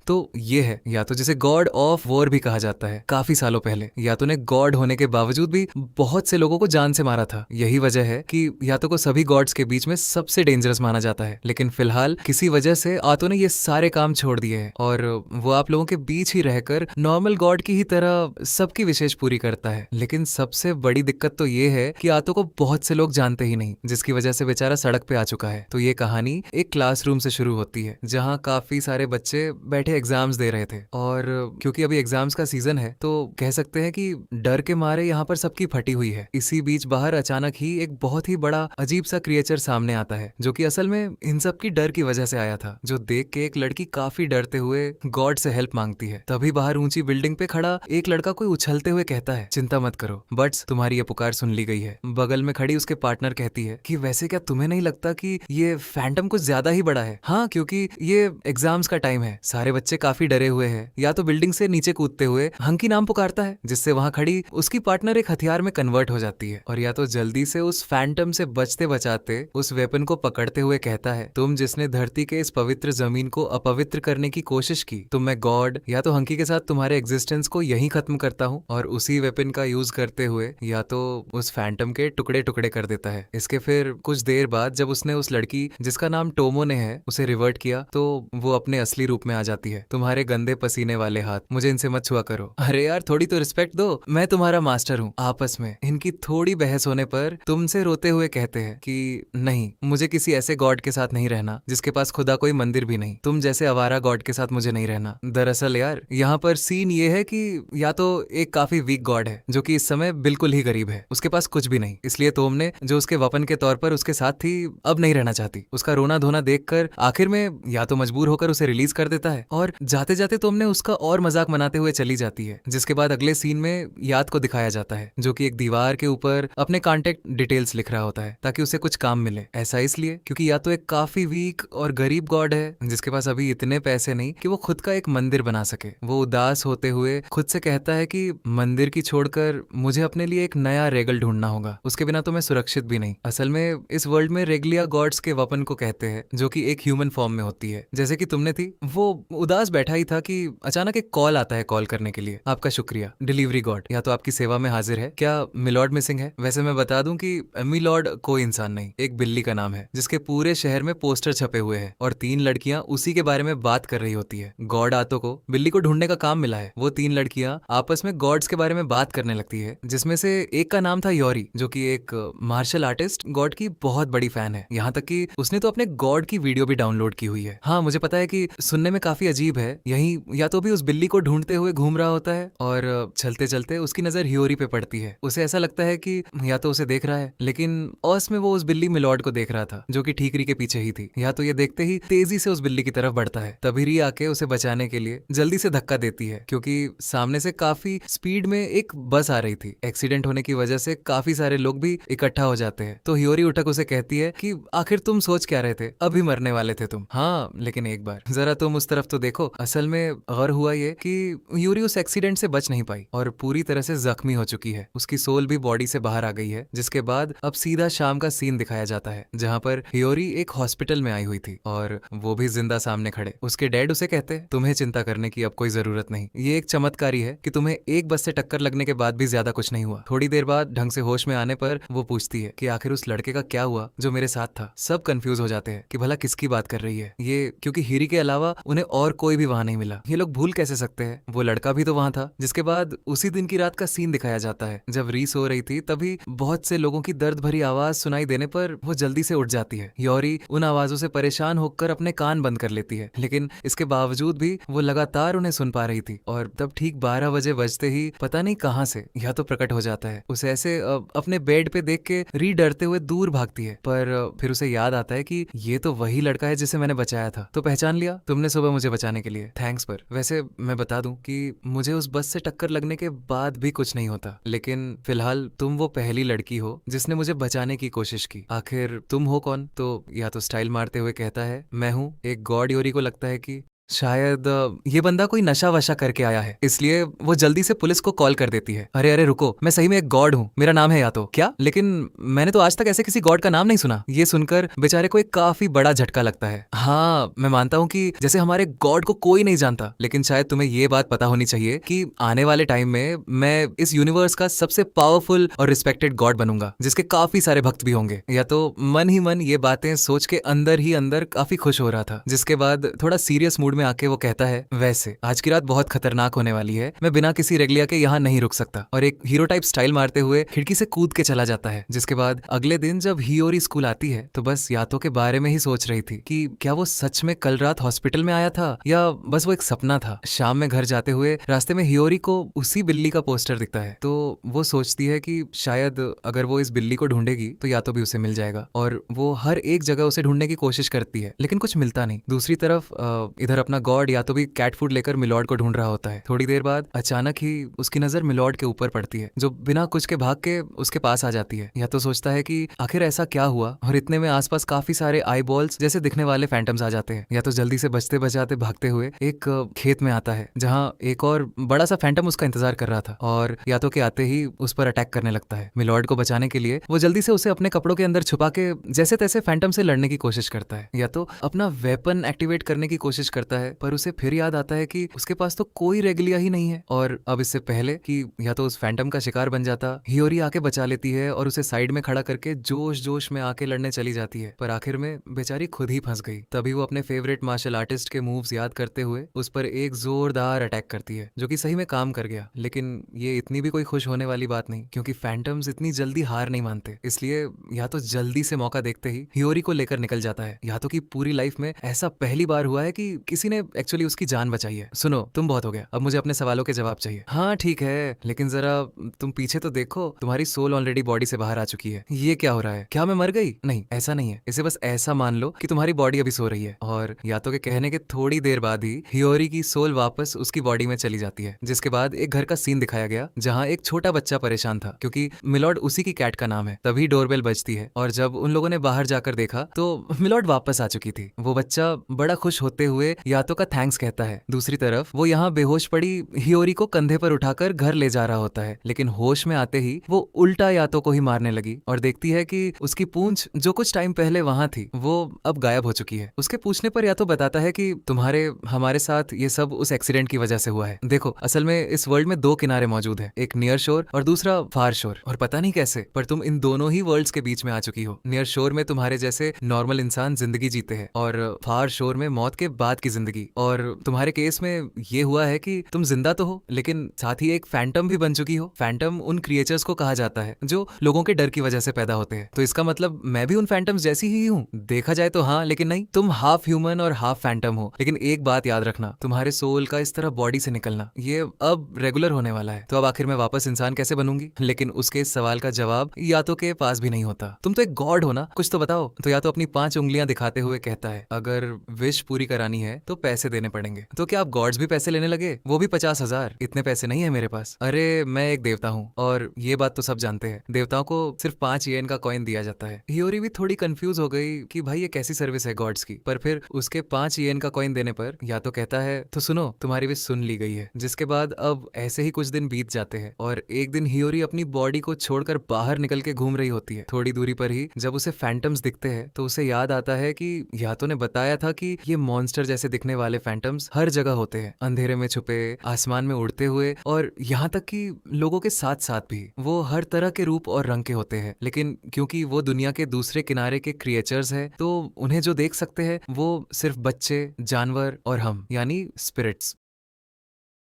तो ये है यातो जिसे गॉड ऑफ वॉर भी कहा जाता है। काफी सालों पहले यातो ने गॉड होने के बावजूद भी बहुत से लोगों को जान से मारा था। यही वजह है कि यातो को सभी गॉड्स के बीच में सबसे डेंजरस माना जाता है। लेकिन फिलहाल किसी वजह से आतो ने ये सारे काम छोड़ दिए हैं और वो आप लोगों के बीच ही रहकर नॉर्मल गॉड की ही तरह सबकी विशेष पूरी करता है। लेकिन सबसे बड़ी दिक्कत तो ये है कि आतो को बहुत से लोग जानते ही नहीं, जिसकी वजह से बेचारा सड़क पे आ चुका है। तो ये कहानी एक क्लासरूम से शुरू होती है जहाँ काफी सारे बच्चे बैठे एग्जाम्स दे रहे थे और क्योंकि अभी एग्जाम्स का सीजन है तो कह सकते हैं कि डर के मारे यहाँ पर सबकी फटी हुई है। इसी बीच बाहर अचानक ही एक बहुत ही बड़ा अजीब सा क्रिएचर सामने आता है जो कि असल में इन सब की डर की वजह से आया था, जो देख के एक लड़की काफी डरते हुए गॉड से हेल्प मांगती है। तभी बाहर ऊंची बिल्डिंग पे खड़ा एक लड़का कोई उछलते हुए कहता है, चिंता मत करो बट्स, तुम्हारी ये पुकार सुन ली गई है। बगल में खड़ी उसके पार्टनर कहती है कि वैसे क्या तुम्हें नहीं लगता कि ये फैंटम कुछ ज्यादा ही बड़ा है? हाँ, क्योंकि ये एग्जाम्स का टाइम है, सारे बच्चे काफी डरे हुए हैं। या तो बिल्डिंग से नीचे कूदते हुए हंकी नाम पुकारता है, जिससे वहां खड़ी उसकी पार्टनर एक हथियार में कन्वर्ट हो जाती है और या तो जल्दी से उस फैंटम से बचते बचाते उस वेपन को पकड़ते हुए कहता है, तुम जिसने धरती के इस पवित्र जमीन को अपवित्र करने की कोशिश की, तुम मैं गॉड या तो हंकी के साथ तुम्हारे एग्जिस्टेंस को यहीं खत्म करता हूँ। और उसी वेपन का यूज करते हुए या तो उस फैंटम के टुकड़े टुकड़े कर देता है। इसके फिर कुछ देर बाद जब उसने उस लड़की जिसका नाम टोमो ने है उसे रिवर्ट किया तो वो अपने असली रूप में आ जाती है। तुम्हारे गंदे पसीने वाले हाथ, मुझे इनसे मत छुआ करो। अरे यार, थोड़ी तो रिस्पेक्ट दो, मैं तुम्हारा मास्टर हूँ। आपस में इनकी थोड़ी बहस होने पर तुमसे रोते हुए कहते हैं कि नहीं, मुझे किसी ऐसे गॉड के साथ नहीं रहना जिसके पास खुदा कोई मंदिर भी नहीं। तुम जैसे आवारा गॉड के साथ मुझे नहीं रहना। दरअसल यार यहाँ पर सीन ये है कि या तो एक काफी वीक गॉड है जो कि इस समय बिल्कुल ही गरीब है, उसके पास कुछ भी नहीं, इसलिए तुमने जो उसके वपन के तौर पर उसके साथ थी अब नहीं रहना चाहती। उसका रोना धोना देखकर आखिर में या तो मजबूर होकर उसे रिलीज कर देता है और जाते जाते तुमने उसका और मजाक मनाते हुए चली जाती है। जिसके बाद अगले सीन में याद को दिखाया जाता है जो कि एक दीवार के ऊपर अपने कांटेक्ट डिटेल्स लिख रहा होता है ताकि उसे कुछ काम मिले। ऐसा इसलिए क्योंकि या तो एक काफी वीक और गरीब गॉड है जिसके पास अभी इतने पैसे नहीं कि वो खुद का एक मंदिर बना सके। वो उदास होते हुए खुद से कहता है कि मंदिर की छोड़कर मुझे अपने लिए एक नया रेगल ढूंढना होगा, उसके बिना तो मैं सुरक्षित भी नहीं। असल में इस वर्ल्ड में रेगलिया गॉड्स के वपन को कहते हैं जो कि एक ह्यूमन फॉर्म में होती है जैसे कि तुमने थी। वो उदास बैठा ही था कि अचानक एक कॉल आता है कॉल करने के लिए। आपका शुक्रिया डिलीवरी गॉड, या तो आपकी सेवा में हाजिर है। क्या मिलॉर्ड मिसिंग है? वैसे मैं बता दूं कि मिलॉर्ड कोई इंसान नहीं, एक बिल्ली का नाम है जिसके पूरे शहर में पोस्टर छपे हुए हैं और 3 लड़कियां उसी के बारे में बात कर रही होती है। गॉड आतो को बिल्ली को ढूंढने का काम मिला है। वो 3 लड़कियां आपस में गॉड्स के बारे में बात करने लगती है, जिसमें से एक का नाम था योरी जो कि एक मार्शल आर्टिस्ट गॉड की बहुत बड़ी फैन है। यहाँ तक कि उसने तो अपने गॉड की वीडियो भी डाउनलोड की हुई है। हाँ, मुझे पता है कि सुनने में काफी अजीब है। यही या तो भी उस बिल्ली को ढूंढते हुए घूम रहा होता है और चलते चलते उसकी नजर हियोरी पे पड़ती है। उसे ऐसा लगता है कि या तो उसे देख रहा है, लेकिन औस में वो उस बिल्ली मिलॉर्ड को देख रहा था जो कि ठीकरी के पीछे ही थी। या तो ये देखते ही तेजी से उस बिल्ली की तरफ बढ़ता है। तभी री आके उसे बचाने के लिए जल्दी से धक्का देती है क्योंकि सामने से काफी स्पीड में एक बस आ रही थी। एक्सीडेंट होने की वजह से काफी सारे लोग भी इकट्ठा हो जाते हैं। तो हियोरी उठक उसे कहती है कि आखिर तुम सोच क्या रहे थे, अभी मरने वाले थे तुम। हाँ, लेकिन एक बार जरा तुम उस तरफ तो देखो। असल में गौर हुआ ये कि यूरी उस एक्सीडेंट से बच नहीं पाई और पूरी तरह से जख्मी हो चुकी है। उसकी सोल भी बॉडी से बाहर आ गई है। जिसके बाद अब सीधा शाम का सीन दिखाया जाता है जहाँ पर हियोरी एक हॉस्पिटल में आई हुई थी और वो भी जिंदा सामने खड़े। उसके डैड उसे कहते, तुम्हें चिंता करने की अब कोई जरूरत नहीं। ये एक चमत्कारी है कि तुम्हें एक बस से टक्कर लगने के बाद भी ज्यादा कुछ नहीं हुआ। थोड़ी देर बाद ढंग से होश में आने पर वो पूछती है कि आखिर उस लड़के का क्या हुआ जो मेरे साथ था। सब कंफ्यूज हो जाते हैं कि भला किसकी बात कर रही है ये, क्योंकि हिरी के अलावा उन्हें और कोई भी वहां नहीं मिला। ये लोग भूल कैसे सकते हैं, वो लड़का भी तो वहां था। जिसके बाद उसी दिन की रात का सीन दिखाया जाता है जब री सो रही थी। तभी बहुत से लोगों की दर्द भरी आवाज सुनाई देने पर वो जल्दी से उठ जाती है। योरी उन आवाजों से परेशान होकर अपने कान बंद कर लेती है, लेकिन इसके बावजूद भी वो लगातार उन्हें सुन पा रही थी। और तब ठीक 12 बजे बजते ही पता नहीं कहां से या तो प्रकट हो जाता है। उसे ऐसे अपने बेड पे देख के री डरते हुए दूर भागती है, पर फिर उसे याद आता है कि ये तो वही लड़का है जिसे मैंने बचाया था। तो पहचान लिया तुमने सुबह मुझे बचाने के लिए, थैंक्स। पर वैसे मैं बता दूं कि मुझे उस बस से टक्कर लगने के बाद भी कुछ नहीं होता, लेकिन फिलहाल तुम वो पहली लड़की हो जिसने मुझे बचाने की कोशिश की। आखिर तुम हो कौन? तो या तो स्टाइल मारते हुए कहता है, मैं हूँ एक गॉड। योरी को लगता है कि शायद ये बंदा कोई नशा वशा करके आया है, इसलिए वो जल्दी से पुलिस को कॉल कर देती है। अरे अरे रुको, मैं सही में एक गॉड हूँ, मेरा नाम है यातो। क्या? लेकिन मैंने तो आज तक ऐसे किसी गॉड का नाम नहीं सुना। ये सुनकर बेचारे को एक काफी बड़ा झटका लगता है। हाँ, मैं मानता हूँ कि जैसे हमारे गॉड को कोई नहीं जानता, लेकिन शायद तुम्हें ये बात पता होनी चाहिए कि आने वाले टाइम में मैं इस यूनिवर्स का सबसे पावरफुल और रिस्पेक्टेड गॉड बनूंगा, जिसके काफी सारे भक्त भी होंगे। या तो मन ही मन ये बातें सोच के अंदर ही अंदर काफी खुश हो रहा था, जिसके बाद थोड़ा सीरियस मूड में आके वो कहता है, वैसे आज की रात बहुत खतरनाक होने वाली है, मैं बिना किसी रेगलिया के यहाँ नहीं रुक सकता। और एक हीरो टाइप स्टाइल मारते हुए खिड़की से कूद के चला जाता है। जिसके बाद अगले दिन जब हियोरी स्कूल आती है तो बस यातो के बारे में ही सोच रही थी कि क्या वो सच में कल रात हॉस्पिटल में आया था या बस वो एक सपना था। शाम में घर जाते हुए रास्ते में हियोरी को उसी बिल्ली का पोस्टर दिखता है, तो वो सोचती है कि शायद अगर वो इस बिल्ली को ढूंढेगी तो यातो भी उसे मिल जाएगा। और वो हर एक जगह उसे ढूंढने की कोशिश करती है, लेकिन कुछ मिलता नहीं। दूसरी तरफ इधर अपना गॉड या तो भी कैट फूड लेकर मिलॉर्ड को ढूंढ रहा होता है। थोड़ी देर बाद अचानक ही उसकी नजर मिलॉर्ड के ऊपर पड़ती है, जो बिना कुछ के भाग के उसके पास आ जाती है। या तो सोचता है कि आखिर ऐसा क्या हुआ, और इतने में आसपास काफी सारे आई बॉल्स जैसे दिखने वाले फैंटम्स आ जाते हैं। या तो जल्दी से बचते बचाते भागते हुए एक खेत में आता है, जहाँ एक और बड़ा सा फैंटम उसका इंतजार कर रहा था, और या तो के आते ही उस पर अटैक करने लगता है। मिलॉर्ड को बचाने के लिए वो जल्दी से उसे अपने कपड़ों के अंदर छुपा के जैसे तैसे फैंटम से लड़ने की कोशिश करता है, या तो अपना वेपन एक्टिवेट करने की कोशिश करता है, पर उसे फिर याद आता है कि उसके पास तो कोई रेगलिया ही नहीं है। और अब इससे पहले कि या तो उस फैंटम का शिकार बन जाता, हियोरी आके बचा लेती है और उसे साइड में खड़ा करके जोश जोश में आके लड़ने चली जाती है, पर आखिर में बेचारी खुद ही फंस गई। तभी वो अपने फेवरेट मार्शल आर्टिस्ट के मूव्स याद करते हुए उस पर एक जोरदार अटैक करती है, जो कि सही में काम कर गया। लेकिन ये इतनी भी कोई खुश होने वाली बात नहीं, क्योंकि फैंटम्स इतनी जल्दी हार नहीं मानते। इसलिए या तो जल्दी से मौका देखते ही हियोरी को लेकर निकल जाता है। या तो कि पूरी लाइफ में ऐसा पहली बार हुआ है कि किसी ने एक्चुअली उसकी जान बचाई है। सुनो, तुम बहुत हो गया, अब मुझे अपने सवालों के जवाब चाहिए। हाँ ठीक है, लेकिन जरा तुम पीछे तो देखो, तुम्हारी सोल ऑलरेडी बॉडी से बाहर आ चुकी है। ये क्या हो रहा है? क्या मैं मर गई? नहीं, ऐसा नहीं है। इसे बस ऐसा मान लो कि तुम्हारी बॉडी अभी सो रही है। और यातो के कहने के थोड़ी देर बाद ही हियोरी की सोल वापस उसकी बॉडी में चली जाती है। जिसके बाद एक घर का सीन दिखाया गया, जहाँ एक छोटा बच्चा परेशान था, क्योंकि मिलॉर्ड उसी की कैट का नाम है। तभी डोरबेल बजती है, और जब उन लोगों ने बाहर जाकर देखा तो मिलॉर्ड वापस आ चुकी थी। वो बच्चा बड़ा खुश होते हुए यातो का थैंक्स कहता है। दूसरी तरफ वो यहाँ बेहोश पड़ी हियोरी को कंधे पर उठाकर घर ले जा रहा होता है, लेकिन होश में आते ही वो उल्टा यातो को ही मारने लगी, और देखती है कि उसकी पूंछ जो कुछ टाइम पहले वहां थी वो अब गायब हो चुकी है। उसके पूछने पर यातो बताता है कि तुम्हारे हमारे साथ ये सब उस एक्सीडेंट की वजह से हुआ है। देखो, असल में इस वर्ल्ड में दो किनारे मौजूद है, एक नियर शोर और दूसरा फार शोर, और पता नहीं कैसे पर तुम इन दोनों ही वर्ल्ड्स के बीच में आ चुकी हो। नियर शोर में तुम्हारे जैसे नॉर्मल इंसान जिंदगी जीते हैं, और फार शोर में मौत के बाद की जिंदगी। और तुम्हारे केस में ये हुआ है कि तुम जिंदा तो हो, लेकिन साथ ही एक फैंटम भी बन चुकी हो। फैंटम उन क्रिएचर्स को कहा जाता है जो लोगों के डर की वजह से पैदा होते हैं। तो इसका मतलब मैं भी उन फैंटम्स जैसी ही हूँ? देखा जाए तो हाँ, लेकिन नहीं, तुम हाफ ह्यूमन और हाफ फैंटम हो। लेकिन एक बात याद रखना, तुम्हारे सोल का इस तरह बॉडी से निकलना ये अब रेगुलर होने वाला है। तो अब आखिर मैं वापस इंसान कैसे बनूंगी? लेकिन उसके इस सवाल का जवाब यातो के पास भी नहीं होता। तुम तो एक गॉड हो ना, कुछ तो बताओ। तो या तो अपनी 5 उंगलियां दिखाते हुए कहता है, अगर विश पूरी करानी है तो पैसे देने पड़ेंगे। तो क्या आप गॉड्स भी पैसे लेने लगे? वो भी 50,000? इतने पैसे नहीं है मेरे पास। अरे मैं एक देवता हूँ, और ये बात तो सब जानते हैं, देवताओं को सिर्फ 5 येन का कॉइन दिया जाता है। हियोरी भी थोड़ी कंफ्यूज हो गई कि भाई ये कैसी सर्विस है गॉड्स की, पर फिर उसके 5 येन का कॉइन देने पर या तो कहता है, तो सुनो, तुम्हारी विश सुन ली गई है। जिसके बाद अब ऐसे ही कुछ दिन बीत जाते हैं, और एक दिन हियोरी अपनी बॉडी को छोड़कर बाहर निकल के घूम रही होती है। थोड़ी दूरी पर ही जब उसे फैंटम्स दिखते हैं तो उसे याद आता है कि यातो ने बताया था कि ये मॉन्स्टर जैसे दिखने वाले फैंटम्स हर जगह होते हैं, अंधेरे में छुपे, आसमान में उड़ते हुए, और यहाँ तक कि लोगों के साथ साथ भी। वो हर तरह के रूप और रंग के होते हैं, लेकिन क्योंकि वो दुनिया के दूसरे किनारे के क्रिएचर्स है, तो उन्हें जो देख सकते हैं वो सिर्फ बच्चे, जानवर और हम, यानी स्पिरिट्स।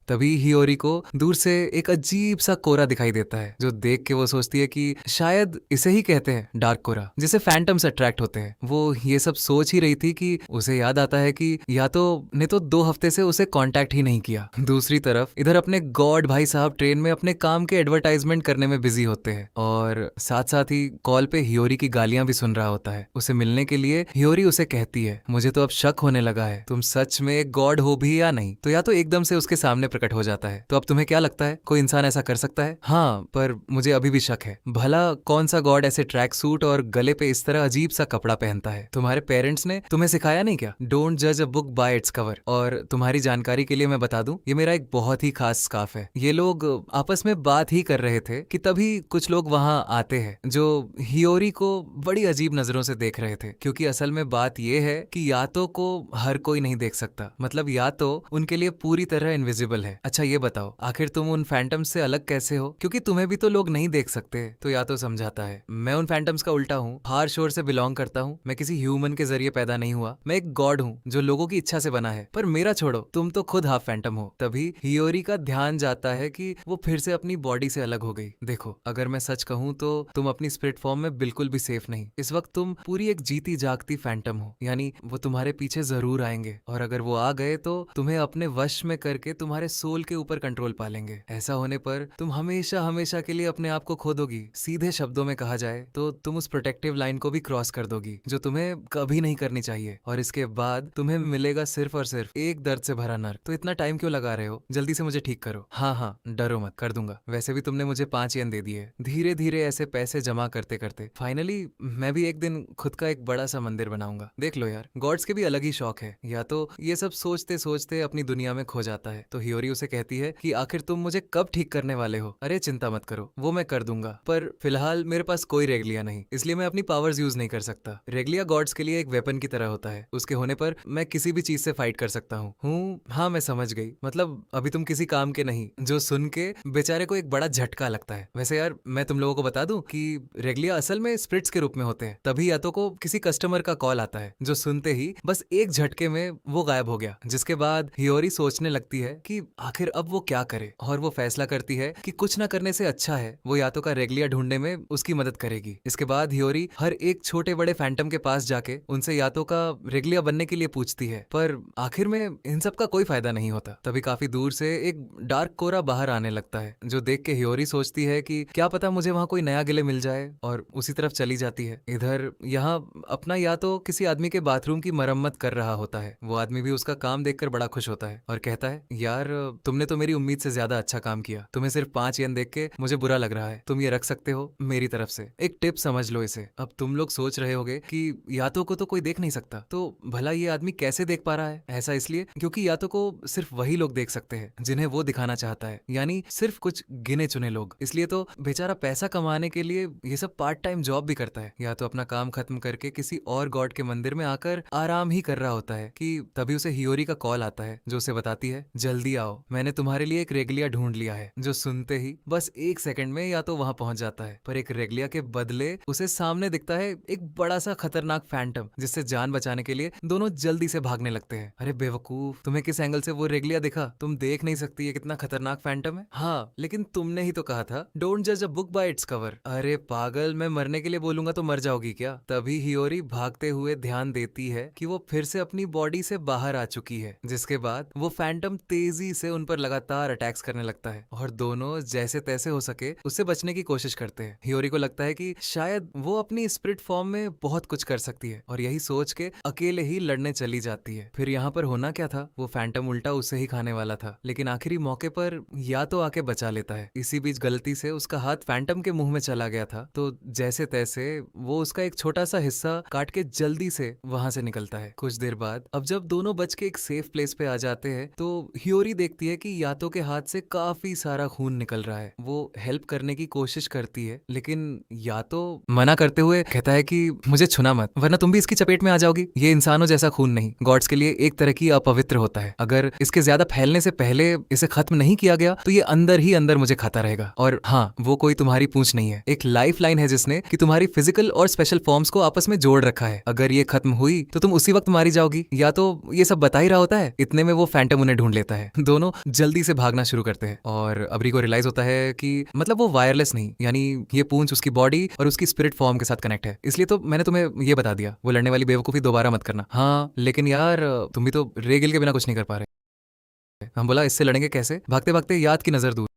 तभी हियोरी को दूर से एक अजीब सा कोरा दिखाई देता है, जो देख के वो सोचती है कि शायद इसे ही कहते हैं डार्क कोरा, जिसे फैंटम्स अट्रैक्ट होते हैं। वो ये सब सोच ही रही थी कि उसे याद आता है कि या तो ने तो 2 हफ्ते से उसे कांटेक्ट ही नहीं किया। दूसरी तरफ इधर अपने गॉड भाई साहब ट्रेन में अपने काम के एडवर्टाइजमेंट करने में बिजी होते हैं, और साथ साथ ही कॉल पे हियोरी की गालियां भी सुन रहा होता है। उसे मिलने के लिए हियोरी उसे कहती है, मुझे तो अब शक होने लगा है, तुम सच में एक गॉड हो भी या नहीं। तो या तो एकदम से उसके सामने प्रकट हो जाता है। तो अब तुम्हें क्या लगता है, कोई इंसान ऐसा कर सकता है? हाँ, पर मुझे अभी भी शक है। भला कौन सा गॉड ऐसे ट्रैक सूट और गले पे इस तरह अजीब सा कपड़ा पहनता है? तुम्हारे पेरेंट्स ने तुम्हें सिखाया नहीं क्या? डोंट जज a book by its cover. और तुम्हारी जानकारी के लिए मैं बता दूं, ये मेरा एक बहुत ही खास स्कार्फ है। ये लोग आपस में बात ही कर रहे थे कि तभी कुछ लोग वहां आते हैं जो हियोरी को बड़ी अजीब नजरों से देख रहे थे, क्योंकि असल में बात ये है कि यातो को हर कोई नहीं देख सकता। मतलब यातो उनके लिए पूरी तरह इनविजिबल है। अच्छा ये बताओ, आखिर तुम उन फैंटम्स से अलग कैसे हो? क्योंकि तुम्हें भी तो लोग नहीं देख सकते। तो यातो समझाता है, मैं उन फैंटम्स का उल्टा हूँ, हार शोर से बिलोंग करता हूँ। मैं किसी ह्यूमन के जरिए पैदा नहीं हुआ, मैं एक गॉड हूँ जो लोगों की इच्छा से बना है। पर मेरा छोड़ो, तुम तो खुद हाफ फैंटम हो। तभी हियोरी का ध्यान जाता है कि वो फिर से अपनी बॉडी से अलग हो गई। देखो, अगर मैं सच कहूँ तो तुम अपनी स्पिरिट फॉर्म में बिल्कुल भी सेफ नहीं। इस वक्त तुम पूरी एक जीती जागती फैंटम हो, यानी वो तुम्हारे पीछे जरूर आएंगे, और अगर वो आ गए तो तुम्हें अपने वश में करके तुम्हारे सोल के ऊपर कंट्रोल पालेंगे। ऐसा होने पर तुम हमेशा हमेशा के लिए अपने आप को खो दोगी। सीधे शब्दों में कहा जाए तो तुम उस प्रोटेक्टिव लाइन को भी क्रॉस कर दोगी जो तुम्हें कभी नहीं करनी चाहिए, और इसके बाद तुम्हें मिलेगा सिर्फ और सिर्फ एक दर्द से भरा नर्क। तो इतना टाइम क्यों लगा रहे हो? जल्दी से मुझे ठीक करो। हाँ हाँ, डरो मत, कर दूंगा। वैसे भी तुमने मुझे 5 येन दे दिए। धीरे धीरे ऐसे पैसे जमा करते करते फाइनली मैं भी एक दिन खुद का एक बड़ा सा मंदिर बनाऊंगा। देख लो यार, गॉड्स के भी अलग ही शौक है। या तो ये सब सोचते सोचते अपनी दुनिया में खो जाता है। तो हियोरी उसे कहती है कि आखिर तुम मुझे कब ठीक करने वाले हो? अरे चिंता मत करो, वो मैं कर दूंगा, पर फिलहाल मेरे पास कोई रेगलिया नहीं, इसलिए मैं अपनी पावर्स यूज नहीं कर सकता। रेगलिया गॉड्स के लिए एक वेपन की तरह होता है। उसके होने पर मैं किसी भी चीज से फाइट कर सकता हूँ। हाँ मैं समझ गई, मतलब अभी तुम किसी काम के नहीं। जो सुन के बेचारे को एक बड़ा झटका लगता है। वैसे यार मैं तुम लोगों को बता दूं कि रेगलिया असल में स्पिरिट्स के रूप में होते हैं। तभी या तो को किसी कस्टमर का कॉल आता है जो सुनते ही बस एक झटके में वो गायब हो गया। जिसके बाद हियोरी सोचने लगती है कि आखिर अब वो क्या करे, और वो फैसला करती है कि कुछ ना करने से अच्छा है वो यातो का रेगलिया ढूंढने में उसकी मदद करेगी। इसके बाद हियोरी हर एक छोटे बड़े फैंटम के पास जाके उनसे यातो का रेगलिया बनने के लिए पूछती है, पर आखिर में इन सब का कोई फायदा नहीं होता। तभी काफी दूर से एक डार्क कोरा बाहर आने लगता है, जो देख के हियोरी सोचती है कि क्या पता मुझे वहां कोई नया गिले मिल जाए, और उसी तरफ चली जाती है। इधर यहाँ अपना या तो किसी आदमी के बाथरूम की मरम्मत कर रहा होता है। वो आदमी भी उसका काम देखकर बड़ा खुश होता है और कहता है, यार तुमने तो मेरी उम्मीद से ज्यादा अच्छा काम किया। तुम्हें सिर्फ 5 येन देख के मुझे बुरा लग रहा है। तुम ये रख सकते हो मेरी तरफ से एक टिप, समझ लो इसे। अब तुम लोग सोच रहे होगे कि यातो को तो कोई देख नहीं सकता, तो भला ये आदमी कैसे देख पा रहा है? ऐसा इसलिए क्योंकि यातो को सिर्फ वही लोग देख सकते हैं जिन्हें वो दिखाना चाहता है, यानी सिर्फ कुछ गिने चुने लोग। इसलिए तो बेचारा पैसा कमाने के लिए ये सब पार्ट टाइम जॉब भी करता है, या तो अपना काम खत्म करके किसी और गॉड के मंदिर में आकर आराम ही कर रहा होता है कि तभी उसे हियोरी का कॉल आता है जो उसे बताती है, जल्दी आओ, मैंने तुम्हारे लिए एक रेगलिया ढूंढ लिया है। जो सुनते ही बस एक सेकंड में या तो वहां पहुंच जाता है, पर एक रेगलिया के बदले उसे सामने दिखता है एक बड़ा सा खतरनाक फैंटम, जिससे जान बचाने के लिए दोनों जल्दी से भागने लगते हैं। अरे बेवकूफ, तुम्हें किस एंगल से वो रेगलिया दिखा? तुम देख नहीं सकती ये कितना खतरनाक फैंटम है। हाँ लेकिन तुमने ही तो कहा था डोंट जज a book by its cover. अरे पागल, मैं मरने के लिए बोलूंगा तो मर जाओगी क्या? तभी हियोरी भागते हुए ध्यान देती है कि वो फिर से अपनी बॉडी से बाहर आ चुकी है, जिसके बाद वो फैंटम तेजी से उन पर लगातार अटैक्स करने लगता है, और दोनों जैसे तैसे हो सके उससे बचने की कोशिश करते हैं। हियोरी को लगता है कि शायद वो अपनी स्पिरिट फॉर्म में बहुत कुछ कर सकती है, और यही सोच के अकेले ही लड़ने चली जाती है। फिर यहाँ पर होना क्या था, वो फैंटम उल्टा उसे ही खाने वाला था, लेकिन आखिरी मौके पर या तो आके बचा लेता है। इसी बीच गलती से उसका हाथ फैंटम के मुंह में चला गया था, तो जैसे तैसे वो उसका एक छोटा सा हिस्सा काट के जल्दी से वहां से निकलता है। कुछ देर बाद अब जब दोनों बच के एक सेफ प्लेस पे आ जाते हैं, तो हियोरी देखती है कि यातो के हाथ से काफी सारा खून निकल रहा है। वो हेल्प करने की कोशिश करती है, लेकिन यातो मना करते हुए कहता है कि मुझे छूना मत, वरना तुम भी इसकी चपेट में आ जाओगी। ये इंसानों जैसा खून नहीं, गॉड्स के लिए एक तरह की अपवित्र होता है। अगर इसके ज्यादा फैलने से पहले इसे खत्म नहीं किया गया तो ये अंदर ही अंदर मुझे खाता रहेगा। और हाँ, वो कोई तुम्हारी पूंछ नहीं है, एक लाइफ लाइन है जिसने कि तुम्हारी फिजिकल और स्पेशल फॉर्म्स को आपस में जोड़ रखा है। अगर ये खत्म हुई तो तुम उसी वक्त मारी जाओगी। या तो ये सब बता ही रहा होता है, इतने में वो फैंटम उन्हें ढूंढ लेता है। दोनों जल्दी से भागना शुरू करते हैं, और अबरी को रियलाइज होता है कि मतलब वो वायरलेस नहीं, यानी ये पूंछ उसकी बॉडी और उसकी स्पिरिट फॉर्म के साथ कनेक्ट है। इसलिए तो मैंने तुम्हें ये बता दिया, वो लड़ने वाली बेवकूफी दोबारा मत करना। हाँ लेकिन यार तुम भी तो रेगिल के बिना कुछ नहीं कर पा रहे। हम बोला इससे लड़ेंगे कैसे? भागते भागते याद की नजर दूर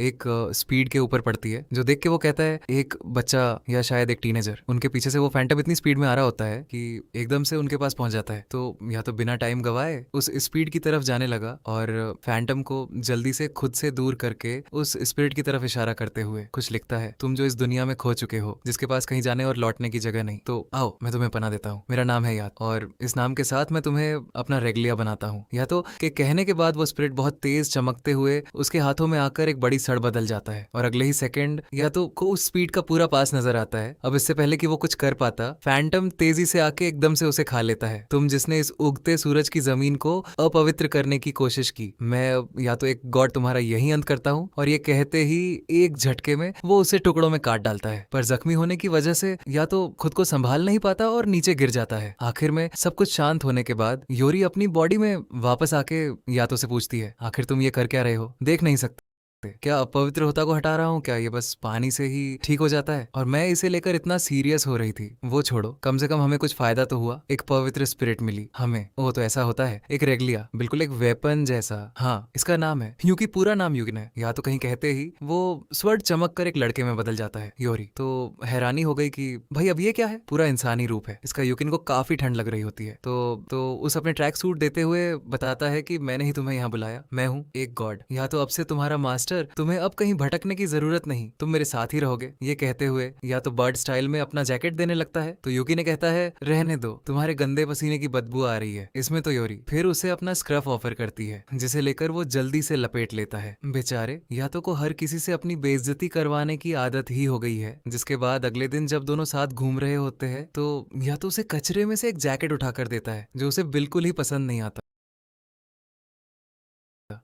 एक स्पीड के ऊपर पड़ती है, जो देख के वो कहता है, एक बच्चा या शायद एक टीनेजर, उनके पीछे से वो फैंटम इतनी स्पीड में आ रहा होता है कि एकदम से उनके पास पहुंच जाता है। तो या तो बिना टाइम गवाए उस स्पीड की तरफ जाने लगा और फैंटम को जल्दी से खुद से दूर करके उस स्पिरिट की तरफ इशारा करते हुए कुछ लिखता है, तुम जो इस दुनिया में खो चुके हो, जिसके पास कहीं जाने और लौटने की जगह नहीं, तो आओ मैं तुम्हें पनाह देता हूँ, मेरा नाम है याद, और इस नाम के साथ मैं तुम्हें अपना रेगलिया बनाता हूँ। या तो के कहने के बाद वो स्पिरिट बहुत तेज चमकते हुए उसके हाथों में आकर एक बड़ी सड़ बदल जाता है और अगले ही सेकंड या तो को उस स्पीड का पूरा पास नजर आता है। अब इससे पहले कि वो कुछ कर पाता, फैंटम तेजी से आके एकदम से उसे खा लेता है। तुम जिसने इस उगते सूरज की जमीन को अपवित्र करने की कोशिश की, मैं या तो एक गॉड तुम्हारा यही अंत करता हूँ। और ये कहते ही एक झटके में वो उसे टुकड़ों में काट डालता है, पर जख्मी होने की वजह से या तो खुद को संभाल नहीं पाता और नीचे गिर जाता है। आखिर में सब कुछ शांत होने के बाद योरी अपनी बॉडी में वापस आके यातो से पूछती है, आखिर तुम ये कर क्या रहे हो? देख नहीं सकते क्या अपवित्रता को हटा रहा हूँ? क्या ये बस पानी से ही ठीक हो जाता है? और मैं इसे लेकर इतना सीरियस हो रही थी। वो छोड़ो, कम से कम हमें कुछ फायदा तो हुआ, एक पवित्र स्पिरिट मिली हमें। वो तो ऐसा होता है, एक रेगलिया, बिल्कुल एक वेपन जैसा। हाँ, इसका नाम है यूकी, पूरा नाम यूकिन है। या तो कहीं कहते ही वो स्वर्ण चमक कर एक लड़के में बदल जाता है। योरी तो हैरानी हो गई कि भाई अब ये क्या है? पूरा इंसानी रूप है इसका। यूकिन को काफी ठंड लग रही होती है, तो उस अपने ट्रैक सूट देते हुए बताता है कि मैंने ही तुम्हें यहाँ बुलाया, मैं हूँ एक गॉड। या तो अब से तुम्हारा मास्टर, तुम्हें अब कहीं भटकने की जरूरत नहीं, तुम मेरे साथ ही रहोगे। ये कहते हुए या तो बर्ड स्टाइल में अपना जैकेट देने लगता है, तो यूकी ने कहता है, रहने दो, तुम्हारे गंदे पसीने की बदबू आ रही है इसमें। तो योरी फिर उसे अपना स्क्रफ ऑफर करती है, जिसे लेकर वो जल्दी से लपेट लेता है। बेचारे यातो को हर किसी से अपनी बेइज्जती करवाने की आदत ही हो गई है। जिसके बाद अगले दिन जब दोनों साथ घूम रहे होते हैं, तो या तो उसे कचरे में से एक जैकेट उठाकर देता है जो उसे बिल्कुल ही पसंद नहीं आता।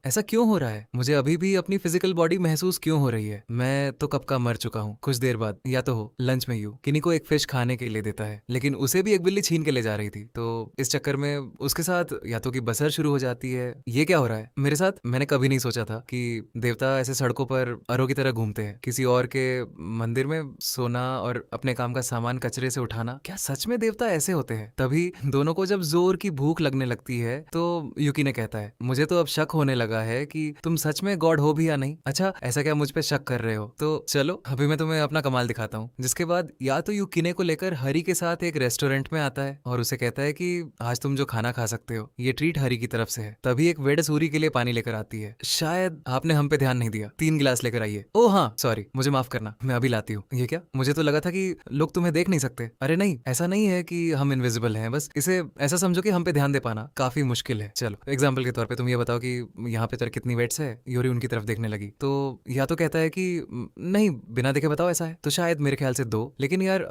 ऐसा क्यों हो रहा है? मुझे अभी भी अपनी फिजिकल बॉडी महसूस क्यों हो रही है? मैं तो कब का मर चुका हूँ। कुछ देर बाद या तो हो लंच में यू किनी को एक फिश खाने के लिए देता है, लेकिन उसे भी एक बिल्ली छीन के ले जा रही थी। तो इस चक्कर में उसके साथ या तो की बसर शुरू हो जाती है। ये क्या हो रहा है मेरे साथ? मैंने कभी नहीं सोचा था कि देवता ऐसे सड़कों पर अरों की तरह घूमते हैं। किसी और के मंदिर में सोना और अपने काम का सामान कचरे से उठाना, क्या सच में देवता ऐसे होते हैं? तभी दोनों को जब जोर की भूख लगने लगती है, तो यूकी ने कहता है, मुझे तो अब शक होने लगा है कि तुम सच में गॉड हो भी या नहीं। अच्छा, ऐसा क्या मुझ पे शक कर रहे हो? तो चलो अभी मैं तुम्हें अपना कमाल दिखाता हूँ। जिसके बाद या तो यू किने को लेकर हरी के साथ एक रेस्टोरेंट में आता है और उसे कहता है कि आज तुम जो खाना खा सकते हो, ये ट्रीट हरी की तरफ से है। तभी एक वेड सूरी के लिए पानी लेकर आती है। शायद आपने हम पे ध्यान नहीं दिया, 3 गिलास लेकर आइए। ओ हाँ सॉरी, मुझे माफ करना, मैं अभी लाती हूँ। ये क्या? मुझे तो लगा था कि लोग तुम्हें देख नहीं सकते। अरे नहीं, ऐसा नहीं है कि हम इनविजिबल हैं, बस इसे ऐसा समझो कि हम पे ध्यान दे पाना काफी मुश्किल है। चलो एग्जाम्पल के तौर पे तुम ये बताओ कि यहाँ पे तेरे कितनी वेट्स है? योरी उनकी तरफ देखने लगी। तो या तो कहता है कि नहीं, बिना देखे बताओ ऐसा है तो शायद मेरे ख्याल से 2, लेकिन यार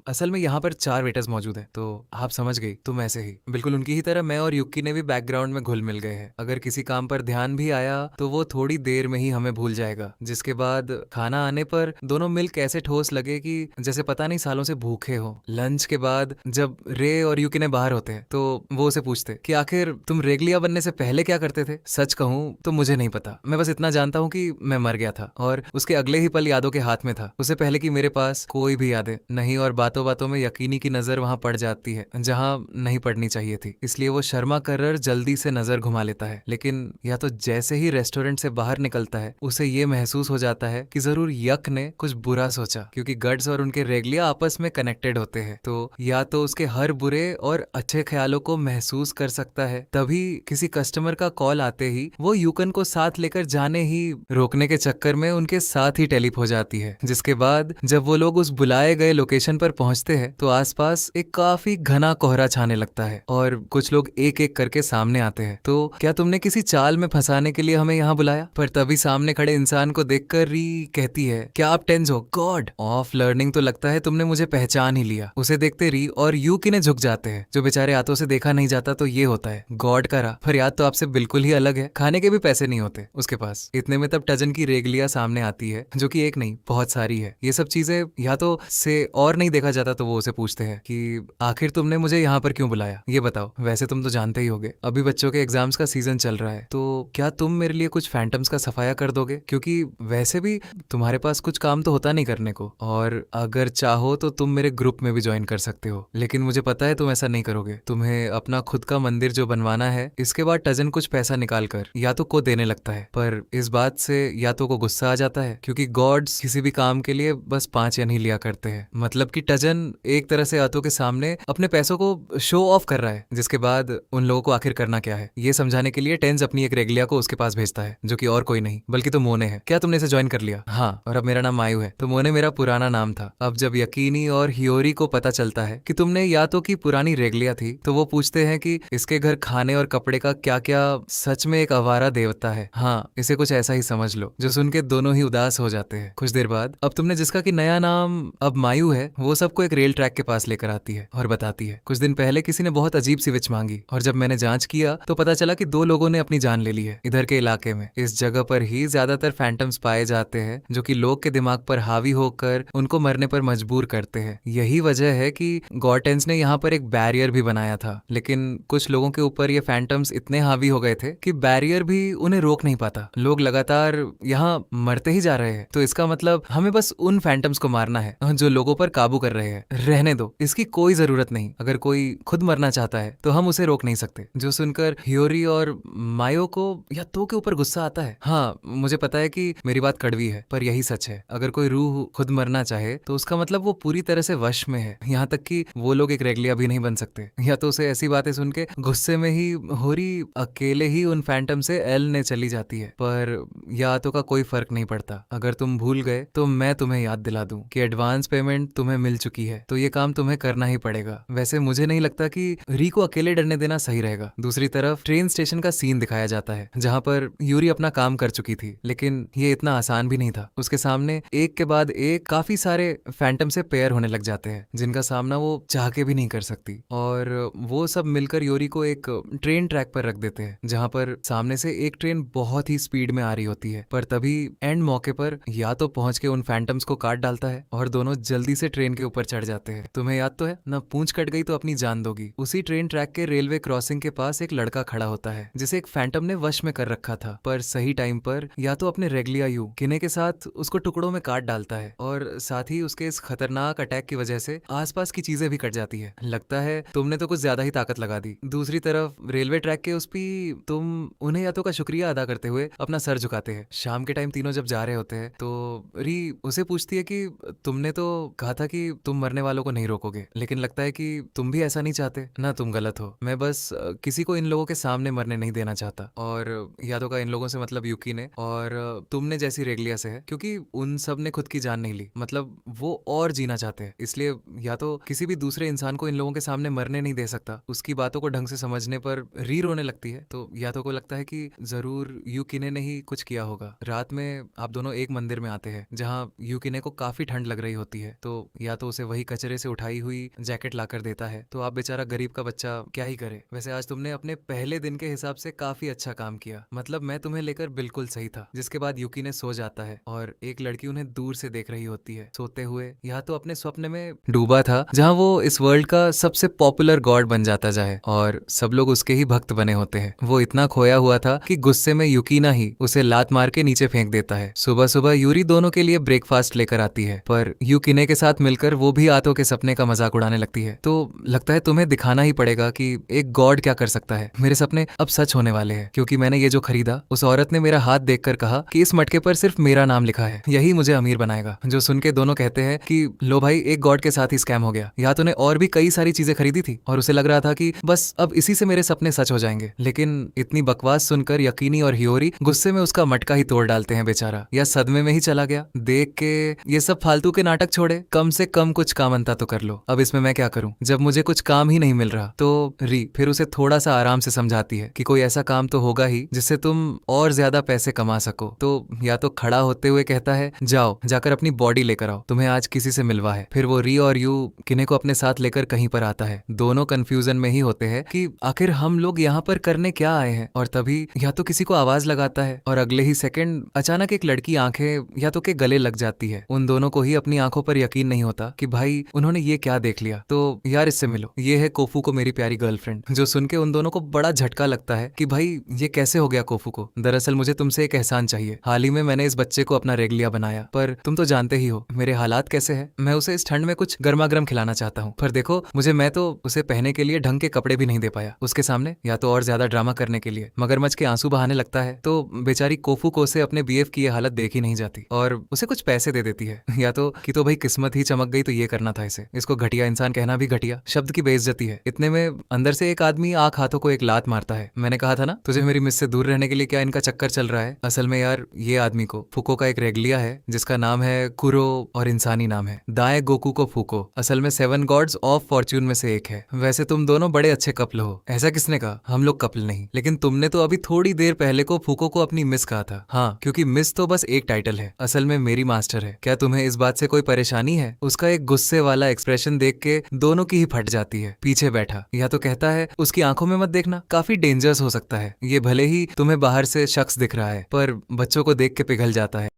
असल में यहाँ पर 4 वेटर्स मौजूद है। तो आप समझ गई, तुम ऐसे ही बिल्कुल उनकी ही तरह मैं और युक्की ने भी बैकग्राउंड में घुल मिल गए हैं। अगर किसी काम पर ध्यान भी आया तो वो थोड़ी देर में ही हमें भूल जाएगा। जिसके बाद खाना आने पर दोनों मिल कैसे ठोस लगे कि जैसे पता नहीं सालों से भूखे हो। लंच के बाद जब रे और युकी ने बाहर होते हैं, तो वो उसे पूछते कि आखिर तुम रेगलिया बनने से पहले क्या करते थे? सच कहूं तो मुझे नहीं पता, मैं बस इतना जानता हूँ कि मैं मर गया था और उसके अगले ही पल यादों के हाथ में था। उससे पहले कि मेरे पास कोई भी यादें नहीं, और बातों बातों में यकीनी की नजर वहां पड़ जाती है जहां नहीं पड़नी चाहिए थी। इसलिए वो शर्मा कर जल्दी से नजर घुमा लेता है। लेकिन या तो जैसे ही रेस्टोरेंट से बाहर निकलता है, उसे ये महसूस हो जाता है कि जरूर यक ने कुछ बुरा सोचा, क्योंकि गड्स और उनके रेगलिया आपस में कनेक्टेड होते हैं। तो या तो उसके हर बुरे और अच्छे ख्यालों को महसूस कर सकता है। तभी किसी कस्टमर का कॉल आते ही वो यूकन को साथ लेकर जाने ही रोकने के चक्कर में उनके साथ ही टेलीप हो जाती है। जिसके बाद जब वो लोग उस बुलाए गए लोकेशन पर पहुंचते हैं, तो आसपास एक काफी घना कोहरा छाने लगता है और कुछ लोग एक एक करके सामने आते हैं। तो क्या तुमने किसी चाल में फंसाने के लिए हमें यहाँ बुलाया? पर तभी सामने खड़े इंसान को देखकर री कहती है, क्या आप टेंस हो? गॉड ऑफ लर्निंग, तो लगता है तुमने मुझे पहचान ही लिया। उसे देखते री और यू किने झुक जाते हैं। जो बेचारे हाथों से देखा नहीं जाता, तो ये होता है गॉड का राह। पर याद तो आपसे बिल्कुल ही अलग है, खाने के भी पैसे नहीं होते उसके पास। इतने में तब टजन की रेगलिया सामने आती है, जो कि एक नहीं बहुत सारी है। ये सब चीजें या तो से और नहीं देखा जाता, तो वो उसे पूछते हैं कि आखिर तुमने मुझे यहाँ पर क्यों बुलाया? ये बताओ, वैसे तुम तो जानते ही होगे अभी बच्चों के एग्जाम्स का सीजन चल रहा है, तो क्या तुम मेरे लिए कुछ फैंटम्स का सफाया कर दोगे? क्योंकि वैसे भी तुम्हारे पास कुछ काम तो होता नहीं करने को, और अगर चाहो तो तुम मेरे ग्रुप में भी ज्वाइन कर सकते हो। लेकिन मुझे पता है तुम ऐसा नहीं करोगे। तुम्हें अपना खुद का मंदिर जो बनवाना है, इसके बाद टजन कुछ पैसा निकाल कर यातो को देने लगता है। पर इस बात से यातो को गुस्सा आ जाता है क्योंकि गॉड्स किसी भी काम के लिए बस 5 यन ही लिया करते हैं। मतलब कि टजन एक तरह से यातो के सामने अपने पैसों को शो ऑफ कर रहा है, जिसके बाद उन लोगों को आखिर करना क्या है ये समझाने के लिए टेंस अपनी एक रेगलिया को उसके पास भेजता है, जो कि और कोई नहीं बल्कि तो मोने है। क्या तुमने इसे ज्वाइन कर लिया? हाँ, और अब मेरा नाम मायू है। तो मोने मेरा पुराना नाम था। अब जब यकीनी और हियोरी को पता चलता है कि तुमने यातो की पुरानी रेगलिया थी, तो वो पूछते हैं कि इसके घर खाने और कपड़े का क्या क्या सच में एक आवारा देवता है। हाँ, इसे कुछ ऐसा ही समझ लो, जो सुन के दोनों ही उदास हो जाते हैं। कुछ देर बाद अब तुमने जिसका कि नया नाम अब मायू है, वो सबको एक रेल ट्रैक के पास लेकर आती है और बताती है कुछ दिन पहले किसी ने बहुत अजीब सी विच मांगी, और जब मैंने जांच किया तो पता चला कि 2 लोगों ने अपनी जान ले ली है इधर के इलाके में। इस जगह पर ही ज्यादातर फैंटम्स पाए जाते हैं, जो कि लोग के दिमाग पर हावी होकर उनको मरने पर मजबूर करते हैं। यही वजह है कि गॉर्टेंस ने यहाँ पर एक बैरियर भी बनाया था, लेकिन कुछ लोगों के ऊपर ये फैंटम्स इतने हावी हो गए थे कि बैरियर भी उन्हें रोक नहीं पाता। लोग लगातार यहाँ मरते ही जा रहे हैं। तो इसका मतलब हमें बस उन फैंटम्स को मारना है जो लोगों पर काबू कर रहे हैं। रहने दो, इसकी कोई जरूरत नहीं। अगर कोई खुद मरना चाहता है तो हम उसे रोक नहीं सकते। जो सुनकर हियोरी और मायो को या तो के ऊपर गुस्सा आता है। हाँ, मुझे पता है कि मेरी बात कड़वी है, पर यही सच है। अगर कोई रूह खुद मरना चाहे तो उसका मतलब वो पूरी तरह से वश में है। यहाँ तक कि वो लोग एक रेगलिया भी नहीं बन सकते। या तो उसे ऐसी बातें सुन के गुस्से में ही होरी अकेले ही उन फैंटम से एल ने चली जाती है। पर या तो का कोई फर्क नहीं पड़ता। अगर तुम भूल गए तो मैं तुम्हें याद दिला दूं कि एडवांस पेमेंट तुम्हें मिल चुकी है, तो ये काम तुम्हें करना ही पड़ेगा। वैसे मुझे नहीं लगता कि री को अकेले डरने देना सही रहेगा। दूसरी तरफ ट्रेन स्टेशन का सीन दिखाया जाता है, जहाँ पर यूरी अपना काम कर चुकी थी, लेकिन ये इतना आसान भी नहीं था। उसके सामने एक के बाद एक काफी सारे फैंटम से पेयर होने लग जाते हैं, जिनका सामना वो चाह के भी नहीं कर सकती। और वो सब मिलकर यूरी को एक ट्रेन ट्रैक पर रख देते हैं, जहाँ पर सामने से एक ट्रेन बहुत ही स्पीड में आ रही होती है। पर तभी एंड मौके पर या तो पहुंच के उन फैंटम्स को काट डालता है और दोनों जल्दी से ट्रेन के ऊपर चढ़ जाते हैं। तुम्हें याद तो है ना, पूंछ कट गई तो अपनी जान दोगी। उसी ट्रेन ट्रैक के रेलवे क्रॉसिंग के पास एक लड़का खड़ा होता है, जिसे एक फैंटम ने वश में कर रखा था। पर सही टाइम पर या तो अपने रेगलिया यू किने के साथ उसको टुकड़ों में काट डालता है, और साथ ही उसके इस खतरनाक अटैक की वजह से आसपास की चीजें भी कट जाती है। लगता है तुमने तो कुछ ज्यादा ही ताकत लगा दी। दूसरी तरफ रेलवे ट्रैक के उस भी तुम उन्हें या तो का शुक्रिया अदा करते हुए अपना सर झुकाते हैं। शाम के टाइम तीनों जब जा रहे होते हैं तो री उसे पूछती है कि तुमने तो कहा था कि तुम मरने वालों को नहीं रोकोगे, लेकिन लगता है कि तुम भी ऐसा नहीं चाहते ना। तुम गलत हो। मैं बस किसी को इन लोगों के सामने मरने नहीं देना चाहता। और यादों का इन लोगों से मतलब यूकी ने और तुमने जैसी रेगलिया से है, क्योंकि उन सब ने खुद की जान नहीं ली। मतलब वो और जीना चाहते हैं, इसलिए या तो किसी भी दूसरे इंसान को इन लोगों के सामने मरने नहीं दे सकता। उसकी बातों को ढंग से समझने पर री रोने लगती है। तो यादों को लगता है कि जरूर यूकिने ने ही कुछ किया होगा। रात में आप दोनों एक मंदिर में आते हैं, जहाँ यूकिने को काफी ठंड लग रही होती है। तो या तो उसे वही कचरे से उठाई हुई जैकेट लाकर देता है। तो आप बेचारा गरीब का बच्चा क्या ही करे। वैसे आज तुमने अपने पहले दिन के हिसाब से काफी अच्छा काम किया। मतलब मैं तुम्हें लेकर बिल्कुल सही था। जिसके बाद यूकिने सो जाता है और एक लड़की उन्हें दूर से देख रही होती है सोते हुए। या तो अपने स्वप्न में डूबा था, जहाँ वो इस वर्ल्ड का सबसे पॉपुलर गॉड बन जाता जाए और सब लोग उसके ही भक्त बने होते हैं। वो इतना खोया हुआ था कि गुस्से में यूकीना ही उसे लात मार के नीचे फेंक देता है। सुबह सुबह यूरी दोनों के लिए ब्रेकफास्ट लेकर आती है, पर यूकिने के साथ मिलकर वो भी आतो के सपने का मजाक उड़ाने लगती है। तो लगता है तुम्हें दिखाना ही पड़ेगा कि एक गॉड क्या कर सकता है। मेरे सपने अब सच होने वाले हैं, क्योंकि मैंने ये जो खरीदा, उस औरत ने मेरा हाथ देखकर कहा कि इस मटके पर सिर्फ मेरा नाम लिखा है, यही मुझे अमीर बनाएगा। जो सुन के दोनों कहते हैं कि लो भाई, एक गॉड के साथ ही स्कैम हो गया। या तो ने और भी कई सारी चीजें खरीदी थी और उसे लग रहा था कि बस अब इसी से मेरे सपने सच हो जाएंगे। लेकिन इतनी बकवास सुनकर यकीनी और हियोरी गुस्से में उसका मटका ही तोड़ डालते हैं बेचारा, या सदमे में ही चला गया। देख के ये सब फालतू के नाटक छोड़े, कम से कम कुछ काम अंता तो कर लो। अब इसमें मैं क्या करूं, जब मुझे कुछ काम ही नहीं मिल रहा। तो री फिर उसे थोड़ा सा आराम से समझाती है कि कोई ऐसा काम तो होगा ही जिससे तुम और ज्यादा पैसे कमा सको। तो या तो खड़ा होते हुए कहता है, जाओ जाकर अपनी बॉडी लेकर आओ, तुम्हें आज किसी से मिलवा है। फिर वो री और यू किने को अपने साथ लेकर कहीं पर आता है। दोनों कंफ्यूजन में ही होते हैं कि आखिर हम लोग यहाँ पर करने क्या आए हैं। और तभी या तो किसी को आवाज लगाता है और अगले ही सेकंड अचानक एक लड़की आंखें या तो के गले लग जाती है। उन दोनों को ही अपनी आंखों पर यकीन नहीं होता कि भाई उन्होंने ये क्या देख लिया। तो यार इससे मिलो, ये है कोफू को मेरी प्यारी गर्लफ्रेंड। जो सुन के उन दोनों को बड़ा झटका लगता है कि भाई ये कैसे हो गया कोफू को। दरअसल मुझे तुमसे एक एहसान चाहिए। हाल ही में मैंने इस बच्चे को अपना रेगलिया बनाया, पर तुम तो जानते ही हो मेरे हालात कैसे है। मैं उसे इस ठंड में कुछ गर्मा गर्म खिलाना चाहता हूँ, पर देखो मैं तो उसे पहनने के लिए ढंग के कपड़े भी नहीं दे पाया उसके सामने, या तो और ज्यादा ड्रामा करने के लिए। मगर समझ के आंसू बहाने लगता है तो बेचारी कोफुको उसे अपने बीएफ की ये हालत देख ही नहीं जाती और उसे कुछ पैसे दे देती है या तो कि तो भाई किस्मत ही चमक गई तो ये करना था इसे। इसको घटिया इंसान कहना भी घटिया शब्द की बेइज्जती है। इतने में अंदर से एक आदमी आंख हाथों को एक लात मारता है। मैंने कहा था ना तुझे मेरी मिस से दूर रहने के लिए क्या इनका चक्कर चल रहा है। असल में यार ये आदमी को फूको का एक रेगलिया है जिसका नाम है कुरो और इंसानी नाम है दाए गोकू को फूको। असल में 7 गॉड्स ऑफ फॉर्च्यून में से एक है। वैसे तुम दोनों बड़े अच्छे कपल हो। ऐसा किसने कहा? हम लोग कपल नहीं, लेकिन तुमने तो अभी थोड़ी देर पहले को फूको को अपनी मिस कहा था। हाँ, क्योंकि मिस तो बस एक टाइटल है, असल में मेरी मास्टर है। क्या तुम्हें इस बात से कोई परेशानी है? उसका एक गुस्से वाला एक्सप्रेशन देख के दोनों की ही फट जाती है। पीछे बैठा या तो कहता है उसकी आंखों में मत देखना, काफी डेंजरस हो सकता है। ये भले ही तुम्हें बाहर से शख्स दिख रहा है पर बच्चों को देख के पिघल जाता है।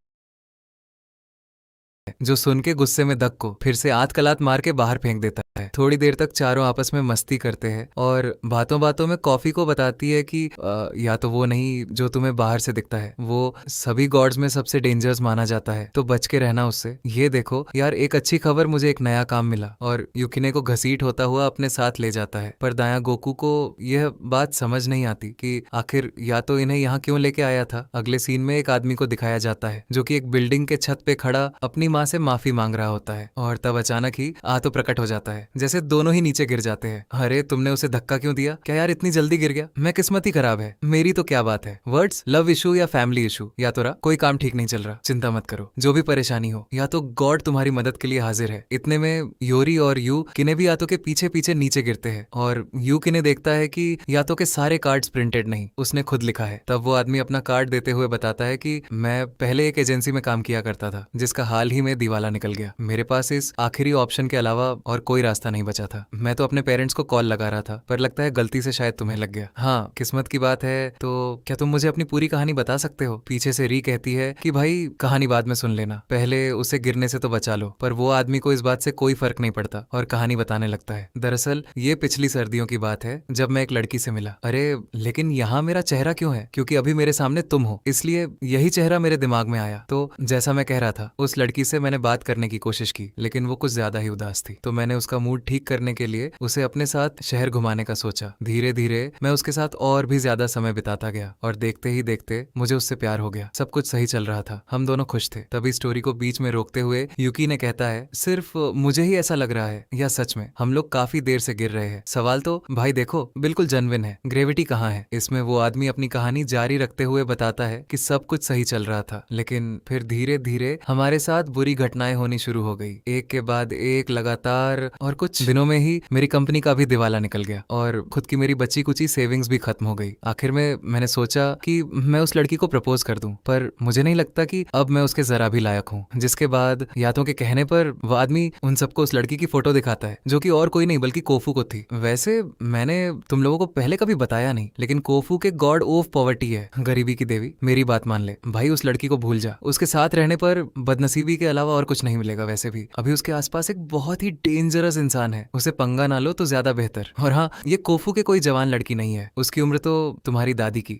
जो सुन के गुस्से में दक को फिर से आत कलात मार के बाहर फेंक देता है। थोड़ी देर तक चारों आपस में मस्ती करते हैं और बातों बातों में कॉफी को बताती है कि या तो वो नहीं जो तुम्हें बाहर से दिखता है, वो सभी गॉड्स में सबसे डेंजरस माना जाता है, तो बच के रहना उससे। ये देखो यार, एक अच्छी खबर, मुझे एक नया काम मिला। और युकिने को घसीट होता हुआ अपने साथ ले जाता है। पर दाया गोकू को यह बात समझ नहीं आती कि आखिर या तो इन्हें यहाँ क्यों लेके आया था। अगले सीन में एक आदमी को दिखाया जाता है जो कि एक बिल्डिंग के छत पे खड़ा अपनी माँ से माफी मांग रहा होता है और तब अचानक ही तो प्रकट हो जाता है, जैसे दोनों ही नीचे गिर जाते हैं। अरे तुमने उसे धक्का क्यों दिया? क्या यार इतनी जल्दी गिर गया? मैं किस्मत ही खराब है मेरी तो क्या बात है। वर्ड्स लव इशू या फैमिली इशू या तो कोई काम ठीक नहीं चल रहा, चिंता मत करो, जो भी परेशानी हो या तो गॉड तुम्हारी मदद के लिए हाजिर है। इतने में योरी और यू किने भी यातो के पीछे पीछे नीचे गिरते हैं और यू किने देखता है कि यातो के सारे कार्ड्स प्रिंटेड नहीं, उसने खुद लिखा है। तब वो आदमी अपना कार्ड देते हुए बताता है कि मैं पहले एक एजेंसी में काम किया करता था जिसका हाल ही में दिवाला निकल गया। मेरे पास इस आखिरी ऑप्शन के अलावा और कोई रास्ता नहीं बचा था। मैं तो अपने पेरेंट्स को कॉल लगा रहा था पर लगता है गलती से शायद तुम्हें लग गया। हाँ, किस्मत की बात है। तो क्या तुम मुझे अपनी पूरी कहानी बता सकते हो? पीछे से री कहती है कि भाई कहानी बाद में सुन लेना, पहले उसे गिरने से तो बचा लो। पर वो आदमी को इस बात से कोई फर्क नहीं पड़ता और कहानी बताने लगता है। दरअसल ये पिछली सर्दियों की बात है जब मैं एक लड़की से मिला। अरे लेकिन यहाँ मेरा चेहरा क्यों है? क्योंकि अभी मेरे सामने तुम हो, इसलिए यही चेहरा मेरे दिमाग में आया। तो जैसा मैं कह रहा था, उस लड़की से मैंने बात करने की कोशिश की लेकिन वो कुछ ज्यादा ही उदास थी। तो मैंने उसका मूड ठीक करने के लिए उसे अपने साथ शहर घुमाने का सोचा। धीरे धीरे मैं उसके साथ और भी ज्यादा समय बिताता गया और देखते ही देखते मुझे उससे प्यार हो गया। सब कुछ सही चल रहा था, हम दोनों खुश थे। तभी स्टोरी को बीच में रोकते हुए युकी ने कहता है, सिर्फ मुझे ही ऐसा लग रहा है या सच में हम लोग काफी देर से गिर रहे हैं? सवाल तो भाई देखो बिल्कुल जेन्युइन है, ग्रेविटी कहाँ है? इसमें वो आदमी अपनी कहानी जारी रखते हुए बताता है कि सब कुछ सही चल रहा था लेकिन फिर धीरे धीरे हमारे साथ बुरी घटनाएं होनी शुरू हो गई, एक के बाद एक लगातार। और कुछ दिनों में ही मेरी कंपनी का भी दिवाला निकल गया और खुद की मेरी बची कुची सेविंग्स भी खत्म हो गई। आखिर में मैंने सोचा कि मैं उस लड़की को प्रपोज कर दूं, पर मुझे नहीं लगता कि अब मैं उसके जरा भी लायक हूं। जिसके बाद यातों के कहने पर वो आदमी उन सबको उस लड़की की फोटो दिखाता है जो कि और कोई नहीं बल्कि कोफू को थी। वैसे मैंने तुम लोगों को पहले कभी बताया नहीं लेकिन कोफू के गॉड ऑफ पॉवर्टी है, गरीबी की देवी। मेरी बात मान ले भाई, उस लड़की को भूल जा। उसके साथ रहने पर बदनसीबी के अलावा और कुछ नहीं मिलेगा। वैसे भी अभी उसके आसपास एक बहुत ही डेंजरस इंसान है, उसे पंगा ना लो तो ज्यादा बेहतर। और हाँ, ये कोफू के कोई जवान लड़की नहीं है, उसकी उम्र तो तुम्हारी दादी की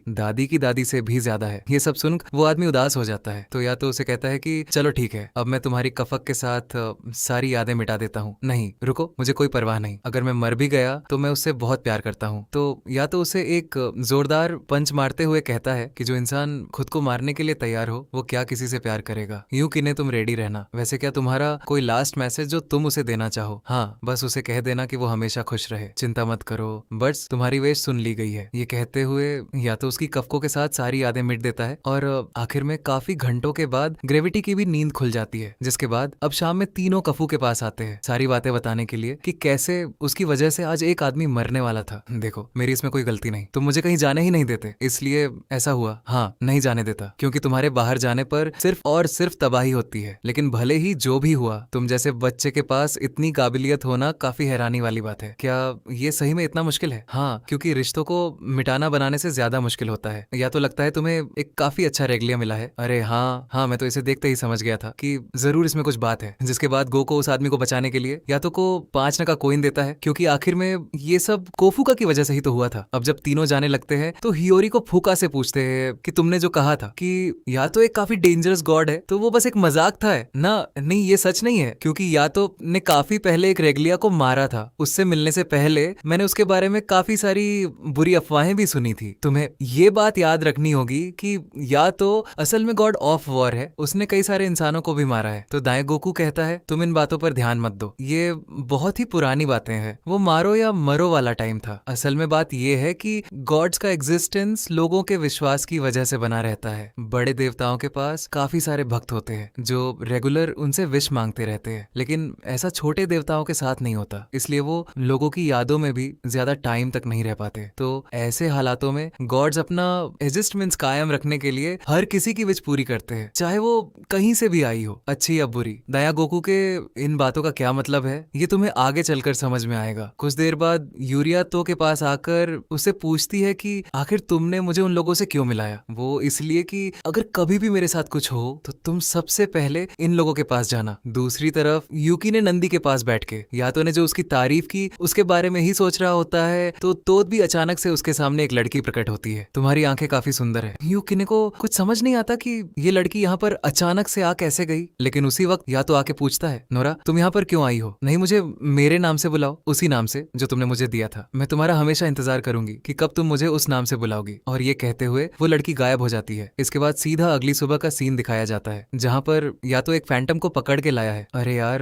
दादी से भी ज्यादा है। ये सब सुन वो आदमी उदास हो जाता है। तो या तो उसे कहता है कि चलो ठीक है, अब मैं तुम्हारी कफक के साथ सारी यादें मिटा देता हूँ। नहीं रुको, मुझे कोई परवाह नहीं, अगर मैं मर भी गया तो मैं उससे बहुत प्यार करता हूँ। तो या तो उसे एक जोरदार पंच मारते हुए कहता है कि जो इंसान खुद को मारने के लिए तैयार हो वो क्या किसी से प्यार करेगा। यूं किने तुम रेडी रहना। वैसे क्या तुम्हारा कोई लास्ट मैसेज जो तुम उसे देना चाहो? हाँ, बस उसे कह देना कि वो हमेशा खुश रहे, चिंता मत करो, बस तुम्हारी विश सुन ली गई है। ये कहते हुए या तो उसकी कफकों के साथ सारी यादें मिट देता है और आखिर में काफी घंटों के बाद ग्रेविटी की भी नींद खुल जाती है। जिसके बाद अब शाम में तीनों कफू के पास आते हैं सारी बातें बताने के लिए कि कैसे उसकी वजह से आज एक आदमी मरने वाला था। देखो मेरी इसमें कोई गलती नहीं, तुम मुझे कहीं जाने ही नहीं देते, इसलिए ऐसा हुआ। हाँ, नहीं जाने देता क्योंकि तुम्हारे बाहर जाने पर सिर्फ और सिर्फ तबाही होती है। लेकिन भले ही जो भी हुआ, तुम जैसे बच्चे के पास इतनी काबिलियत होना काफी हैरानी वाली बात है। क्या ये सही में इतना मुश्किल है? हाँ, क्योंकि रिश्तों को मिटाना बनाने से ज्यादा मुश्किल होता है। या तो लगता है तुम्हें एक काफी अच्छा रेगलिया मिला है। अरे हाँ, मैं तो इसे देखते ही समझ गया था कि जरूर इसमें कुछ बात है। जिसके बाद गो को उस आदमी को बचाने के लिए या तो को 5 का कोइन देता है क्योंकि आखिर में ये सब कोफुका की वजह से ही तो हुआ था। अब जब तीनों जाने लगते हैं तो हियोरी को फूका से पूछते हैं कि तुमने जो कहा था कि या तो एक काफी डेंजरस गॉड है तो वो बस एक मजाक था है ना? नहीं, ये सच नहीं है, क्योंकि यातो ने काफी पहले एक रेगलिया को मारा था। उससे मिलने से पहले मैंने उसके बारे में काफी सारी बुरी अफवाहें भी सुनी थी। तुम्हें ये बात याद रखनी होगी कि यातो असल में गॉड ऑफ वॉर है, उसने कई सारे इंसानों को भी मारा है। तो दाएगोकू कहता है तुम इन बातों पर ध्यान मत दो, ये बहुत ही पुरानी बातें हैं। वो मारो या मरो वाला टाइम था। असल में बात ये है कि गॉड्स का एग्जिस्टेंस लोगों के विश्वास की वजह से बना रहता है। बड़े देवताओं के पास काफी सारे भक्त होते हैं जो रेगुलर उनसे विश मांगते रहते हैं, लेकिन ऐसा छोटे देवताओं के साथ नहीं होता, इसलिए वो लोगों की यादों में भी ज्यादा टाइम तक नहीं रह पाते। तो ऐसे हालातों में गॉड्स अपना एग्जिस्टेंस कायम रखने के लिए हर किसी की विश पूरी करते हैं, चाहे वो कहीं से भी आई हो, अच्छी या बुरी। दायागोकू के इन बातों का क्या मतलब है, ये तुम्हें आगे चलकर समझ में आएगा। कुछ देर बाद यूरिया तो के पास आकर उससे पूछती है कि आखिर तुमने मुझे उन लोगों से क्यों मिलाया। वो इसलिए कि अगर कभी भी मेरे साथ कुछ हो तो तुम सबसे पहले इन लोगों के पास जाना। दूसरी तरफ यूकी ने नंदी के पास बैठ के यातो ने जो उसकी तारीफ की उसके बारे में ही सोच रहा होता है, तो तोत भी अचानक से उसके सामने एक लड़की प्रकट होती है। तुम्हारी आंखें काफी सुंदर है। यूकी को कुछ समझ नहीं आता कि ये लड़की यहाँ पर अचानक से आ कैसे गई, लेकिन उसी वक्त यातो आके पूछता है नोरा तुम यहाँ पर क्यों आई हो? नहीं, मुझे मेरे नाम से बुलाओ, उसी नाम से जो तुमने मुझे दिया था। मैं तुम्हारा हमेशा इंतजार करूंगी कि कब तुम मुझे उस नाम से बुलाओगी। और ये कहते हुए वो लड़की गायब हो जाती है। इसके बाद सीधा अगली सुबह का सीन दिखाया जाता है, जहाँ पर या तो एक फैंटम को पकड़ के लाया है। अरे यार,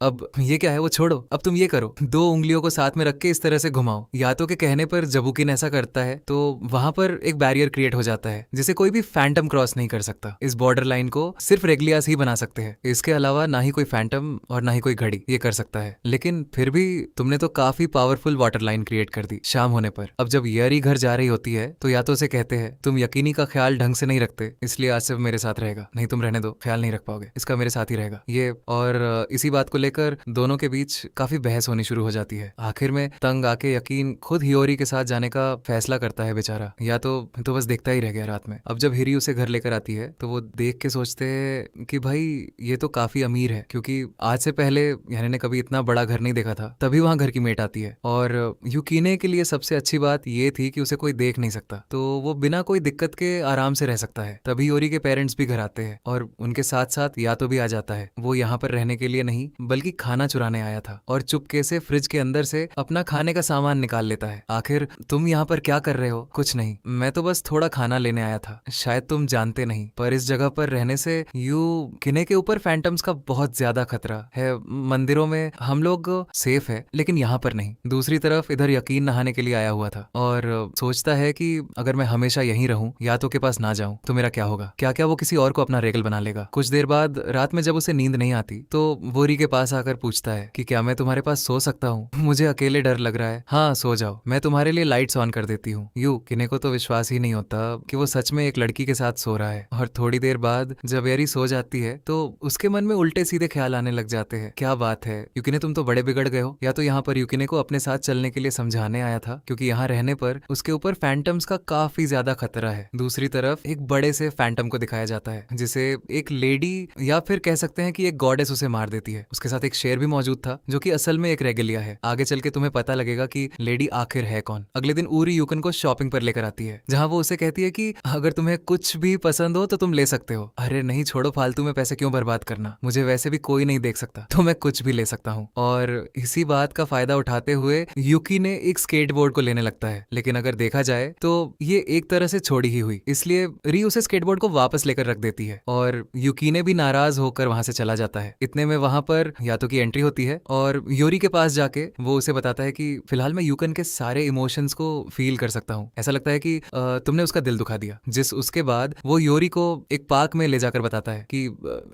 अब ये क्या है, वो छोड़ो, अब तुम ये करो, 2 उंगलियों को साथ में रख के इस तरह से घुमाओ। यातो के कहने पर जबुकिन ऐसा करता है तो वहां पर एक बैरियर क्रिएट हो जाता है जिसे कोई भी फैंटम क्रॉस नहीं कर सकता। इस बॉर्डर लाइन को सिर्फ रेगलियास ही बना सकते हैं, इसके अलावा ना ही कोई फैंटम और ना ही कोई घड़ी ये कर सकता है। लेकिन फिर भी तुमने तो काफी पावरफुल वाटर लाइन क्रिएट कर दी। शाम होने पर अब जब येरी घर जा रही होती है तो यातो से कहते हैं तुम यकीनी का ख्याल ढंग से नहीं रखते, इसलिए आज सिर्फ मेरे साथ रहेगा। नहीं, तुम रहने दो, ख्याल नहीं रख पाओगे, इसका मेरे साथ ही रहेगा ये। और इसी बात को लेकर दोनों के बीच काफी बहस होनी शुरू हो जाती है। आखिर में तंग आके यकीन खुद हियोरी के साथ जाने का फैसला करता है बेचारा। या तो बस देखता ही रह गया रात में। अब जब हिरी उसे घर लेकर आती है तो वो देख के सोचते हैं कि भाई ये तो काफी अमीर है, क्योंकि आज से पहले यानी ने कभी इतना बड़ा घर नहीं देखा था। तभी वहां घर की मेट आती है और युकीने के लिए सबसे अच्छी बात ये थी कि उसे कोई देख नहीं सकता, तो वो बिना कोई दिक्कत के आराम से रह सकता है। तभी योरी के पेरेंट्स भी घर आते हैं और उनके साथ साथ यातो भी आ जाता है। वो यहाँ पर रहने के लिए नहीं बल्कि खाना चुराने आया था और चुपके से फ्रिज के अंदर से अपना खाने का सामान निकाल लेता है। आखिर तुम यहाँ पर क्या कर रहे हो? कुछ नहीं, मैं तो बस थोड़ा खाना लेने आया था। शायद तुम जानते नहीं, पर इस जगह पर रहने से युकीने के ऊपर फैंटम्स का बहुत ज्यादा खतरा है। मंदिरों में हम लोग सेफ है, लेकिन यहाँ पर नहीं। दूसरी तरफ इधर यकीन नहाने के लिए आया हुआ था और सोचता है कि अगर मैं हमेशा यहीं रहूं, यातो के पास ना जाऊं, तो मेरा क्या होगा? क्या क्या वो किसी और को अपना रेगल बना लेगा? कुछ देर बाद रात में जब उसे नींद नहीं आती तो वो री के पास आकर पूछता है कि क्या मैं तुम्हारे पास सो सकता हूँ? मुझे अकेले डर लग रहा है। हाँ, सो जाओ, मैं तुम्हारे लिए लाइट्स ऑन कर देती हूँ। युकीने को तो विश्वास ही नहीं होता कि वो सच में एक लड़की के साथ सो रहा है। और थोड़ी देर बाद जब एरी सो जाती है तो उसके मन में उल्टे सीधे ख्याल आने लग जाते हैं। क्या बात है युकीने, तुम तो बड़े बिगड़ गए हो। या तो यहाँ पर युकीने को अपने साथ चलने के लिए समझाने आया था, क्योंकि यहाँ रहने पर उसके ऊपर फैंटम्स का काफी ज्यादा खतरा है। दूसरी तरफ एक बड़े से फैंटम को दिखाया जाता है जिसे एक लेडी या फिर कह सकते हैं कि एक गॉडेस उसे मार देती है। उसके साथ एक शेर भी मौजूद था जो कि असल में एक रेगलिया है। आगे चल के तुम्हें पता लगेगा कि लेडी आखिर है कौन। अगले दिन उरी युकन को शॉपिंग पर लेकर आती है, जहाँ वो उसे कहती है कि अगर तुम्हें कुछ भी पसंद हो तो तुम ले सकते हो। अरे नहीं, छोड़ो, फालतू में पैसे क्यों बर्बाद करना, मुझे वैसे भी कोई नहीं देख सकता, तो मैं कुछ भी ले सकता हूँ। और इसी बात का फायदा उठाते हुए युकी ने एक स्केटबोर्ड को लेने लगता है, लेकिन अगर देखा जाए तो ये एक तरह से छोड़ी ही हुई, इसलिए री उसे स्केटबोर्ड को वापस लेकर रख देती है और युकीने भी नाराज होकर वहां से चला जाता है। इतने में वहां पर यातो की एंट्री होती है और योरी के पास जाके वो उसे बताता है कि फिलहाल मैं युकन के सारे इमोशंस को फील कर सकता हूँ। ऐसा लगता है कि तुमने उसका दिल दुखा दिया। जिस उसके बाद वो योरी को एक पार्क में ले जाकर बताता है कि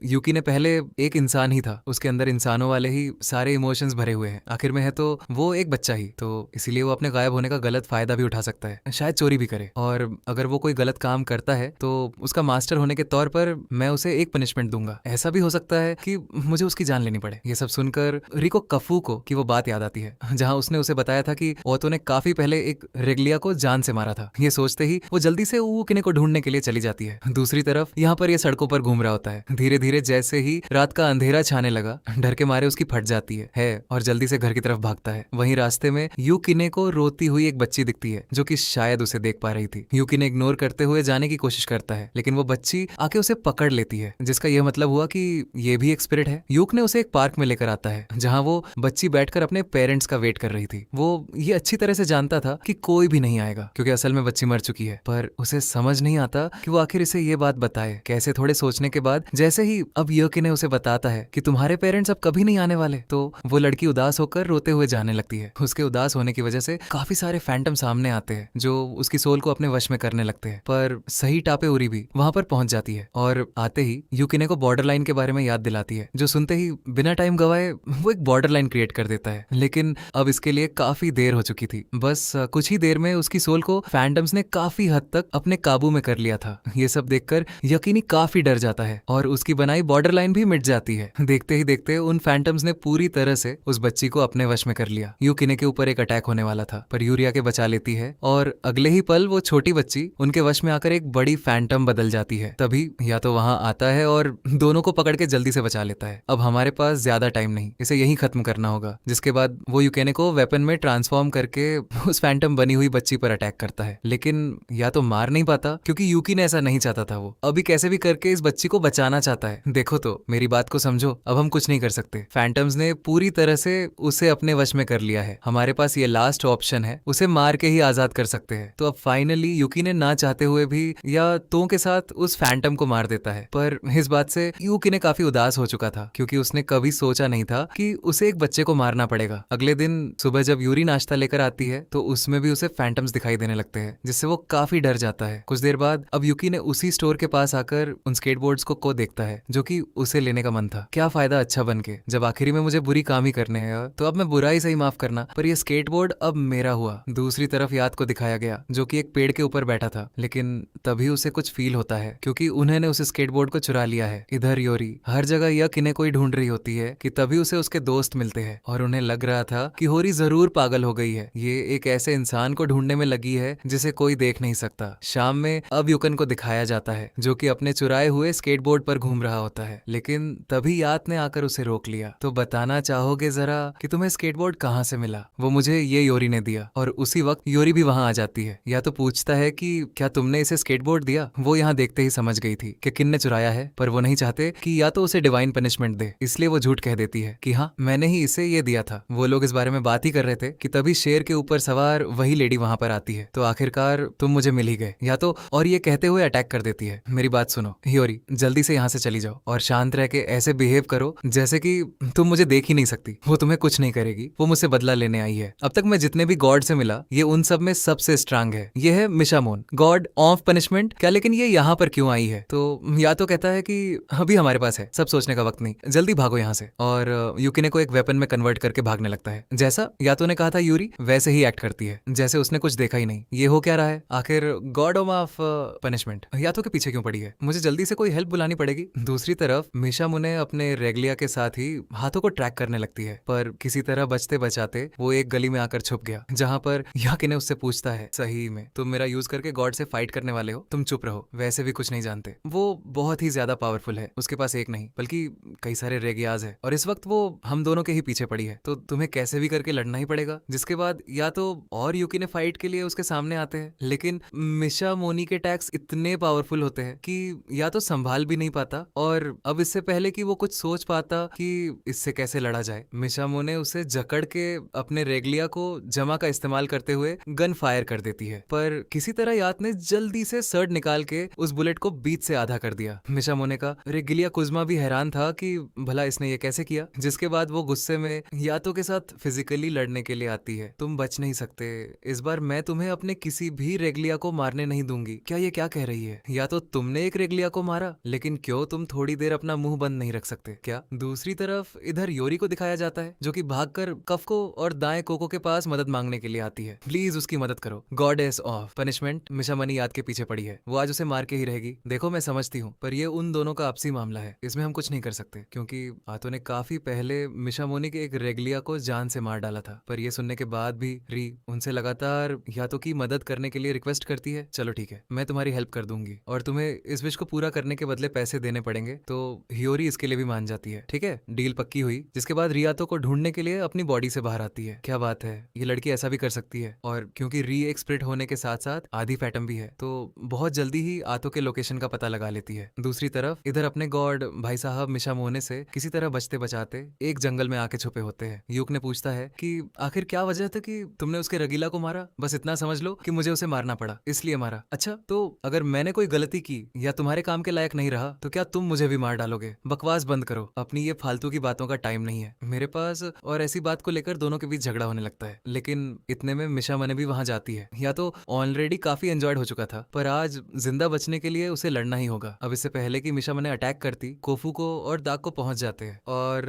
युकी ने पहले एक इंसान ही था, उसके अंदर इंसानों वाले ही सारे इमोशंस भरे हुए हैं। आखिर में है तो वो एक बच्चा ही, तो इसीलिए वो अपने गायब होने का गलत फायदा भी उठा सकता है, शायद चोरी भी करे। और अगर वो कोई गलत काम करता है तो उसका मास्टर होने के तौर पर मैं उसे एक पनिशमेंट दूंगा। ऐसा भी हो सकता है कि मुझे उसकी जान लेनी पड़े। ये सब सुनकर रिको कफू को की वो बात याद आती है जहाँ उसने उसे बताया था कि ओतो ने काफी पहले एक रेगलिया को जान से मारा था। ये सोचते ही वो जल्दी से यूकीने को ढूंढने के लिए चली जाती है। दूसरी तरफ यहाँ पर ये सड़कों पर घूम रहा होता है। धीरे धीरे जैसे ही रात का अंधेरा छाने लगा, डर के मारे उसकी फट जाती है और जल्दी से घर की तरफ भागता है। वहीं रास्ते में युकीने को रोती हुई एक बच्ची दिखती है जो कि शायद उसे देख पा रही थी। युकीने इग्नोर करते हुए जाने की कोशिश करता है, लेकिन वो बच्ची आके उसे पकड़ लेती है, जिसका यह मतलब मतलब हुआ कि ये भी एक स्पिरिट है। यूक ने उसे एक पार्क में लेकर आता है जहाँ वो बच्ची बैठकर अपने पेरेंट्स का वेट कर रही थी। वो ये अच्छी तरह से जानता था कि कोई भी नहीं आएगा क्योंकि असल में बच्ची मर चुकी है, पर उसे समझ नहीं आता कि वो आखिर इसे ये बात बताए कैसे। थोड़े सोचने के बाद जैसे ही अब यूकी ने उसे बताता है कि तुम्हारे पेरेंट्स अब कभी नहीं आने वाले, तो वो लड़की उदास होकर रोते हुए जाने लगती है। उसके उदास होने की वजह से काफी सारे फैंटम सामने आते हैं जो उसकी सोल को अपने वश में करने लगते हैं। पर सही टापे उरी भी वहां पर पहुंच जाती है और आते ही यूकिने को बॉर्डर लाइन के बारे में याद दिलाती है, जो सुनते ही बिना टाइम गवाए वो एक बॉर्डर लाइन क्रिएट कर देता है। लेकिन अब इसके लिए काफी देर हो चुकी थी। बस कुछ ही देर में उसकी सोल को फैंटम्स ने काफी हद तक अपने काबू में कर लिया था। ये सब देखकर यकीनी काफी डर जाता है और उसकी बनाई बॉर्डर लाइन भी मिट जाती है। देखते ही देखते उन फैंटम्स ने पूरी तरह से उस बच्ची को अपने वश में कर लिया। यूकिने के ऊपर एक अटैक होने वाला था, पर यूरिया के बचा लेती है और अगले ही पल वो छोटी बच्ची उनके वश में आकर एक बड़ी फैंटम बदल जाती है। तभी या तो वहां आता है और दोनों को पकड़ के जल्दी से बचा लेता है। अब हमारे पास ज्यादा टाइम नहीं, इसे यहीं खत्म करना होगा। जिसके बाद वो यूकेने को वेपन में ट्रांसफॉर्म करके उस फैंटम बनी हुई बच्ची पर अटैक करता है, लेकिन या तो मार नहीं पाता क्योंकि यूकी ने ऐसा नहीं चाहता था। वो अभी कैसे भी करके इस बच्ची को बचाना चाहता है। देखो तो मेरी बात को समझो, अब हम कुछ नहीं कर सकते। फैंटम्स ने पूरी तरह से उसे अपने वश में कर लिया है। हमारे पास ये लास्ट ऑप्शन है, उसे मार के ही आजाद कर सकते हैं। तो अब फाइनली यूकी ने ना चाहते हुए भी या तो के साथ उस फैंटम को मार देता है। पर इस बात से यूकी ने काफी उदास हो चुका था क्योंकि उसने कभी सोचा नहीं था कि उसे एक बच्चे को मारना पड़ेगा। अगले दिन सुबह जब यूरी नाश्ता लेकर आती है तो उसमें भी उसे फैंटम्स दिखाई देने लगते हैं, जिससे वो काफी डर जाता है। कुछ देर बाद अब यूकी ने उसी स्टोर के पास आकर उन स्केटबोर्ड्स को देखता है जो कि उसे लेने का मन था। क्या फायदा अच्छा बन के जब आखिरी में मुझे बुरी काम ही करने हैं, तो अब मैं बुरा ही सही माफ करना, पर ये स्केटबोर्ड अब मेरा हुआ। दूसरी तरफ याद को दिखाया गया जो कि एक पेड़ के ऊपर बैठा था, लेकिन तभी उसे कुछ फील होता है क्योंकि उन्होंने उस स्केटबोर्ड को चुरा लिया है। इधर योरी हर जगह यह किने कोई ढूंढ रही होती है कि तभी उसे उसके दोस्त मिलते हैं और उन्हें लग रहा था कि होरी जरूर पागल हो गई है। ये एक ऐसे इंसान को ढूंढने में लगी है जिसे कोई देख नहीं सकता। शाम में अब युकन को दिखाया जाता है जो कि अपने चुराए हुए स्केटबोर्ड पर घूम रहा होता है, लेकिन तभी याद ने आकर उसे रोक लिया। तो बताना चाहोगे जरा कि तुम्हें स्केटबोर्ड कहाँ से मिला? वो मुझे ये योरी ने दिया। और उसी वक्त योरी भी वहां आ जाती है। या तो पूछता है कि क्या तुमने इसे स्केटबोर्ड दिया? वो यहाँ देखते ही समझ गई थी कि किन ने चुराया है, पर वो नहीं चाहते कि या तो उसे डिवाइन पनिशमेंट दे, इसलिए वो झूठ कह देती है कि हाँ मैंने ही इसे ये दिया था। वो लोग इस बारे में बात ही कर रहे थे कि तभी शेर के ऊपर सवार वही लेडी वहां पर आती है। तो आखिरकार तुम मुझे मिल ही गए, या तो, और ये कहते हुए अटैक कर देती है। मेरी बात सुनो योरी, जल्दी से यहाँ से चली जाओ और शांत रह के ऐसे बिहेव करो जैसे कि तुम मुझे देख ही नहीं सकती। वो तुम्हें कुछ नहीं करेगी, वो मुझसे बदला लेने आई है। अब तक मैं जितने भी गॉड से मिला ये उन सब में सबसे स्ट्रांग है। ये है मिशामोन, गॉड ऑफ पनिशमेंट। क्या लेकिन ये यहाँ पर क्यों आई है? तो या तो कहता है कि अभी हमारे पास है, सब सोचने का वक्त नहीं, जल्दी भागो यहाँ से। और यूकिने को एक वेपन में कन्वर्ट करके भागने लगता है। जैसा यातो ने कहा था यूरी वैसे ही एक्ट करती है, जैसे उसने कुछ देखा ही नहीं। ये हो क्या रहा है आखिर? गॉड ऑफ पनिशमेंट यातो के पीछे क्यों पड़ी है? मुझे जल्दी से कोई हेल्प बुलानी पड़ेगी। दूसरी तरफ मिशामुने अपने रेगलिया के साथ ही हाथों को ट्रैक करने लगती है, पर किसी तरह बचते बचाते वो एक गली में आकर छुप गया जहाँ पर याकिने उससे पूछता है, सही में तुम मेरा यूज करके गॉड से फाइट करने वाले हो? तुम चुप रहो, वैसे भी कुछ नहीं जानते। वो बहुत ही ज्यादा पावरफुल है, उसके पास एक नहीं बल्कि कई सारे रेगियाज है और इस वक्त वो हम दोनों के ही पीछे पड़ी है, तो तुम्हें कैसे भी करके लड़ना ही पड़ेगा। जिसके बाद या तो और यूकी ने फाइट के लिए उसके सामने आते हैं, लेकिन मिशा मोनी के टैक्स इतने पावरफुल होते हैं कि या तो संभाल भी नहीं पाता, और अब इससे पहले कि वो कुछ सोच पाता कि इससे कैसे लड़ा जाए, मिशामो ने उसे जकड़ के अपने रेगलिया को जमा का इस्तेमाल करते हुए गन फायर कर देती है। पर किसी तरह यात ने जल्दी से सर्ड निकाल के उस बुलेट को बीच से आधा कर दिया। मिशामोने का रेगलिया कुज्मा भी हैरान था कि भला इसने ये कैसे किया। जिसके बाद वो गुस्से में यातो के साथ फिजिकली लड़ने के लिए आती है। तुम बच नहीं सकते, इस बार मैं तुम्हें अपने किसी भी रेगलिया को मारने नहीं दूंगी। क्या ये क्या कह रही है? या तो तुमने एक रेगलिया को मारा, लेकिन क्यों तुम थोड़ी देर अपना मुंह बंद नहीं रख सकते क्या? दूसरी तरफ इधर योरी को दिखाया जाता है जो कि भागकर कफको और दाएं कोको के पास मदद मांगने के लिए आती है। प्लीज उसकी मदद करो। गॉडेस ऑफ पनिशमेंट मिशामनी याद के पीछे पड़ी है, वो आज उसे मार के ही रहेगी। देखो मैं समझती हूँ, पर ये उन दोनों का आपसी मामला है, इसमें हम कुछ नहीं कर सकते, क्योंकि आतो ने काफी पहले मिशामोनी के एक रेगलिया को जान से मार डाला था। पर ये सुनने के बाद भी री उनसे लगातार यातो की मदद करने के लिए रिक्वेस्ट करती है। चलो ठीक है, मैं तुम्हारी हेल्प कर दूंगी और तुम्हें इस विश को पूरा करने के बदले पैसे देने पड़ेंगे। तो हियोरी इसके लिए भी मान जाती है। ठीक है, डील पक्की हुई। जिसके बाद रियातो को ढूंढने के लिए अपनी बॉडी से बाहर आती है। क्या बात है, ये लड़की ऐसा भी कर सकती है। और क्योंकि री एक स्प्रिट होने के साथ साथ आधी फैटम भी है, तो बहुत जल्दी ही आतो के लोकेशन का पता लगा लेती है। दूसरी तरफ इधर अपने गॉड भाई साहब मिशामोने से किसी तरह बचते बचाते एक जंगल में आके छुपे होते हैं। यूक ने पूछता है कि आखिर क्या वजह था कि तुमने उसके रगीला को मारा? बस इतना समझ लो कि मुझे उसे मारना पड़ा, इसलिए मारा। अच्छा, तो अगर मैंने कोई गलती की या तुम्हारे काम के लायक नहीं रहा तो क्या तुम मुझे भी मार डालोगे? बकवास बंद करो, अपनी ये फालतू की बातों का टाइम नहीं है मेरे पास। और ऐसी बात को लेकर दोनों के बीच झगड़ा होने लगता है। लेकिन इतने में मिशामने भी वहां जाती है। या तो ऑलरेडी काफी एंजॉयड हो चुका था, पर आज जिंदा बचने के लिए उसे लड़ना ही होगा। अब इससे पहले कि मिशामने अटैक करती, कोफू को और दाग को पहुंच जाते हैं और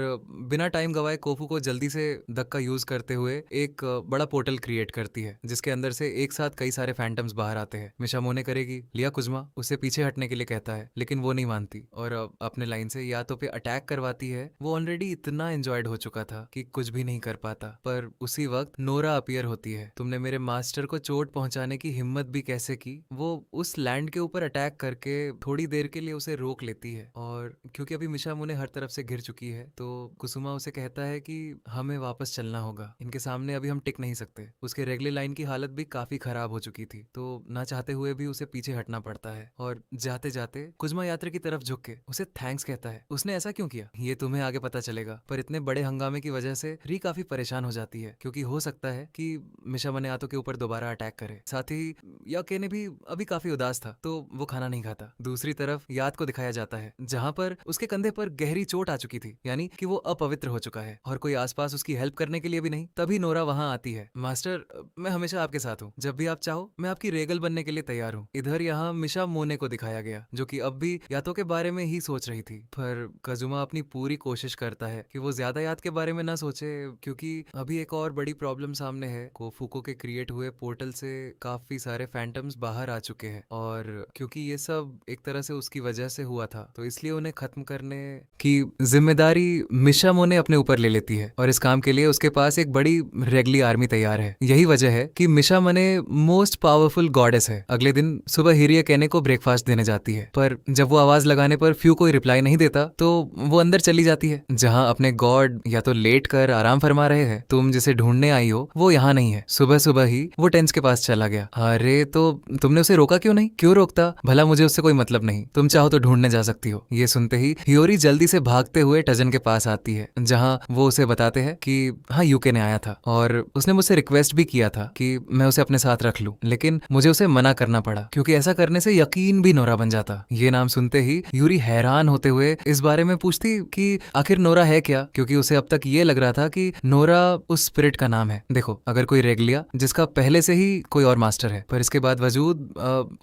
बिना टाइम गवाए कोफू को जल्दी से दग का यूज करते हुए एक बड़ा पोर्टल क्रिएट करती है, जिसके अंदर से एक साथ कई सारे फैंटम्स बाहर आते हैं। मिशामोने करेगी, लिया कुजुमा उसे पीछे हटने के लिए कहता है, लेकिन वो नहीं मानती और अपने लाइन से या तो पे अटैक करवाती है। वो ऑलरेडी इतना एंजॉयड हो चुका था कि कुछ भी नहीं कर पाता। पर उसी वक्त नोरा अपीयर होती है। तुमने मेरे मास्टर को चोट पहुंचाने की हिम्मत भी कैसे की? वो उस लैंड के ऊपर अटैक करके थोड़ी देर के लिए उसे रोक लेती है। और क्योंकि अभी मिशामोने हर तरफ से घिर चुकी है तो कुसुमा उसे कहता है कि हमें वापस चलना होगा, इनके सामने अभी हम टिक नहीं सकते। उसके रेगुलर लाइन की हालत भी काफी खराब हो चुकी थी, तो ना चाहते हुए भी उसे पीछे हटना पड़ता है। और जाते जाते कुजुमा यात्रा की तरफ झुक के उसे थैंक्स कहता है। उसने ऐसा क्यों किया ये तुम्हें आगे पता चलेगा, पर इतने बड़े हंगामे की वजह से री काफी परेशान हो जाती है, क्योंकि हो सकता है कि मिशामने यातो के ऊपर दोबारा अटैक करे। साथ ही याके ने भी अभी काफी उदास था, तो वो खाना नहीं खाता। दूसरी तरफ याद को दिखाया जाता है, जहां पर उसके कंधे पर गहरी चोट आ चुकी थी, यानी कि वो अपवित्र हो चुका है और कोई आसपास उसकी हेल्प करने के लिए भी नहीं। तभी नोरा वहां आती है। मास्टर, मैं हमेशा आपके साथ हूँ, जब भी आप चाहो मैं आपकी रेगल बनने के लिए तैयार हूँ। इधर यहाँ मिशामोने को दिखाया गया, जो कि अब भी यातो के बारे में ही सोच रही थी, पर कजुमा अपनी पूरी कोशिश करता है कि वो ज्यादा याद के बारे में ना सोचे, क्योंकि अभी एक और बड़ी प्रॉब्लम सामने है। कोफुको के क्रिएट हुए पोर्टल से काफी सारे फैंटम्स बाहर आ चुके हैं और क्योंकि ये सब एक तरह से उसकी वजह से हुआ था, तो इसलिए उन्हें खत्म करने की जिम्मेदारी मिशामोने अपने ऊपर ले लेती है। और इस काम के लिए उसके पास एक बड़ी रेगली आर्मी तैयार है। यही वजह है कि मिशामने मोस्ट पावरफुल गॉडेस है। अगले दिन सुबह हिरिया कहने को ब्रेकफास्ट देने जाती है, पर जब वो आवाज लगाने पर फ्यू कोई रिप्लाई नहीं देता तो वो अंदर चली जाती है, जहां अपने गॉड या तो लेट कर आराम फरमा रहे हैं। तुम जिसे ढूंढने आई हो वो यहाँ नहीं है। सुबह सुबह ही वो टेंस के पास चला गया। अरे तो तुमने उसे रोका क्यों नहीं? क्यों रोकता? भला मुझे उससे कोई मतलब नहीं, तुम चाहो तो ढूंढने जा सकती हो। ये सुनते ही हियोरी जल्दी से भागते हुए टजन के पास आती है, जहां वो उसे बताते हैं कि हाँ, यूके ने आया था और उसने मुझसे रिक्वेस्ट भी किया था कि मैं उसे अपने साथ रख लूं, लेकिन मुझे उसे मना करना पड़ा, क्योंकि ऐसा करने से यकीन भी नोरा बन जाता। ये नाम सुनते ही यूरी हैरान होते हुए इस बारे में पूछती कि आखिर नोरा है क्या, क्योंकि उसे अब तक ये लग रहा था कि नोरा उस स्पिरिट का नाम है। देखो, अगर कोई रेगलिया जिसका पहले से ही कोई और मास्टर है, पर इसके बाद वजूद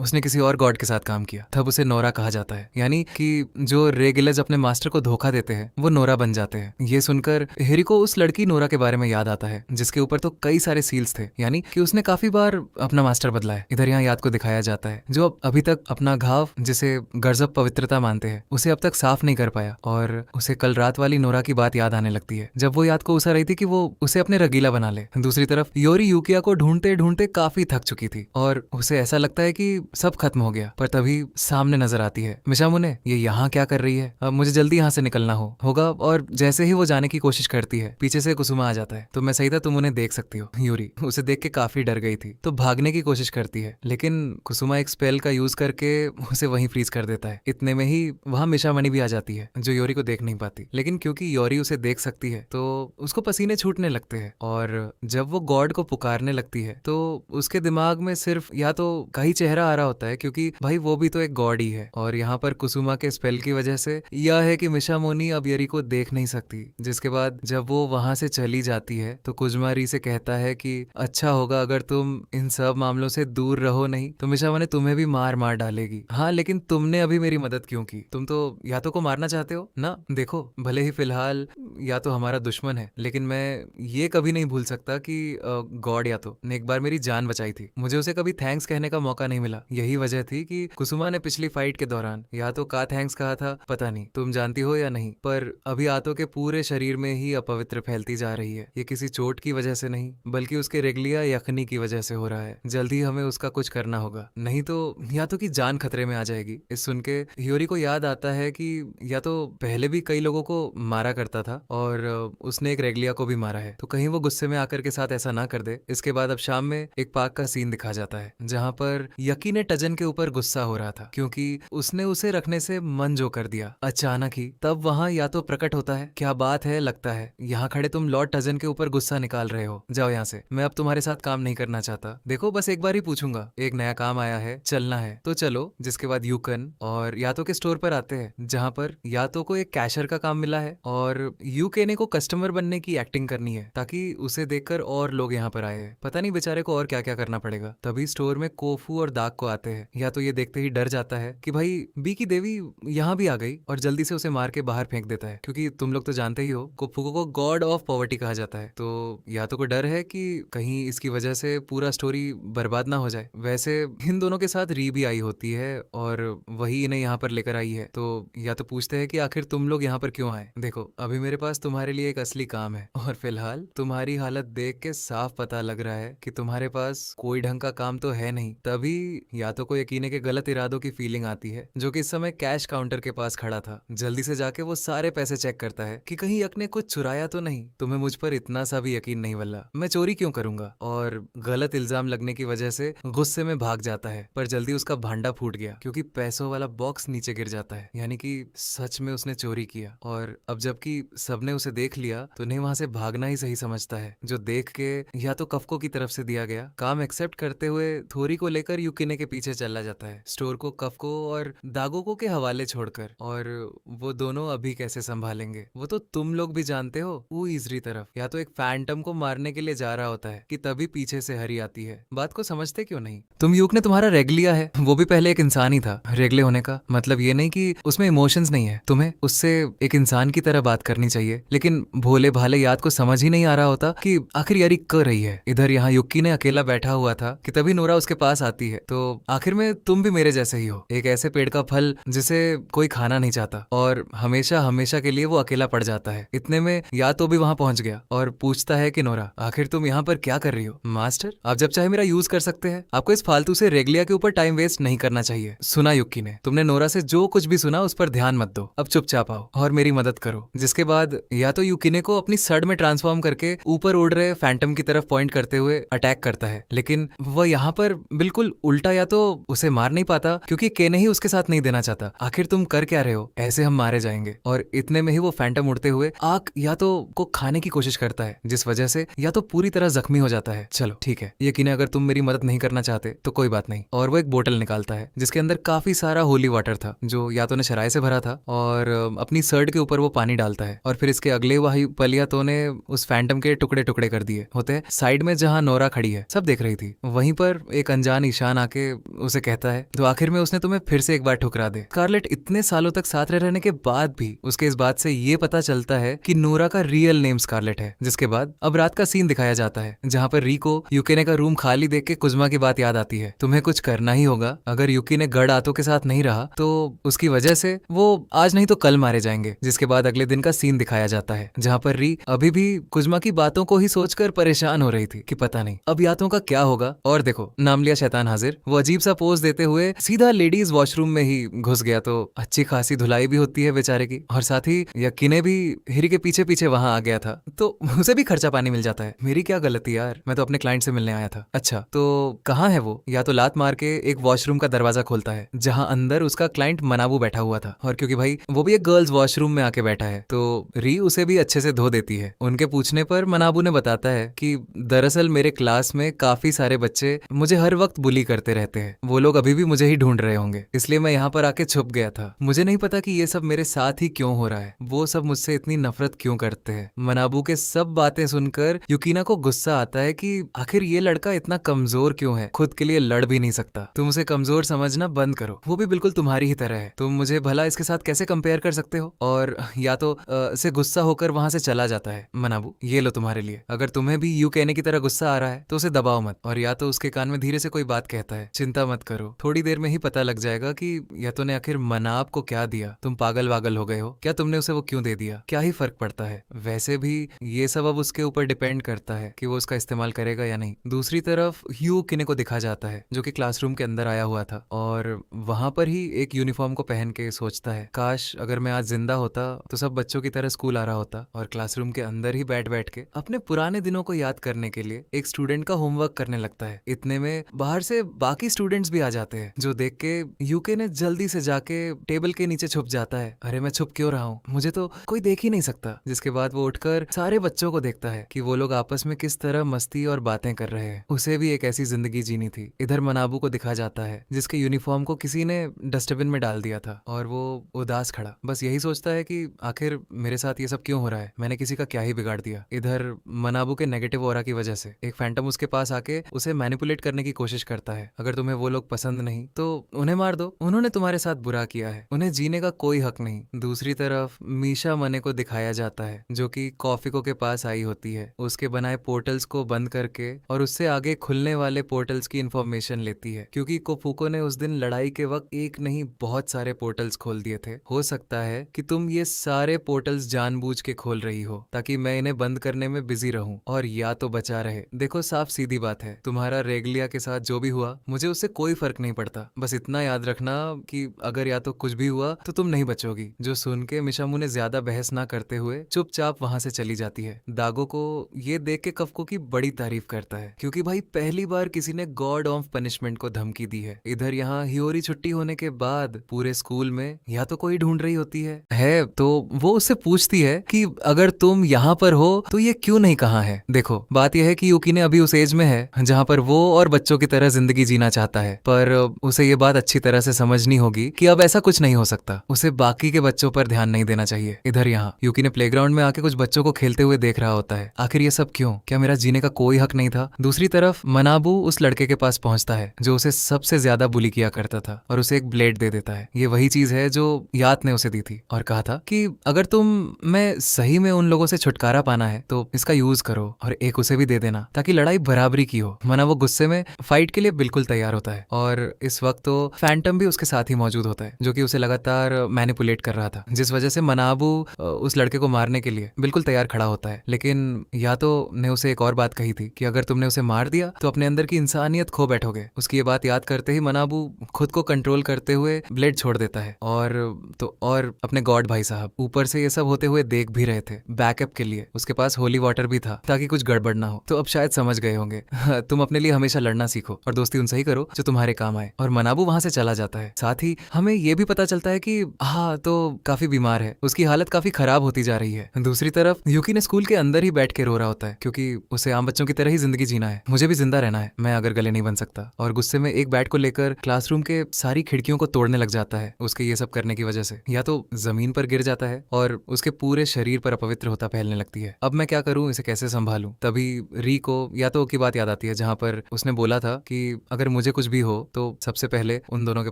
उसने किसी और गॉड के साथ काम किया, तब उसे नोरा कहा जाता है। यानी कि जो रेगुलर्स अपने मास्टर को धोखा देते हैं वो नोरा बन जाते हैं। ये सुनकर हेरी को उस लड़की नोरा के बारे में याद आता है, जिसके ऊपर तो कई सारे सील्स थे, यानी कि उसने काफी बार अपना मास्टर बदला है। इधर यहाँ याद को दिखाया जाता है, जो अभी तक अपना घाव, जिसे गजब पवित्रता मानते हैं, उसे अब तक साफ नहीं कर पाया और उसे कल रात वाली नोरा की बात याद आने लगती है, जब वो याद को उसा रही थी कि वो उसे अपने रगीला बना ले। दूसरी तरफ योरी यूकिया को ढूंढते ढूंढते काफी थक चुकी थी और उसे ऐसा लगता है कि सब खत्म हो गया, पर तभी सामने नजर आती है मिशामुने, ये यहाँ क्या कर रही है? अब मुझे जल्दी यहाँ से निकलना होगा। और जैसे ही वो जाने की कोशिश करती है, पीछे से कुसुमा आ जाता है। तो मैं सही था, तुम उन्हें देख सकती हो। यूरी उसे देख के काफी डर गई थी, तो भागने की कोशिश करती है, लेकिन कुसुमा एक स्पेल का यूज करके उसे वहीं फ्रीज कर देता है। इतने में ही वहां मिशामणि भी आ जाती है, जो योरी को देख नहीं पाती, लेकिन क्योंकि योरी उसे देख सकती है तो उसको पसीने छूटने लगते हैं। और जब वो गॉड को पुकारने लगती है तो उसके दिमाग में सिर्फ या तो का ही चेहरा आ रहा होता है, क्योंकि भाई वो भी तो एक गॉड ही है। और यहाँ पर कुसुमा के स्पेल की वजह से यह है कि मिशामोनी अब यरी को देख नहीं सकती। जिसके बाद जब वो वहां से चली जाती है तो कुजुमा री से कहता है कि अच्छा होगा अगर तुम इन सब मामलों से दूर रहो, नहीं तो मिशामोने तुम्हें भी मार मार डालेगी। हाँ, लेकिन तुमने अभी मेरी मदद क्यों की? तुम तो यातो को मारना चाहते हो ना? देखो, भले ही फिलहाल या तो हमारा दुश्मन है, लेकिन मैं ये कभी नहीं भूल सकता कि गॉड यातो ने एक बार मेरी जान बचाई थी। मुझे उसे कभी थैंक्स कहने का मौका नहीं मिला। यही वजह थी कि कुसुमा ने पिछली फाइट के दौरान या तो का थैंक्स कहा था, पता नहीं तुम जानती हो या नहीं, पर अभी यातो के पूरे शरीर में ही अपवित्र फैलती जा रही है। ये किसी चोट की वजह से नहीं, बल्कि उसके रेगलिया यखनी की वजह से हो रहा है। जल्द ही हमें उसका कुछ करना होगा, नहीं तो यातो की जान खतरे में आ जाएगी। इस सुन के हियोरी को याद आता है कि या तो पहले भी कई लोगों को मारा करता था और उसने एक रेगलिया को भी मारा है, तो कहीं वो गुस्से में आकर के साथ ऐसा ना कर दे। इसके बाद अब शाम में एक पार्क का सीन दिखा जाता है, जहां पर यकी ने टजन के ऊपर गुस्सा हो रहा था, क्योंकि उसने उसे रखने से मन जो कर दिया अचानक ही। तब वहाँ या तो प्रकट होता है, क्या बात है, लगता है यहाँ खड़े तुम लॉर्ड टजन के ऊपर गुस्सा निकाल रहे हो, जाओ यहाँ से, मैं अब तुम्हारे साथ काम नहीं करना चाहता। देखो बस एक बार ही पूछूंगा, एक नया काम आया है, चलना है तो चलो। जिसके बाद यूकन और यातो के स्टोर पर आते हैं, जहाँ पर यातो को एक कैशर का काम मिला है और यूकेने को कस्टमर बनने की एक्टिंग करनी है ताकि उसे देखकर और लोग यहाँ पर आए हैं। पता नहीं बेचारे को और क्या क्या करना पड़ेगा। तभी स्टोर में कोफू और दाग को आते हैं। या तो ये देखते ही डर जाता है कि भाई बी की देवी यहाँ भी आ गई, और जल्दी से उसे मार के बाहर फेंक देता है, क्योंकि तुम लोग तो जानते ही हो कोफू को गॉड ऑफ पॉवर्टी कहा जाता है। तो या तो को डर है कि कहीं इसकी वजह से पूरा स्टोरी बर्बाद ना हो जाए। वैसे इन दोनों के साथ री भी आई होती है और वही इन्हें यहाँ पर लेकर आई है। तो या तो पूछते हैं कि आखिर तुम लोग यहाँ पर क्यों आए। देखो अभी मेरे पास तुम्हारे लिए एक असली काम है, और फिलहाल तुम्हारी हालत देख के साफ पता लग रहा है कि तुम्हारे पास कोई ढंग का काम तो है नहीं। तभी या तो को यकीने के गलत इरादों की फीलिंग आती है, जो कि इस समय कैश काउंटर के पास खड़ा था। जल्दी से जाके वो सारे पैसे चेक करता है कि कहीं यक ने कुछ चुराया तो नहीं। तुम्हें मुझ पर इतना सा भी यकीन नहीं वल्ला, मैं चोरी क्यों करूंगा। और गलत इल्जाम लगने की वजह से गुस्से में भाग जाता है, पर जल्दी उसका भांडा फूट गया क्योंकि पैसों वाला बॉक्स नीचे गिर जाता है, यानी कि सच में उसने चोरी किया। और अब जबकि सबने उसे देख लिया तो उन्हें वहां से भागना ही सही समझता है, जो देख के या तो कफको की तरफ से दिया गया काम एक्सेप्ट करते हुए थोरी को लेकर यूकिने के पीछे चला जाता है, स्टोर को कफको और दागोको के हवाले छोड़कर। और वो दोनों अभी कैसे संभालेंगे वो तो तुम लोग भी जानते हो। वो ईजरी तरफ या तो एक फैंटम को मारने के लिए जा रहा होता है कि तभी पीछे से हरी आती है। बात को समझते क्यों नहीं तुम। यूक ने तुम्हारा रेग लिया है, वो भी पहले एक इंसान ही था। रेगले होने का मतलब ये नहीं कि उसमें इमोशंस नहीं है, तुम्हें उससे एक इंसान की तरह बात करनी चाहिए। लेकिन भोले भाले याद को समझ ही नहीं आ रहा होता कि आखिर यारी कर रही है। इधर यहाँ युक्की ने अकेला बैठा हुआ था कि तभी नोरा उसके पास आती है। तो आखिर में तुम भी मेरे जैसे ही हो, एक ऐसे पेड़ का फल जिसे कोई खाना नहीं चाहता और हमेशा हमेशा के लिए वो अकेला पड़ जाता है। इतने में या तो भी वहां पहुंच गया और पूछता है कि नोरा आखिर तुम यहाँ पर क्या कर रही हो। मास्टर आप जब चाहे मेरा यूज कर सकते हैं, आपको इस फालतू से रेगलिया के ऊपर टाइम वेस्ट नहीं करना चाहिए। सुना युक्की ने, तुमने नोरा से जो कुछ भी सुना उस पर ध्यान मत दो, अब चुपचाप आओ और मेरी मदद करो। जिसके बाद या तो युकिने को अपनी सड़ में ट्रांसफॉर्म करके ऊपर उड़ रहे फैंटम की तरफ पॉइंट करते हुए अटैक करता है, लेकिन वह यहाँ पर बिल्कुल उल्टा या तो उसे मार नहीं पाता क्योंकि केने ही उसके साथ नहीं देना चाहता। आखिर तुम कर क्या रहे हो, ऐसे हम मारे जाएंगे। और इतने में ही वो फैंटम उड़ते हुए आग या तो को खाने की कोशिश करता है, जिस वजह से या तो पूरी तरह जख्मी हो जाता है। चलो ठीक है, यकीन है अगर तुम मेरी मदद नहीं करना चाहते तो कोई बात नहीं। और वो एक बोतल निकालता है जिसके अंदर काफी सारा होली वाटर था, जो या तो ने शराय से भरा था, और अपनी शर्ट के ऊपर वो पानी डालता है। और फिर इसके अगले वही पल या तो ने उस फैंटम के टुकड़े टुकड़े कर दिए होते हैं। साइड में जहाँ नोरा खड़ी है सब देख रही थी, वहीं पर एक अनजान ईशान आके उसे कहता है तो आखिर में उसने तुम्हें फिर से एक बार ठुकरा दे। स्कारलेट इतने सालों तक साथ रहने के बाद भी उसके इस बात से ये पता चलता है कि नोरा का रियल नेम स्कारलेट है। जिसके बाद अब रात का सीन दिखाया जाता है जहाँ पर री को यूकिने का रूम खाली देख के कुजुमा की बात याद आती है। तुम्हें कुछ करना ही होगा, अगर यूकी ने गढ़ आतों के साथ नहीं रहा तो उसकी वजह से वो आज नहीं तो कल मारे जाएंगे। जिसके बाद अगले दिन का सीन दिखाया जाता है जहाँ पर री अभी भी कुजुमा की बातों को ही सोचकर परेशान हो रही थी कि पता नहीं अब यातों का क्या होगा। और देखो नाम लिया शैतान हाजिर, वो अजीब सा पोज देते हुए सीधा लेडीज वॉशरूम में ही घुस गया। तो अच्छी खासी धुलाई भी होती है बेचारे की, और साथ ही यकीने भी हिरी के पीछे पीछे वहां आ गया था, तो उसे भी खर्चा पानी मिल जाता है। मेरी क्या गलती यार, मैं तो अपने क्लाइंट से मिलने आया था। अच्छा तो कहाँ है वो। या तो लात मार के एक वॉशरूम का दरवाजा खोलता है जहाँ अंदर उसका क्लाइंट मनाबू बैठा हुआ था, और क्योंकि भाई वो भी एक गर्ल्स वॉशरूम में आके बैठा है तो री उसे भी अच्छे से धो देती है। उनके पूछने पर मनाबू ने बताता है कि दरअसल मेरे क्लास में काफी सारे बच्चे मुझे हर वक्त बुली करते रहते हैं, वो लोग अभी भी मुझे ही ढूंढ रहे होंगे, इसलिए मैं यहाँ पर आके छुप गया था। मुझे नहीं पता कि ये सब मेरे साथ ही क्यों हो रहा है, वो सब मुझसे इतनी नफरत क्यों करते हैं। मनाबू के सब बातें सुनकर युकीना को गुस्सा आता है कि आखिर ये लड़का इतना कमजोर क्यों है, खुद के लिए लड़ भी नहीं सकता। तुम उसे कमजोर समझना बंद करो, वो भी बिल्कुल तुम्हारी ही तरह है। तुम मुझे भला इसके साथ कैसे कंपेयर कर सकते हो। और या तो से गुस्सा होकर वहां से चला जाता है। मनाबू ये लो तुम्हारे लिए, अगर तुम्हें भी यू कहने की तरह गुस्सा आ रहा है तो उसे दबाओ मत। और या तो उसके कान में धीरे से कोई बात कहता है, चिंता मत करो, थोड़ी देर में ही पता लग जाएगा कि या तो ने आखिर मनाब को क्या दिया। तुम पागल वागल हो गए हो क्या, तुमने उसे वो क्यों दे दिया, क्या ही फर्क पड़ता है। वैसे भी ये सब अब उसके ऊपर डिपेंड करता है कि वो उसका इस्तेमाल करेगा या नहीं। दूसरी तरफ यू किने को दिखा जाता है जो कि क्लासरूम के अंदर आया हुआ था और वहां पर ही एक यूनिफॉर्म को पहन के सोचता है काश अगर मैं आज जिंदा होता तो सब बच्चों की तरह स्कूल आ रहा होता और क्लासरूम के अंदर ही बैठ बैठ के अपने पुराने दिनों को याद करने के लिए एक स्टूडेंट का होमवर्क करने लगता है। इतने में बाहर से बाकी स्टूडेंट्स भी आ जाते हैं जो देख के यूके ने जल्दी से जाके जाके टेबल के नीचे छुप जाता है। अरे मैं छुप क्यों रहा हूँ, मुझे तो कोई देख ही नहीं सकता। जिसके बाद वो उठकर सारे बच्चों को देखता है कि वो लोग आपस में किस तरह मस्ती और बातें कर रहे हैं। उसे भी एक ऐसी जिंदगी जीनी थी। इधर मनाबू को दिखा जाता है जिसके यूनिफॉर्म को किसी ने डस्टबिन में डाल दिया था और वो उदास खड़ा बस यही सोचता है कि आखिर मेरे साथ ये सब क्यों हो रहा है, मैंने किसी का क्या ही बिगाड़ दिया। इधर मनाबू के नेगेटिव ऑरा की वजह से एक फैंटम उसके पास आके उसे मैनिपुलेट करने की कोशिश करता है। अगर तुम्हें वो लोग पसंद नहीं तो उन्हें मार दो, उन्होंने तुम्हारे साथ बुरा किया है, उन्हें जीने का कोई हक नहीं। दूसरी तरफ मीशा मने को दिखाया जाता है जो कि कॉफिको के पास आई होती है, उसके बनाए पोर्टल्स को बंद करके और उससे आगे खुलने वाले पोर्टल्स की इंफॉर्मेशन लेती है, क्योंकि कोफुको ने उस दिन लड़ाई के वक्त एक नहीं बहुत सारे पोर्टल्स खोल दिए थे। हो सकता है कि तुम ये सारे पोर्टल्स जानबूझ के खोल रही हो ताकि मैं इन्हें बंद करने में बिजी रहूं और या तो बचा रहे। देखो साफ सीधी बात है, तुम्हारा रेगलिया के साथ जो भी हुआ मुझे उससे कोई फर्क नहीं पड़ता। बस इतना याद रखना कि अगर या तो कुछ भी हुआ तो तुम नहीं बचोगी। जो सुन के मिशामू ने ज्यादा बहस ना करते हुए चुपचाप वहां से चली जाती है। दागो को ये देख के कफको की बड़ी तारीफ करता है, क्योंकि भाई पहली बार किसी ने गॉड ऑफ पनिशमेंट को धमकी दी है। इधर यहाँ हियोरी छुट्टी होने के बाद पूरे स्कूल में या तो कोई ढूंढ रही होती है तो वो उससे पूछती है कि अगर तुम यहाँ पर हो तो ये क्यों नहीं कहाँ है। देखो बात यह है कि यूकी ने अभी उस एज में है जहाँ पर वो और बच्चों की तरह जिंदगी जीना चाहता है, पर उसे ये बात अच्छी तरह से समझनी होगी कि अब ऐसा कुछ नहीं हो सकता। उसे बाकी के बच्चों पर ध्यान नहीं देना चाहिए। इधर यहाँ यूकी ने प्लेग्राउंड में आके कुछ बच्चों को खेलते हुए देख रहा होता है। आखिर ये सब क्यों, क्या मेरा जीने का कोई हक नहीं था। दूसरी तरफ मनाबू उस लड़के के पास पहुंचता है जो उसे सबसे ज्यादा बुली किया करता था और उसे एक ब्लेड दे देता है। ये वही चीज है जो यात ने उसे दी थी और कहा था कि अगर तुम मैं सही में उन लोगों से छुटकारा पाना है तो इसका यूज करो और एक उसे भी दे देना ताकि लड़ाई बराबरी की हो। मना वो गुस्से में फाइट के लिए बिल्कुल तैयार होता है और इस वक्त तो फैंटम भी उसके साथ ही मौजूद होता है जो कि उसे लगातार मैनिपुलेट कर रहा था, जिस वजह से मनाबू उस लड़के को मारने के लिए बिल्कुल तैयार खड़ा होता है। लेकिन या तो ने उसे एक और बात कही थी कि अगर तुमने उसे मार दिया तो अपने अंदर की इंसानियत खो बैठोगे। उसकी ये बात याद करते ही मनाबू खुद को कंट्रोल करते हुए ब्लेड छोड़ देता है और अपने गॉड भाई साहब ऊपर से ये सब होते हुए देख भी रहे थे। बैकअप के लिए उसके पास होली वाटर भी था ताकि कुछ गड़बड़ ना हो। तो अब शायद समझ गए होंगे तुम अपने लिए हमेशा लड़ना सीखो और दोस्ती उनसे ही करो जो तुम्हारे काम आए। और मनाबू वहां से चला जाता है। साथ ही हमें ये भी पता चलता है कि हाँ तो काफी बीमार है, उसकी हालत काफी खराब होती जा रही है। दूसरी तरफ यूकी ने स्कूल के अंदर ही बैठ के रो रहा होता है क्योंकि उसे आम बच्चों की तरह ही जिंदगी जीना है। मुझे भी जिंदा रहना है, मैं अगर गले नहीं बन सकता। और गुस्से में एक बैट को लेकर क्लासरूम के सारी खिड़कियों को तोड़ने लग जाता है उसके ये सब करने की वजह से। या तो जमीन पर गिर जाता है और उसके पूरे शरीर पर अपवित्र होता फैलने लगती है। अब मैं क्या करूं, इसे कैसे संभालूं। तभी री को या तो की बात याद आती है जहां पर उसने बोला था कि अगर मुझे कुछ भी हो तो सबसे पहले उन दोनों के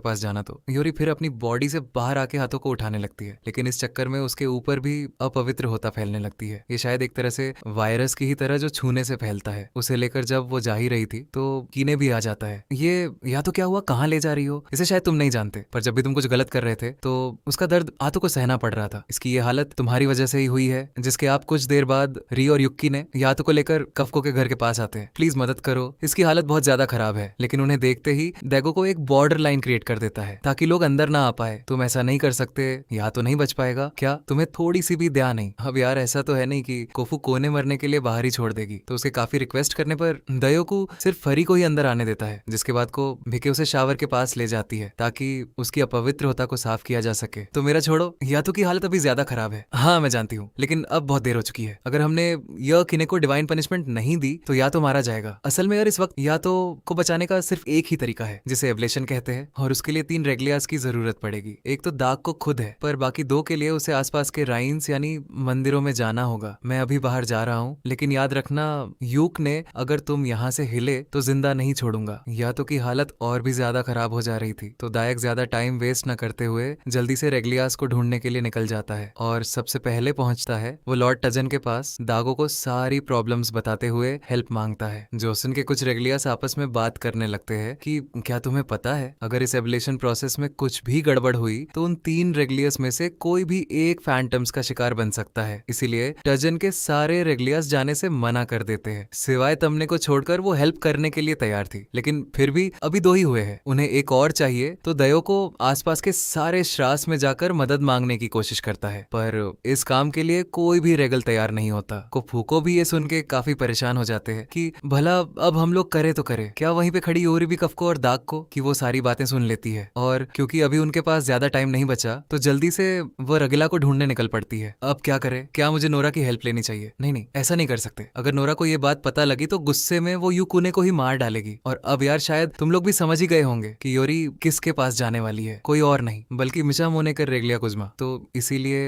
पास जाना। तो योरी फिर अपनी बॉडी से बाहर आके हाथों को उठाने लगती है, लेकिन इस चक्कर में उसके ऊपर भी अपवित्र होता फैलने लगती है। ये शायद एक तरह से वायरस की ही तरह जो छूने से फैलता है। उसे लेकर जब वो जा ही रही थी तो कीने भी आ जाता है। ये या तो क्या हुआ, कहाँ ले जा रही हो, इसे शायद तुम नहीं जानते, पर जब भी तुम कुछ गलत कर रहे थे तो उसका दर्द आंतों को सहना पड़ रहा था। इसकी ये हालत तुम्हारी वजह से ही हुई है, जिसके आप कुछ देर बाद री और युक्की ने यातो को लेकर कफको के घर के पास आते हैं। प्लीज मदद करो, इसकी हालत बहुत ज्यादा खराब है। लेकिन उन्हें देखते ही दैगो को एक बॉर्डर लाइन क्रिएट कर देता है ताकि लोग अंदर ना आ पाए। तुम ऐसा नहीं कर सकते, या तो नहीं बच पाएगा। क्या तुम्हें थोड़ी सी भी दया नहीं? अब यार ऐसा तो है नहीं कि कोफू कोने मरने के लिए बाहर ही छोड़ देगी। तो उसके काफी रिक्वेस्ट करने पर दयोकू सिर्फ फरी को ही अंदर आने देता है, जिसके बाद को भिके उसे शावर के पास ले जाती है ताकि उसकी अपवित्र होता को साफ किया जा सके। तो मेरा छोड़ो, यातो की हालत अभी ज्यादा खराब है। हाँ मैं जानती हूँ, लेकिन अब बहुत देर हो चुकी है। अगर हमने यह किने को डिवाइन पनिशमेंट नहीं दी तो या तो मारा जाएगा। असल में यार इस वक्त यातो को बचाने का सिर्फ एक ही तरीका है जिसे एब्लेशन कहते हैं, और उसके लिए 3 रेगलियास की जरूरत पड़ेगी। एक तो दाग को खुद है, पर बाकी 2 के लिए उसे आसपास के राइन्स यानी मंदिरों में जाना होगा। मैं अभी बाहर जा रहा हूँ, लेकिन याद रखना यूक ने अगर तुम यहाँ से हिले तो जिंदा नहीं छोड़ूंगा। यातो की हालत और भी ज्यादा खराब हो जा रही थी, तो दायक ज्यादा टाइम वेस्ट न करते हुए जल्दी से रेगलियास को ढूंढने के लिए निकल जाता है और सबसे पहले पहुंचता है वो लॉर्ड टजन के पास। दागो को सारी प्रॉब्लम्स बताते हुए हेल्प मांगता है। जोसन के कुछ रेगलियास आपस में बात करने लगते हैं कि क्या तुम्हें पता है अगर इस एब्लेशन प्रोसेस में कुछ भी गड़बड़ हुई तो उन 3 रेगलियास में से कोई भी एक फैंटम्स का शिकार बन सकता है। इसीलिए टजन के सारे रेगलियास जाने से मना कर देते हैं, सिवाय तमने को छोड़कर। वो हेल्प करने के लिए तैयार थी, लेकिन फिर भी अभी 2 ही हुए हैं, उन्हें एक और चाहिए। तो दयो को आसपास के सारे श्रास में जाकर मदद मांगने की कोशिश करता है, पर इस काम के लिए कोई भी रेगल तैयार नहीं होता। को फूको भी ये सुन के काफी परेशान हो जाते हैं कि भला अब हम लोग करे तो करे क्या। वहीं पे खड़ी योरी भी कफको और दाग को कि वो सारी बातें सुन लेती है, और क्योंकि तभी उनके पास ज्यादा टाइम नहीं बचा तो जल्दी से वो रगीला को ढूंढने निकल पड़ती है। अब क्या करे, क्या मुझे नोरा की हेल्प लेनी चाहिए? नहीं नहीं, ऐसा नहीं कर सकते। अगर नोरा को ये बात पता लगी तो गुस्से में वो यूकुने को ही मार डालेगी। और अब यार शायद तुम लोग भी समझ ही गए होंगे कि योरी किसके पास जाने वाली है, कोई और नहीं बल्कि मिशामोने कर रेगलिया कुजुमा। तो इसीलिए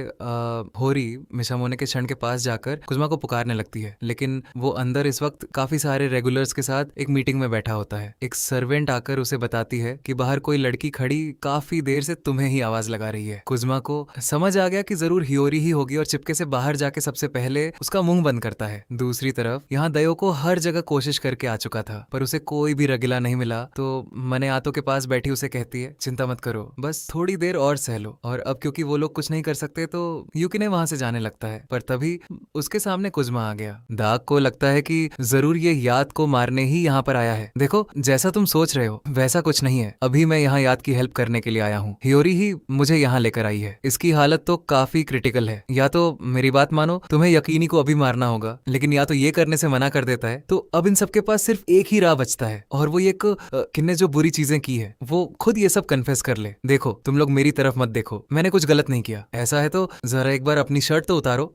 होरी मिशामोने के क्षण के पास जाकर कुजुमा को पुकारने लगती है, लेकिन वो अंदर इस वक्त काफी सारे रेगुलर्स के साथ एक मीटिंग में बैठा होता है। एक सर्वेंट आकर उसे बताती है कि बाहर कोई लड़की खड़ी काफी देर से तुम्हें ही आवाज लगा रही है। कुजुमा को समझ आ गया कि जरूर हियोरी ही होगी और चिपके से बाहर जाके सबसे पहले उसका मुंह बंद करता है। दूसरी तरफ यहाँ दयो को हर जगह कोशिश करके आ चुका था पर उसे कोई भी रगीला नहीं मिला। तो मने आतो के पास बैठी उसे कहती है, चिंता मत करो, बस थोड़ी देर और सह लो। और अब क्योंकि वो लोग कुछ नहीं कर सकते तो यूकिने वहां से जाने लगता है। पर तभी उसके सामने कुजुमा आ गया। दाग को लगता है कि जरूर ये याद को मारने ही यहाँ पर आया है। देखो, जैसा तुम सोच रहे हो वैसा कुछ नहीं है। अभी मैं यहाँ याद की हेल्प करने के लिए आया हूँ। हियोरी ही मुझे यहाँ लेकर आई है। इसकी हालत तो काफी क्रिटिकल है। या तो मेरी बात मानो, तुम्हें यकीनी को अभी मारना होगा, लेकिन या तो ये करने से मना कर देता है तो अब इन सबके पास सिर्फ एक ही राह बचता है और वो ये किन्ने जो बुरी चीजें की है वो खुद ये सब कन्फेस कर ले। देखो, तुम लोग मेरी तरफ मत देखो, मैंने कुछ गलत नहीं किया। ऐसा है तो जरा एक बार अपनी शर्ट तो उतारो।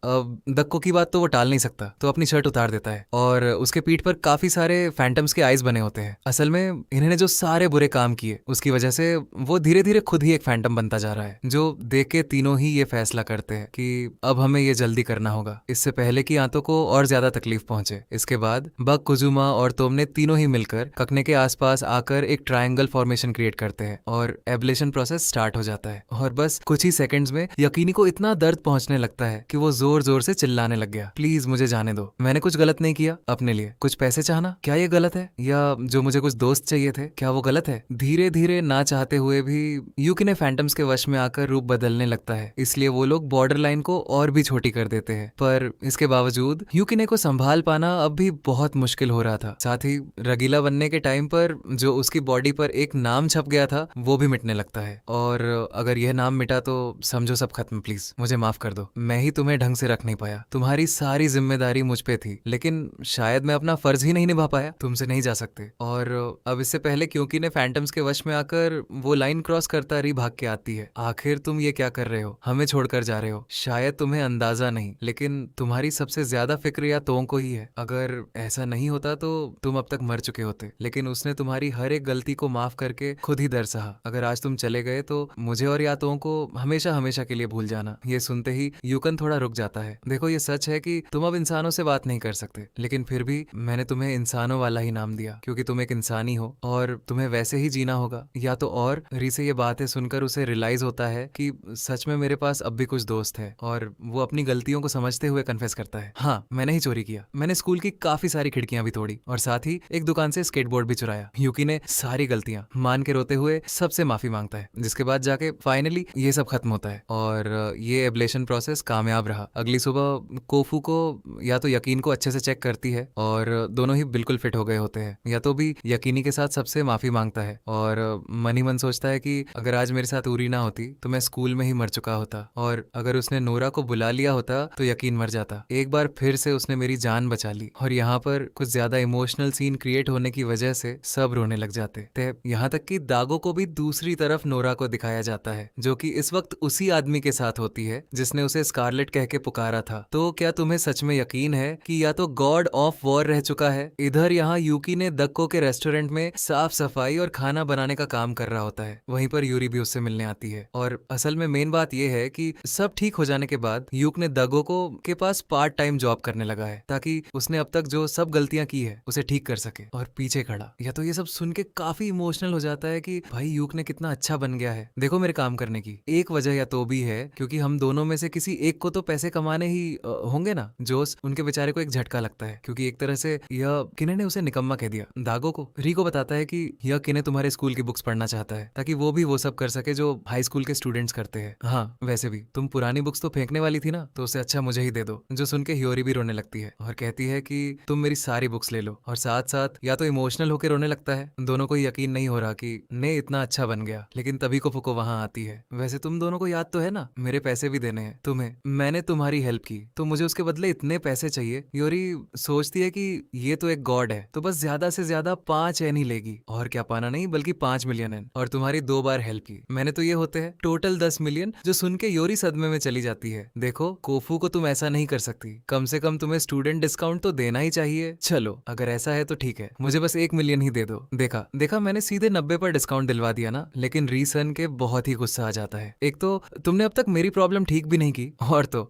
दक्को की बात तो वो टाल नहीं सकता तो अपनी शर्ट उतार देता है और उसके पीठ पर काफी सारे फैंटम्स के आईज बने होते हैं। असल में इन्होंने जो सारे बुरे काम किए उसकी वजह से वो धीरे धीरे खुद ही एक फैंटम बनता जा रहा है, जो देख के तीनों ही ये फैसला करते हैं कि अब हमें ये जल्दी करना होगा, इससे पहले कि आंतों को और ज्यादा तकलीफ पहुंचे। इसके बाद बक, कुजुमा और तोमने तीनों ही मिलकर ककने के आसपास आकर एक ट्रायंगल फॉर्मेशन क्रिएट करते हैं और एब्लेशन प्रोसेस स्टार्ट हो जाता है। और बस कुछ ही सेकंड्स में यकीनी को इतना दर्द पहुंचने लगता है कि वो जोर जोर से चिल्लाने लग गया, प्लीज मुझे जाने दो, मैंने कुछ गलत नहीं किया। अपने लिए कुछ पैसे चाहना, क्या ये गलत है? या जो मुझे कुछ दोस्त चाहिए थे, क्या वो गलत है? धीरे धीरे ना चाहते हुए भी यूकिने फैंटम्स के वश में आकर रूप बदलने लगता है, इसलिए वो लोग बॉर्डर लाइन को और भी छोटी कर देते हैं। पर इसके बावजूद यूकिने को संभाल पाना अब भी बहुत मुश्किल हो रहा था। साथ ही रगीला बनने के टाइम पर जो उसकी बॉडी पर एक नाम छप गया था वो भी मिटने लगता है। और अगर यह नाम मिटा तो समझो सब खत्म, प्लीज मुझे माफ कर दो, मैं ही तुम्हें ढंग से रख नहीं पाया, तुम्हारी सारी जिम्मेदारी मुझ पे थी, लेकिन शायद मैं अपना फर्ज ही नहीं निभा पाया, तुमसे नहीं जा सकते। और अब इससे पहले क्योंकि ने फैंटम्स के वश में आकर वो लाइन क्रॉस करता रही भाग के आती है, आखिर तुम ये क्या कर रहे हो, हमें छोड़कर जा रहे हो, शायद तुम्हें अंदाजा नहीं, लेकिन तुम्हारी सबसे ज्यादा फिक्र या तों को ही है। अगर ऐसा नहीं होता तो तुम अब तक मर चुके होते, लेकिन उसने तुम्हारी हर एक गलती को माफ करके खुद ही दर सहा। अगर आज तुम चले गए तो मुझे और यातों को हमेशा हमेशा के लिए भूल जाना। ये सुनते ही यूकन थोड़ा रुक जाता है। देखो, ये सच है कि तुम अब इंसानों से बात नहीं कर सकते, लेकिन फिर भी मैंने तुम्हें इंसानों वाला ही नाम दिया क्योंकि तुम एक इंसानी हो और तुम्हें वैसे ही जीना होगा। या तो और री से ये बातें सुनकर उसे रियलाइज होता है कि सच में मेरे पास अब भी कुछ दोस्त है और वो अपनी गलतियों को समझते हुए कन्फेस करता है, हाँ मैंने ही चोरी किया, मैंने स्कूल की काफी सारी खिड़कियां भी तोड़ी और साथ ही एक दुकान से स्केटबोर्ड भी चुराया। यूकी ने सारी गलतियां मान के रोते हुए सबसे माफी मांगता है, जिसके बाद जाके फाइनली ये सब खत्म होता है और ये एब्लेशन प्रोसेस कामयाब रहा। अगली सुबह कोफू को या तो यकीन को अच्छे से चेक करती है और दोनों ही बिल्कुल फिट हो गए होते हैं। या तो भी यकीनी के साथ सबसे माफी मांगता है और मन ही मन सोचता है कि अगर आज मेरे साथ उरी ना होती तो मैं स्कूल में ही मर चुका होता और अगर उसने नोरा को बुला लिया होता तो यकीन मर जाता। एक बार फिर से उसने मेरी जान बचा ली। और यहाँ पर कुछ ज्यादा इमोशनल सीन क्रिएट होने की वजह से सब रोने लग जाते थे। यहाँ तक कि दागो को भी दूसरी तरफ नोरा को दिखाया जाता है, जो कि इस वक्त उसी आदमी के साथ होती है जिसने उसे स्कारलेट कह के पुकारा था। तो क्या तुम्हें सच में यकीन है कि या तो गॉड ऑफ वॉर रह चुका है? इधर यहाँ यूकी ने दक्को के रेस्टोरेंट में साफ सफाई और खाना बनाने का काम कर रहा होता है, वहीं पर यूरी भी उससे मिलने आती है। और असल में मेन बात यह है कि सब ठीक हो जाने के बाद यूक ने दगो को के पास पार्ट टाइम जॉब करने लगा है ताकि उसने अब तक जो सब गलतियां की है उसे ठीक कर सके। और पीछे खड़ा या तो ये सब सुन के काफी इमोशनल हो जाता है कि भाई यूक ने कितना अच्छा बन गया है। देखो, मेरे काम करने की एक वजह या तो भी है क्योंकि हम दोनों में से किसी एक को तो पैसे कमाने ही होंगे ना। जोस उनके बेचारे को एक झटका लगता है क्योंकि एक तरह से यह किने ने उसे निकम्मा कह दिया। दागो को री को बताता है कि यह किने तुम्हारे स्कूल की बुक्स पढ़ना चाहता है ताकि वो भी वो सब कर सके जो हाई स्कूल के स्टूडेंट्स करते हैं। हाँ, वैसे भी तुम पुरानी बुक्स तो फेंकने वाली थी ना, तो उससे अच्छा मुझे ही दे दो। जो सुन के हियोरी भी रोने लगती है और कहती है कि तुम मेरी सारी बुक्स ले लो। और साथ साथ या तो इमोशनल होकर रोने लगता है। दोनों को यकीन नहीं हो रहा कि ने इतना अच्छा बन गया। लेकिन तभी को फुको वहां आती है, वैसे तुम दोनों को याद तो है ना, मेरे पैसे भी देने हैं तुम्हें, मैंने तुम्हारी हेल्प की तो मुझे उसके बदले इतने पैसे चाहिए। योरी सोचती है कि ये तो एक गॉड है तो बस ज्यादा से ज्यादा 5 एन ही लेगी और क्या पाना नहीं बल्कि 5 मिलियन एन, और तुम्हारी 2 बार बार हेल्प की। मैंने तो ये होते हैं टोटल 10 मिलियन, जो सुन के योरी सदमे में चली जाती है। देखो कोफू को तुम ऐसा नहीं कर सकती, कम से कम तुम्हें स्टूडेंट डिस्काउंट तो देना ही चाहिए। चलो अगर ऐसा है तो ठीक है, मुझे बस 1 मिलियन ही दे दो। देखा देखा, मैंने सीधे 90 पर डिस्काउंट दिलवा दिया ना। लेकिन रीसन के बहुत ही गुस्सा आ जाता है। एक तो तुमने अब तक मेरी प्रॉब्लम ठीक भी नहीं की,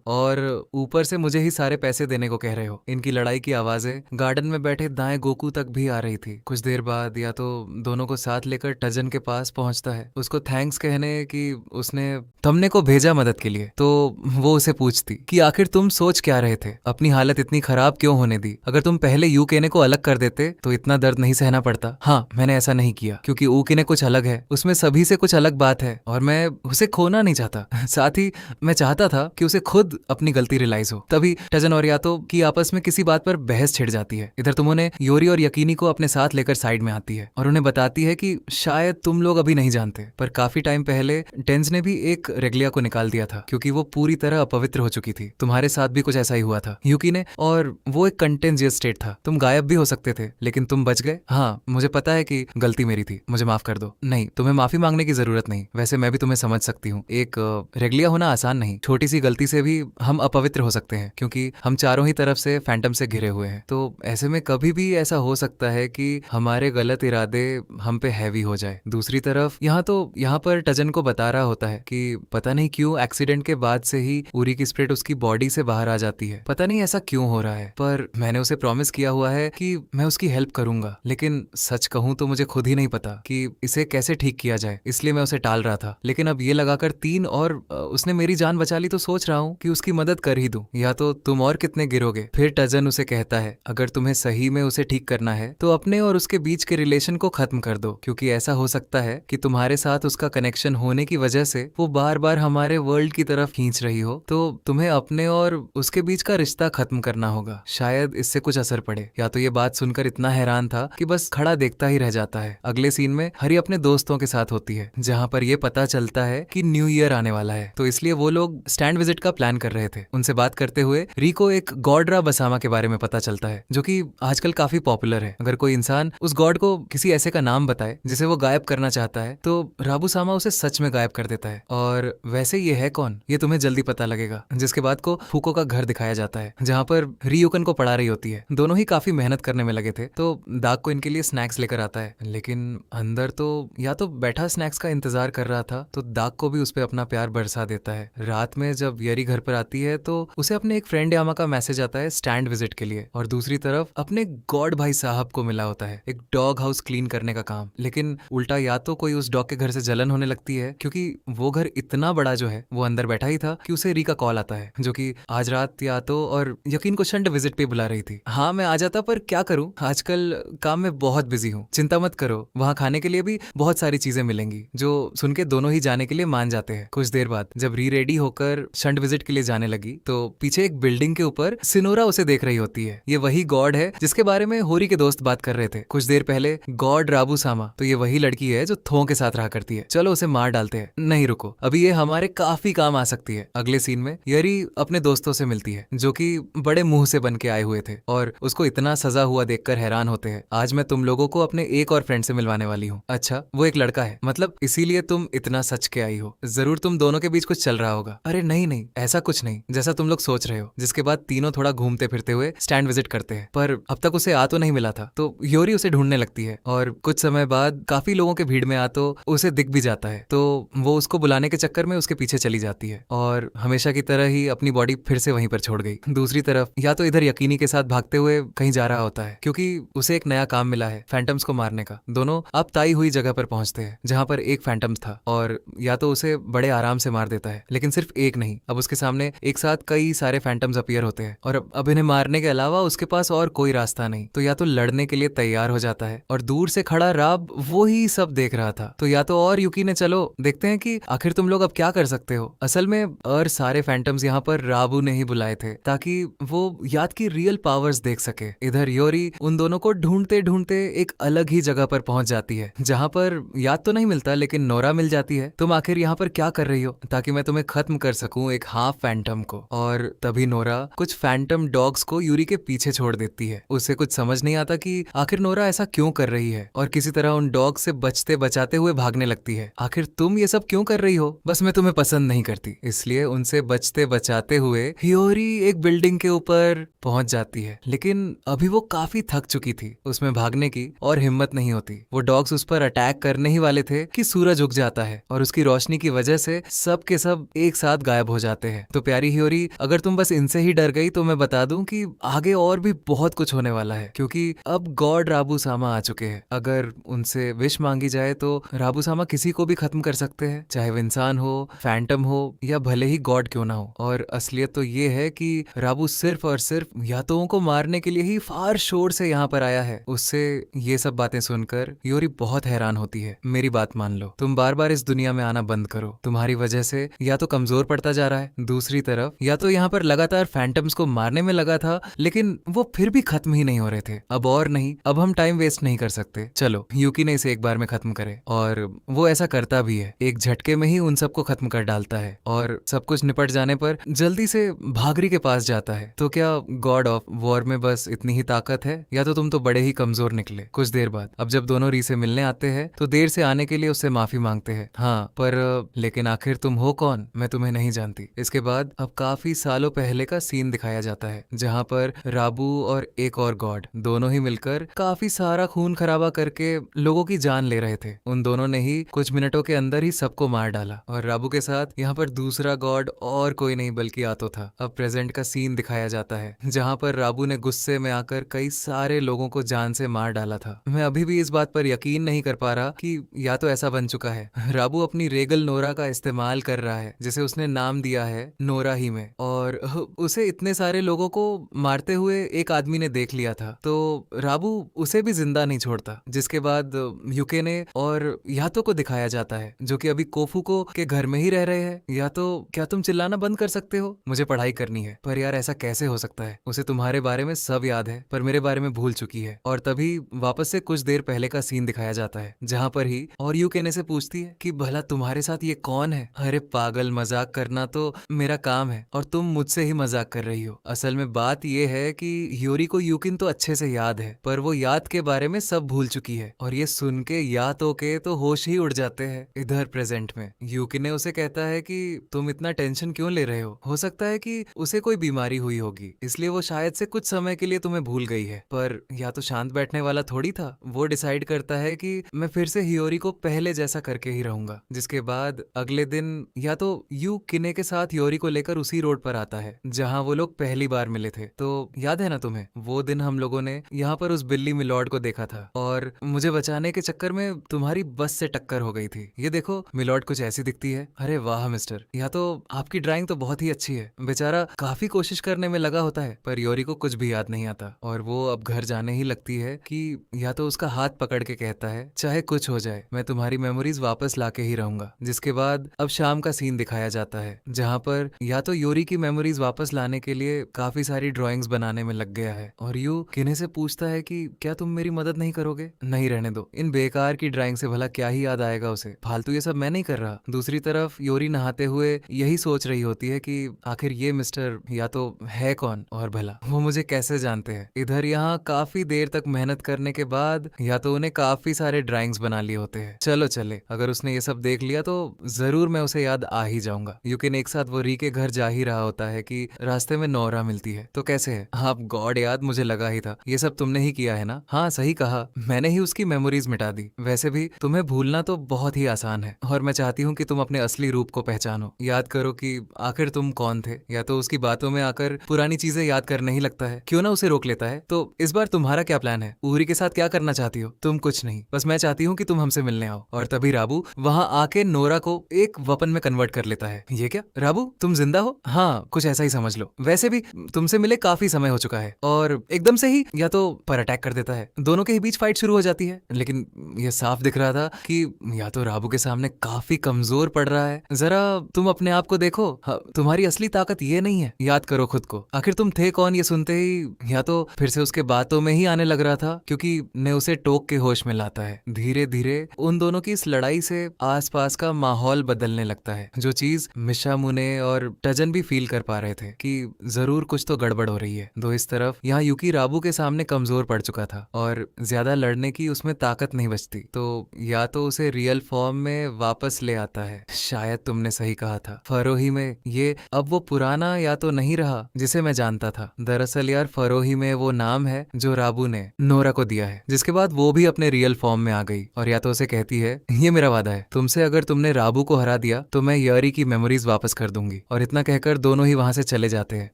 और ऊपर से मुझे ही सारे पैसे देने को कह रहे हो। इनकी लड़ाई की आवाजें गार्डन में बैठे दाएं गोकू तक भी आ रही थी। कुछ देर बाद या तो दोनों को साथ लेकर टजन के पास पहुंचता है, उसको थैंक्स कहने कि उसने तुमने को भेजा मदद के लिए। तो वो उसे पूछती कि आखिर तुम सोच क्या रहे थे, अपनी हालत इतनी खराब क्यों होने दी? अगर तुम पहले यू केने को अलग कर देते तो इतना दर्द नहीं सहना पड़ता। हाँ, मैंने ऐसा नहीं किया क्योंकि ऊ केने कुछ अलग है, उसमें सभी से कुछ अलग बात है और मैं उसे खोना नहीं चाहता। साथ ही मैं चाहता था कि उसे खुद अपनी गलती रियलाइज हो। तभी टजन और यातो की आपस में किसी बात पर बहस छिड़ जाती है। इधर तुमने योरी और यकीनी को अपने साथ लेकर साइड में आती है और उन्हें बताती है कि शायद तुम लोग अभी नहीं जानते, पर काफी टाइम पहले टेंस ने भी एक रेगलिया को निकाल दिया था क्योंकि वो पूरी तरह अपवित्र हो चुकी थी। तुम्हारे साथ भी कुछ ऐसा ही हुआ था यूकी ने, और वो एक कंटेंजियस स्टेट था। तुम गायब भी हो सकते थे लेकिन तुम बच गए। हाँ, मुझे पता है कि गलती मेरी थी, मुझे माफ कर दो। नहीं, तुम्हें माफी मांगने की जरूरत नहीं। वैसे मैं भी तुम्हें समझ सकती हूँ, एक रेगलिया होना आसान नहीं। छोटी सी गलती से भी हम अपवित्र हो सकते हैं क्योंकि हम चारों ही तरफ से फैंटम से घिरे हुए हैं। तो ऐसे में कभी भी ऐसा हो सकता है कि हमारे गलत इरादे हम पे हैवी हो जाए। दूसरी तरफ यहाँ पर टजन को बता रहा होता है कि पता नहीं क्यों एक्सीडेंट के बाद से ही उरी की स्पिरिट उसकी बॉडी से बाहर आ जाती है। पता नहीं ऐसा क्यों हो रहा है, पर मैंने उसे प्रॉमिस किया हुआ है कि मैं उसकी हेल्प करूंगा। लेकिन सच कहूं तो मुझे खुद ही नहीं पता कि इसे कैसे ठीक किया जाए, इसलिए मैं उसे टाल रहा था। लेकिन अब ये लगाकर 3 और उसने मेरी जान बचा ली तो सोच रहा हूँ कि उसकी मदद कर ही दूं, या तो तुम और कितने गिरोगे। फिर टजन उसे कहता है अगर तुम्हें सही में उसे ठीक करना है तो अपने और उसके बीच के रिलेशन को खत्म कर दो, क्योंकि ऐसा हो सकता है कि तुम्हारे साथ उसका कनेक्शन होने की वजह से वो बार बार हमारे वर्ल्ड की तरफ खींच रही हो। तो तुम्हें अपने और उसके बीच का रिश्ता खत्म करना होगा, शायद इससे कुछ असर पड़े। या तो ये बात सुनकर इतना हैरान था कि बस खड़ा देखता ही रह जाता है। अगले सीन में हरी अपने दोस्तों के साथ होती है जहाँ पर ये पता चलता है कि न्यू ईयर आने वाला है, तो इसलिए वो लोग स्टैंड विजिट का प्लान कर रहे थे। उनसे बात करते हुए रीको एक गॉड रा बसामा के बारे में पता चलता है जो कि आजकल काफी पॉपुलर है। अगर कोई इंसान उस गॉड को किसी ऐसे का नाम बताए जिसे वो गायब करना चाहता है तो राबुसामा उसे सच में गायब कर देता है। और वैसे ये है कौन, ये तुम्हें जल्दी पता लगेगा। जिसके बाद को फूको का घर दिखाया जाता है जहाँ पर रियुकन को पढ़ा रही होती है। दोनों ही काफी मेहनत करने में लगे थे, तो दाग को इनके लिए स्नैक्स लेकर आता है। लेकिन अंदर तो या तो बैठा स्नैक्स का इंतजार कर रहा था, तो दाग को भी उस पर अपना प्यार बरसा देता है। रात में जब यरी घर पर आती है तो उसे अपने एक फ्रेंड यामा का मैसेज आता है स्टैंड विजिट के लिए, और दूसरी तरफ अपने गॉड भाई साहब को मिला होता है एक डॉग हाउस क्लीन करने का काम। लेकिन उल्टा या तो कोई उस डॉग के घर से जलन होने लगती है क्योंकि वो घर इतना बड़ा जो है वो अंदर बैठा ही था कि उसे री का कॉल आता है जो कि आज रात या तो और यकीन को शंड विजिट पे बुला रही थी। हाँ, मैं आ जाता पर क्या करूं, आजकल काम में बहुत बिजी हूँ। चिंता मत करो, वहाँ खाने के लिए भी बहुत सारी चीजें मिलेंगी। जो सुन के दोनों ही जाने के लिए मान जाते हैं। कुछ देर बाद जब री रेडी होकर शंड विजिट के लिए जाने लगी तो पीछे एक बिल्डिंग के ऊपर सिनोरा उसे देख रही होती है। ये वही गॉड है जिसके बारे में होरी के दोस्त बात कर रहे थे कुछ देर पहले, गॉड राबुसामा। तो ये वही लड़की है जो थों के साथ रहा करती है। चलो उसे मार डालते हैं। नहीं रुको, अभी ये हमारे काफी काम आ सकती है। अगले सीन में यरी अपने दोस्तों से मिलती है जो कि बड़े मुंह से बन के आए हुए थे और उसको इतना सजा हुआ देखकर हैरान होते हैं। आज मैं तुम लोगों को अपने एक और फ्रेंड से मिलवाने वाली हूँ। अच्छा, वो एक लड़का है, मतलब इसीलिए तुम इतना सच के आई हो। जरूर तुम दोनों के बीच कुछ चल रहा होगा। अरे नहीं नहीं, ऐसा कुछ नहीं जैसा तुम लोग सोच रहे हो। जिसके बाद तीनों थोड़ा घूमते फिरते हुए स्टैंड विजिट करते हैं, पर अब तक उसे आ तो नहीं मिला था। तो योरी उसे ढूंढने लगती है और कुछ समय बाद काफी लोगों के भीड़ में आ तो उसे दिख भी जाता है। तो वो उसको बुलाने के चक्कर में उसके पीछे चली जाती है और हमेशा की तरह ही अपनी बॉडी फिर से वहीं पर छोड़ गई। दूसरी तरफ या तो इधर यकीनी के साथ भागते हुए कहीं जा रहा होता है क्योंकि उसे एक नया काम मिला है फैंटम्स को मारने का। दोनों अब ताई हुई जगह पर पहुंचते हैं जहां पर एक फैंटम्स था और या तो उसे बड़े आराम से मार देता है, लेकिन सिर्फ एक नहीं, अब उसके सामने एक साथ कई सारे फैंटम्स अपीयर होते हैं और अब इन्हें मारने के अलावा उसके पास और कोई रास्ता नहीं। तो या तो लड़ने के लिए तैयार हो जाता है और दूर से खड़ा राब वो ही सब देख रहा था। तो या तो और यूकी ने चलो देखते हैं कि आखिर तुम लोग अब क्या कर सकते हो। असल में और सारे फैंटम्स यहाँ पर राबू ने ही बुलाए थे ताकि वो याद की रियल पावर्स देख सके। इधर योरी उन दोनों को ढूंढते ढूंढते एक अलग ही जगह पर पहुंच जाती है जहाँ पर याद तो नहीं मिलता लेकिन नोरा मिल जाती है। तुम आखिर यहाँ पर क्या कर रही हो, ताकि मैं तुम्हें खत्म कर सकूं एक हाफ फैंटम को। और तभी नोरा कुछ फैंटम डॉग्स को यूरी के पीछे छोड़ देती है। उसे कुछ समझ नहीं आता कि आखिर नोरा ऐसा क्यों कर रही है और किसी तरह उन डॉग से बचते बचाते हुए भागने भागने लगती है, आखिर तुम ये सब क्यों कर रही हो? बस मैं तुम्हें पसंद नहीं करती। इसलिए उनसे बचते बचाते हुए हियोरी एक बिल्डिंग के ऊपर पहुंच जाती है, लेकिन अभी वो काफी थक चुकी थी, उसमें भागने की और हिम्मत नहीं होती। वो डॉग्स उस पर अटैक करने ही वाले थे कि सूरज उग जाता है और उसकी रोशनी की वजह से सब के सब एक साथ गायब हो जाते हैं। तो प्यारी हियोरी, अगर तुम बस इनसे ही डर गई तो मैं बता दूं कि आगे और भी बहुत कुछ होने वाला है, क्योंकि अब गॉड राबू सामा आ चुके हैं। अगर उनसे विश मांगी जाए तो राबू सामा किसी को भी खत्म कर सकते हैं, चाहे वो इंसान हो, फैंटम हो या भले ही गॉड क्यों ना हो। और असलियत तो ये है कि राबू सिर्फ और सिर्फ यातों को मारने के लिए ही फार शोर से यहाँ पर आया है। उससे ये सब बातें सुनकर योरी बहुत हैरान होती है। मेरी बात मान लो, तुम बार बार इस दुनिया में आना बंद करो। तुम्हारी वजह से या तो कमजोर पड़ता जा रहा है, दूसरी तरफ या तो यहाँ पर लगातार फैंटम्स को मारने में लगा था, लेकिन वो फिर भी खत्म ही नहीं हो रहे थे। अब और नहीं, अब हम टाइम वेस्ट नहीं कर सकते। चलो यूकी ने इसे एक बार में खत्म करे। और वो ऐसा करता भी है, एक झटके में ही उन सबको खत्म कर डालता है और सब कुछ निपट जाने पर जल्दी से भागरी के पास जाता है। तो क्या गॉड ऑफ वॉर में बस इतनी ही ताकत है, या तो तुम तो बड़े ही कमजोर निकले? कुछ देर बाद अब जब दोनों री से मिलने आते हैं तो देर से आने के लिए उससे माफी मांगते हैं। हाँ, पर लेकिन आखिर तुम हो कौन? मैं तुम्हें नहीं जानती। इसके बाद अब काफी सालों पहले का सीन दिखाया जाता है, जहाँ पर राबू और एक और गॉड दोनों ही मिलकर काफी सारा खून खराबा करके लोगों की जान ले रहे थे। उन दोनों ने ही कुछ मिनटों के अंदर ही सबको मार डाला और राबू के साथ यहाँ पर दूसरा गॉड और कोई नहीं बल्कि आतो था। अब प्रेजेंट का सीन दिखाया जाता है, जहाँ पर राबू ने गुस्से में आकर कई सारे लोगों को जान से मार डाला था। मैं अभी भी इस बात पर यकीन नहीं कर पा रहा कि या तो ऐसा बन चुका है, राबू अपनी रेगल नोरा का इस्तेमाल कर रहा है, जिसे उसने नाम दिया है नोरा ही में, और उसे इतने सारे लोगों को मारते हुए एक आदमी ने देख लिया था, तो राबू उसे भी जिंदा नहीं छोड़ता। जिसके बाद यूके ने और यातो को दिखाया जाता है, जो कि अभी कोफुको के घर में ही रह रहे हैं। या तो क्या तुम चिल्लाना बंद कर सकते हो? मुझे पढ़ाई करनी है। पर यार ऐसा कैसे हो सकता है? उसे तुम्हारे बारे में सब याद है पर मेरे बारे में भूल चुकी है। और तभी वापस से कुछ देर पहले का सीन दिखाया जाता है, जहाँ पर ही और यू कहने से पूछती है कि भला तुम्हारे साथ ये कौन है? अरे पागल, मजाक करना तो मेरा काम है और तुम मुझसे ही मजाक कर रही हो। असल में बात ये है कि ह्योरी को यूकिन तो अच्छे से याद है, पर वो याद के बारे में सब भूल चुकी है। और ये सुन के यातो के तो होश ही उड़ जाते हैं। इधर प्रेजेंट में यूकिन ने उसे कहता है कि तुम इतना टेंशन क्यों ले रहे हो सकता है कि उसे कोई बीमारी हुई होगी, इसलिए वो शायद से कुछ समय के लिए तुम्हें भूल गई है। पर या तो शांत बैठने वाला थोड़ी था। वो डिसाइड करता है कि मैं फिर से हियोरी को पहले जैसा करके ही रहूंगा। जिसके बाद अगले दिन या तो यू किने के साथ हियोरी को लेकर उसी रोड पर आता है जहां वो लोग पहली बार मिले थे। तो याद है ना तुम्हें, वो दिन हम लोगों ने यहाँ पर उस बिल्ली मिलॉर्ड को देखा था और मुझे बचाने के चक्कर में तुम्हारी बस से टक्कर हो गई थी। ये देखो मिलॉर्ड कुछ ऐसी दिखती है। अरे वाह मिस्टर, या तो आपकी ड्राइंग तो बहुत ही अच्छी है। बेचारा काफी कोशिश करने में लगा होता है पर योरी को कुछ भी याद नहीं आता और वो अब घर जाने ही लगती है कि या तो उसका हाथ पकड़ के कहता है चाहे कुछ हो जाए मैं तुम्हारी मेमोरीज वापस लाके ही रहूंगा। जिसके बाद अब शाम का सीन दिखाया जाता है, जहाँ पर या तो योरी की मेमोरीज वापस लाने के लिए काफी सारी ड्राइंग्स बनाने में लग गया है और यू किन्हे से पूछता है कि क्या तुम मेरी मदद नहीं करोगे? नहीं, रहने दो, इन बेकार की ड्राइंग से भला क्या ही याद आएगा उसे, फालतू ये सब मैं नहीं कर रहा। दूसरी तरफ योरी नहाते हुए यही सोच रही होती है कि आखिर ये मिस्टर या तो है कौन और भला वो मुझे कैसे जानते हैं। इधर यहाँ काफी देर तक मेहनत करने के बाद या तो उन्हें काफी सारे ड्राइंग्स बना लिए होते हैं। चलो चले, अगर उसने ये सब देख लिया तो जरूर मैं उसे याद आ ही जाऊंगा। यूकिन एक साथ वो री के घर जा ही रहा होता है कि रास्ते में नोरा मिलती है। तो कैसे है आप गॉड? याद मुझे लगा ही था, ये सब तुमने ही किया है ना? हाँ सही कहा, मैंने ही उसकी मेमोरीज मिटा दी। वैसे भी तुम्हें भूलना तो बहुत ही आसान है और मैं चाहती हूँ कि तुम अपने असली रूप को पहचानो। याद करो कि आखिर तुम कौन थे। या तो उसकी बातों में आकर पुरानी चीजें याद करने ही लगता है, क्यों ना उसे रोक लेता है। तो इस बार तुम्हारा क्या प्लान है? उरी के साथ क्या करना चाहती हो तुम? कुछ नहीं, बस मैं चाहती हूँ कि तुम हमसे मिलने आओ। और तभी राबू वहाँ आके नोरा को एक वेपन में कन्वर्ट कर लेता है। ये क्या राबू, तुम जिंदा हो? हाँ कुछ ऐसा ही समझ लो। वैसे भी तुमसे मिले काफी समय हो चुका है। और एकदम से ही या तो पर अटैक कर देता है, दोनों के ही बीच फाइट शुरू हो जाती है। लेकिन ये साफ दिख रहा था कि या तो राबू के सामने काफी कमजोर पड़ रहा है। जरा तुम अपने आप को देखो, तुम्हारी असली ताकत ये नहीं है। याद करो खुद को, आखिर तुम थे कौन? ये सुनते ही या तो फिर से उसके बातों में ही आने लग रहा था, क्योंकि ने उसे टोक के होश में लाता है। धीरे धीरे उन दोनों की इस लड़ाई से आसपास का माहौल बदलने लगता है, जो चीज मिशा मुने और टजन भी फील कर पा रहे थे कि जरूर कुछ तो गड़बड़ हो रही है। दो इस तरफ यहाँ यूकी राबू के सामने कमजोर पड़ चुका था और ज्यादा लड़ने की उसमें ताकत नहीं बचती। तो या तो तो उसे रियल फॉर्म में वापस ले आता है। शायद तुमने सही कहा था, फरोही में ये अब वो पुराना या तो नहीं रहा जिसे मैं जानता था। दरअसल यार फरोही में वो नाम है जो राबू ने नोरा को दिया है, जिसके बाद वो भी अपने रियल फॉर्म में आ गई और या तो उसे कहती है, ये मेरा वादा है तुमसे, अगर तुमने राबू को हरा दिया तो मैं यूरी की मेमोरीज वापस कर दूंगी। और इतना कहकर दोनों ही वहां से चले जाते हैं।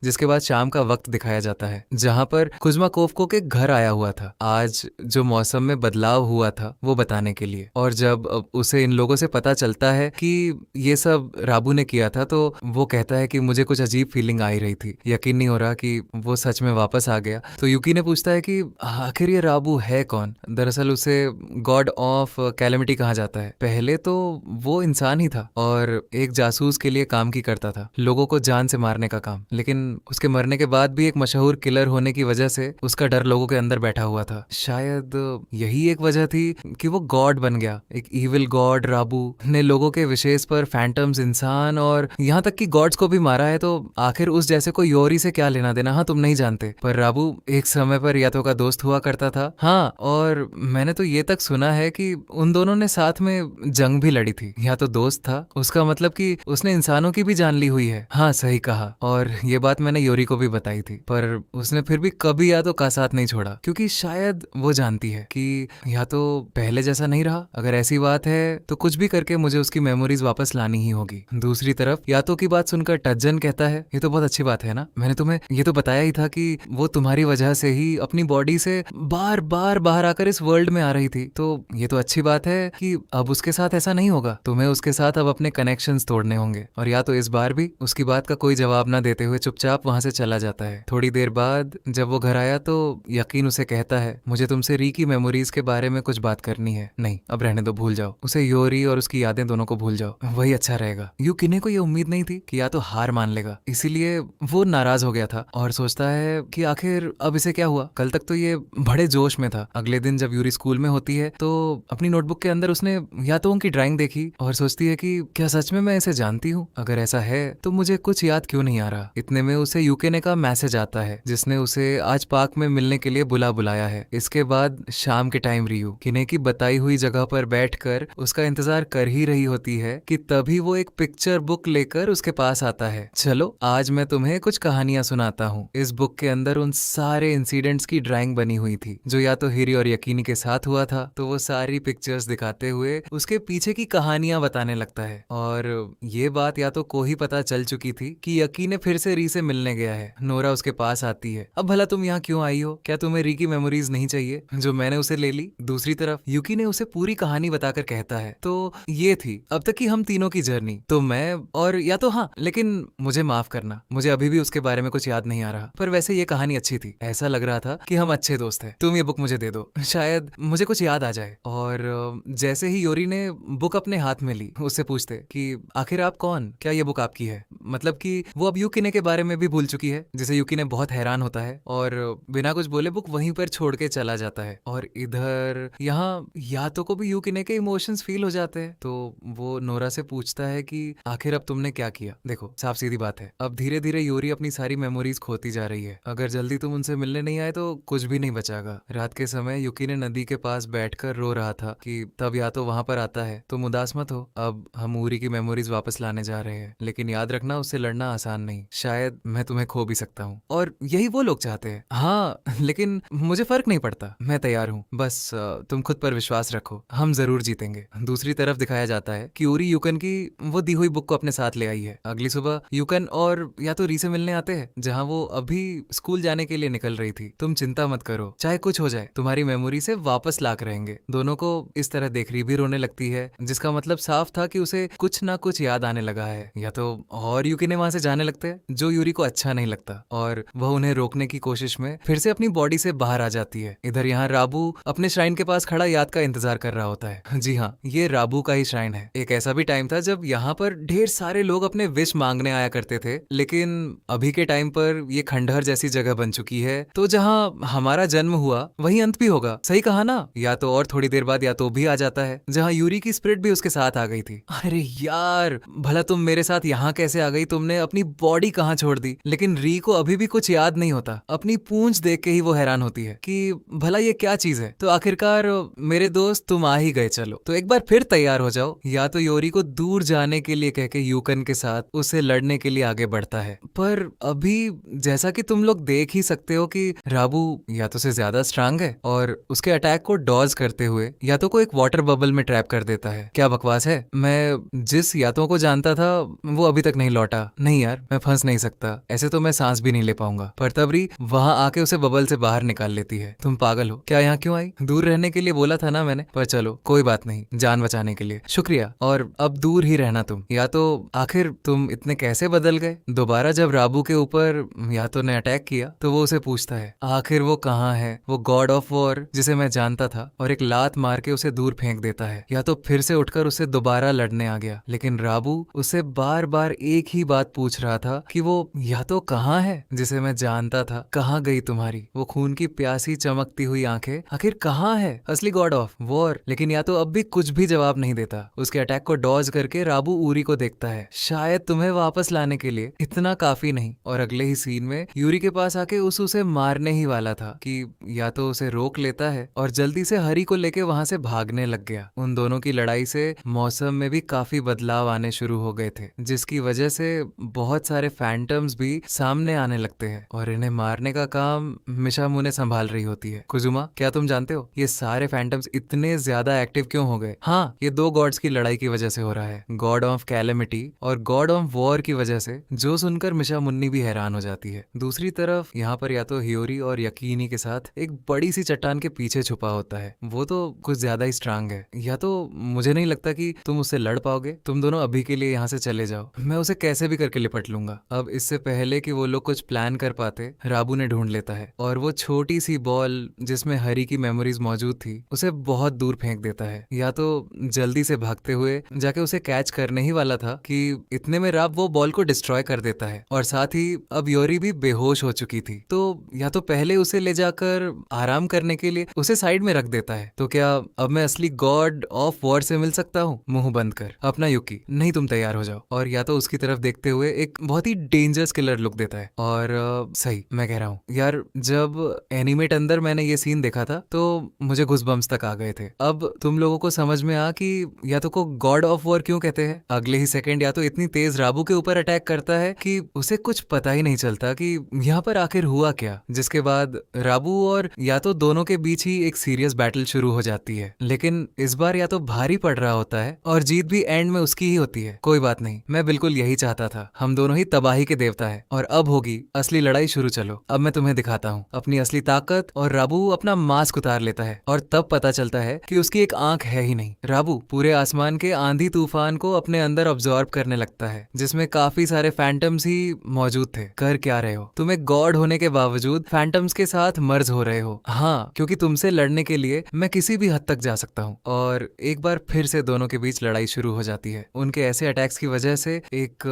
जिसके बाद शाम का वक्त दिखाया जाता है जहां पर कुज्माकोव के घर आया हुआ था आज जो मौसम में बदलाव हुआ था वो बताने के लिए। और जब उसे इन लोगों से पता चलता है कि ये सब राबू ने किया था तो वो कहता है कि मुझे कुछ अजीब फीलिंग आ ही रही थी, यकीन नहीं हो रहा कि वो सच में वापस आ गया। तो यूकी ने पूछता है कि आखिर ये राबू है कौन। दरअसल उसे गॉड ऑफ कैलेमिटी कहा जाता है। पहले तो वो इंसान ही था और एक जासूस के लिए काम की करता था, लोगों को जान से मारने का काम। लेकिन उसके मरने के बाद भी एक मशहूर किलर होने की वजह से उसका डर लोगों के अंदर बैठा हुआ था। शायद यही एक वजह थी कि वो गॉड बन गया, एक इविल गॉड। राबू ने लोगों के विशेष पर फैंटम्स, इंसान और यहाँ तक कि गॉड्स को भी मारा है। तो आखिर उस जैसे को यूरी से क्या लेना देना। हाँ, तुम नहीं जानते, पर राबू एक समय पर यातो का दोस्त हुआ करता था। हाँ, और मैंने तो ये तक सुना है कि उन दोनों ने साथ में जंग भी लड़ी थी। या तो दोस्त था, उसका मतलब कि उसने इंसानों की भी जान ली हुई है। हाँ, सही कहा। और ये बात मैंने यूरी को भी बताई थी, पर उसने फिर भी कभी यातो का साथ नहीं छोड़ा, क्योंकि शायद वो जानती है कि या तो पहले जैसा नहीं रहा। अगर ऐसी बात है तो कुछ भी करके मुझे उसकी मेमोरीज वापस लानी ही होगी। दूसरी तरफ यातो की बात सुनकर टज्जन कहता है, ये तो बहुत अच्छी बात है ना, मैंने तुम्हें ये तो बताया ही था कि वो तुम्हारी वजह से ही अपनी बॉडी से बार बार बाहर आकर इस वर्ल्ड में आ रही थी। तो ये तो अच्छी बात है कि अब उसके साथ ऐसा नहीं होगा। तुम्हें उसके साथ अब अपने कनेक्शंस तोड़ने होंगे। और या तो इस बार भी उसकी बात का कोई जवाब ना देते हुए चुपचाप वहां से चला जाता है। थोड़ी देर बाद जब वो घर आया तो यकीन उसे कहता है, मुझे तुमसे री की मेमोरीज के बारे में कुछ बात करनी है। नहीं, अब रहने दो, भूल जाओ उसे। यूरी और उसकी यादें दोनों को भूल जाओ, वही अच्छा रहेगा। यूकिने को ये उम्मीद नहीं थी कि या तो हार मान लेगा, इसीलिए वो नाराज हो गया था और सोचता है कि आखिर अब इसे क्या हुआ। कल तक तो ये बड़े जोश में था। अगले दिन जब यूरी स्कूल में होती है तो अपनी नोटबुक के अंदर उसने यातों की ड्राइंग देखी और सोचती है कि क्या सच में मैं इसे जानती हूँ। अगर ऐसा है तो मुझे कुछ याद क्यों नहीं आ रहा। इतने में उसे यूकिने का मैसेज आता है जिसने उसे आज पार्क में मिलने के लिए बुलाया है। इसके बाद शाम के टाइम रियू किने की बताई हुई जगह पर बैठकर उसका इंतजार कर ही रही होती है कि तभी वो एक पिक्चर बुक लेकर उसके पास आता है। चलो आज मैं तुम्हें कुछ कहानियां सुनाता हूँ। इस बुक के अंदर उन सारे इंसिडेंट्स की ड्राइंग बनी हुई थी जो या तो हिरी और यकीनी के साथ हुआ था। तो वो सारी पिक्चर्स दिखाते हुए उसके पीछे की कहानियां बताने लगता है। और ये बात या तो को ही पता चल चुकी थी कि यकीन फिर से री से मिलने गया है। नोरा उसके पास आती है, अब भला तुम यहाँ क्यों आई हो? क्या तुम्हें री की मेमोरीज नहीं चाहिए जो मैंने उसे ले ली? दूसरी तरफ यूकी ने उसे पूरी कहानी बताकर कहता है, तो ये थी अब तक की हम तीनों की जर्नी। तो मैं और या तो हाँ, लेकिन मुझे माफ करना, मुझे अभी भी उसके बारे में कुछ याद नहीं आ रहा। पर वैसे ये कहानी अच्छी थी, ऐसा लग रहा था कि हम अच्छे दोस्त हैं। तुम ये बुक मुझे दे दो, शायद मुझे कुछ याद आ जाए। और जैसे ही यूरी ने बुक अपने हाथ में ली, उससे पूछते कि आखिर आप कौन? क्या ये बुक आपकी है? मतलब कि वो अब यूकिने के बारे में भी भूल चुकी है, जिसे यूकिने बहुत हैरान होता है और बिना कुछ बोले बुक वहीं पर छोड़ के चला जाता है। और इधर यहाँ यातो को भी यूकिने के इमोशंस फील हो जाते हैं। तो वो नोरा से पूछता है कि आखिर अब तुमने क्या किया? देखो, साफ सीधी बात है, अब धीरे धीरे यूरी अपनी सारी मेमोरीज खोती जा रही है। अगर जल्दी तुम उनसे मिलने नहीं आए तो कुछ भी नहीं बचागा। रात के समय यूकिने नदी के पास बैठकर रो रहा था कि तब या तो वहां पर आता है, तुम उदास मत हो, अब हम यूरी की मेमोरीज वापस लाने जा रहे हैं, लेकिन याद रखना उससे लड़ना आसान नहीं, शायद मैं तुम्हें खो भी सकता हूँ। और यही वो लोग चाहते हैं। हाँ, लेकिन मुझे फर्क नहीं पड़ता, मैं तैयार हूँ, बस तुम खुद पर विश्वास रखो, हम जरूर जीतेंगे। दूसरी तरफ दिखाया जाता है कि यूरी यूकन की वो दी हुई बुक को अपने साथ ले आई है। अगली सुबह यूकन और या तो री से मिलने आते हैं, जहाँ वो अभी स्कूल जाने के लिए निकल रही थी। तुम चिंता मत करो, चाहे कुछ हो जाए, तुम्हारी मेमोरी से वापस लाक रहेंगे। दोनों को इस तरह देख री भी रोने लगती है, जिसका मतलब साफ था कि उसे कुछ ना कुछ याद आने लगा है। या तो और यूकिने वहां से जाने लगते हैं, जो यूरी को अच्छा नहीं लगता, और वह उन्हें रोकने की कोशिश में फिर से अपनी बॉडी से बाहर आ जाती है। इधर यहाँ राबू अपने श्राइन के पास खड़ा याद का इंतजार कर रहा होता है। जी हाँ, ये राबू का ही श्राइन है। एक ऐसा भी टाइम था जब यहाँ पर ढेर सारे लोग अपने विश मांगने आया करते थे, लेकिन अभी के टाइम पर ये खंडहर जैसी जगह बन चुकी है। तो जहाँ हमारा जन्म हुआ वही अंत भी होगा, सही कहा ना? या तो और थोड़ी देर बाद या तो भी आ जाता है, जहाँ यूरी की स्पिरिट भी उसके साथ आ गई थी। अरे यार, भला तुम मेरे साथ यहाँ कैसे आ गई? तुमने अपनी बॉडी कहाँ छोड़ दी? लेकिन री को अभी भी कुछ याद नहीं होता। अपनी पूंछ देख के ही वो हैरान होती है कि भला ये क्या चीज है। तो आखिरकार मेरे दोस्त तुम आ ही गए चलो, तो एक बार फिर तैयार हो जाओ। या तो योरी को दूर जाने के लिए कह के यूकन के साथ उसे लड़ने के लिए आगे बढ़ता है, पर अभी जैसा कि तुम लोग देख ही सकते हो कि राबू या तो से ज्यादा स्ट्रांग है और उसके अटैक को डॉज करते हुए या तो को एक वाटर बबल में ट्रैप कर देता है। क्या बकवास है, मैं जिस यातों को जानता था वो अभी तक नहीं लौटा। नहीं यार, मैं फंस नहीं सकता, ऐसे तो मैं सांस भी नहीं ले पाऊंगा। पर तबरी वहां आके उसे बबल से बाहर निकाल लेती है। तुम पागल हो क्या, यहाँ क्यों आई? दूर रहने के लिए बोला था ना मैंने, पर चलो कोई बात नहीं, जान बचाने के लिए शुक्रिया। और अब दूर ही रहना तुम। या तो आखिर तुम इतने कैसे बदल गए? दोबारा जब राबू के ऊपर यातो ने अटैक किया तो वो उसे पूछता है आखिर वो कहाँ है, वो गॉड ऑफ वॉर जिसे मैं जानता था, और एक लात मार के उसे दूर फेंक देता है। या तो फिर से उठकर उसे दोबारा लड़ने आ गया, लेकिन राबू उसे बार बार एक ही बात पूछ रहा था कि वो या तो कहाँ है जिसे मैं जानता था, कहाँ गई तुम्हारी वो खून की प्यासी चमकती हुई आंखें, आखिर कहाँ है असली गॉड ऑफ वॉर? लेकिन या तो अब भी कुछ भी जवाब नहीं देता। उसके अटैक को डॉज करके राबू यूरी को देखता है, शायद तुम्हें वापस लाने के लिए इतना काफी नहीं। और अगले ही सीन में यूरी के पास आके उसे मारने ही वाला था कि या तो उसे रोक लेता है और जल्दी से हरी को लेके वहां से भागने लग गया। उन दोनों की लड़ाई से मौसम में भी काफी बदलाव आने शुरू हो गए थे, जिसकी वजह से बहुत सारे फैंटम्स भी सामने आने लगते हैं और इन्हें मारने का काम मिशामुने संभाल रही होती है। कुजुमा, क्या तुम जानते हो ये सारे फैंटम्स इतने ज्यादा एक्टिव क्यों हो गए? हाँ, ये दो गॉड्स की लड़ाई की वजह से हो रहा है, गॉड ऑफ कैलेमिटी और गॉड ऑफ वॉर की वजह से, जो सुनकर मिशामुन्नी भी हैरान हो जाती है। दूसरी तरफ यहाँ पर या तो हियोरी और यकीनी के साथ एक बड़ी सी चट्टान के पीछे छुपा होता है। वो तो कुछ ज्यादा ही स्ट्रांग है। या तो मुझे नहीं लगता कि तुम उससे लड़ पाओगे। तुम दोनों अभी के लिए यहाँ से चले जाओ, मैं उसे कैसे भी करके लिपट लूंगा। अब इससे पहले कि वो लोग कुछ प्लान कर पाते, राबू ने ढूंढ लेता है और वो छोटी सी बॉल जिसमें हरी की मेमोरीज मौजूद थी उसे बहुत दूर फेंक देता है। या तो जल्दी से भागते हुए जाके उसे कैच करने ही वाला था कि इतने में राब वो बॉल को डिस्ट्रॉय कर देता है और साथ ही अब योरी भी बेहोश हो चुकी थी। तो या तो पहले उसे ले जाकर आराम करने के लिए उसे साइड में रख देता है। तो क्या अब मैं असली गॉड ऑफ वॉर से मिल सकता हूँ? मुंह बंद कर अपना युकी, नहीं तुम तैयार हो जाओ। और या तो उसकी तरफ देखते हुए एक बहुत ही डेंजरस किलर लुक देता है। और सही मैं कह रहा हूँ यार, जब एनिमेट अंदर मैंने ये सीन देखा था तो मुझे घुसबम्स तक आ गए थे। अब तुम लोगों को समझ में आ कि या तो को गॉड ऑफ वॉर क्यों कहते हैं। अगले ही सेकंड या तो इतनी तेज राबू के ऊपर अटैक करता है कि उसे कुछ पता ही नहीं चलता कि यहाँ पर आखिर हुआ क्या, जिसके बाद राबू और या तो दोनों के बीच ही एक सीरियस बैटल शुरू हो जाती है। लेकिन इस बार या तो भारी पड़ रहा होता है और जीत भी एंड में उसकी ही होती है। कोई बात नहीं, मैं बिल्कुल यही चाहता था। हम दोनों ही तबाही के देवता है और अब होगी असली लड़ाई शुरू। चलो अब मैं तुम्हें दिखाता हूँ अपनी असली ताकत। और राबू अपना मास्क उतार लेता है और तब पता चलता है कि उसकी एक आंख है ही नहीं। राबू पूरे आसमान के आंधी तूफान को अपने अंदर ऑब्जॉर्ब करने लगता है, जिसमें काफी सारे फैंटम्स ही मौजूद थे। कर क्या रहे हो तुम? एक गॉड होने के बावजूद फैंटम्स के साथ मर्ज हो रहे हो। हाँ, क्योंकि तुमसे लड़ने के लिए मैं किसी भी हद तक जा सकता हूँ। और एक बार फिर से दोनों के बीच लड़ाई शुरू हो जाती है। उनके ऐसे अटैक्स की वजह से एक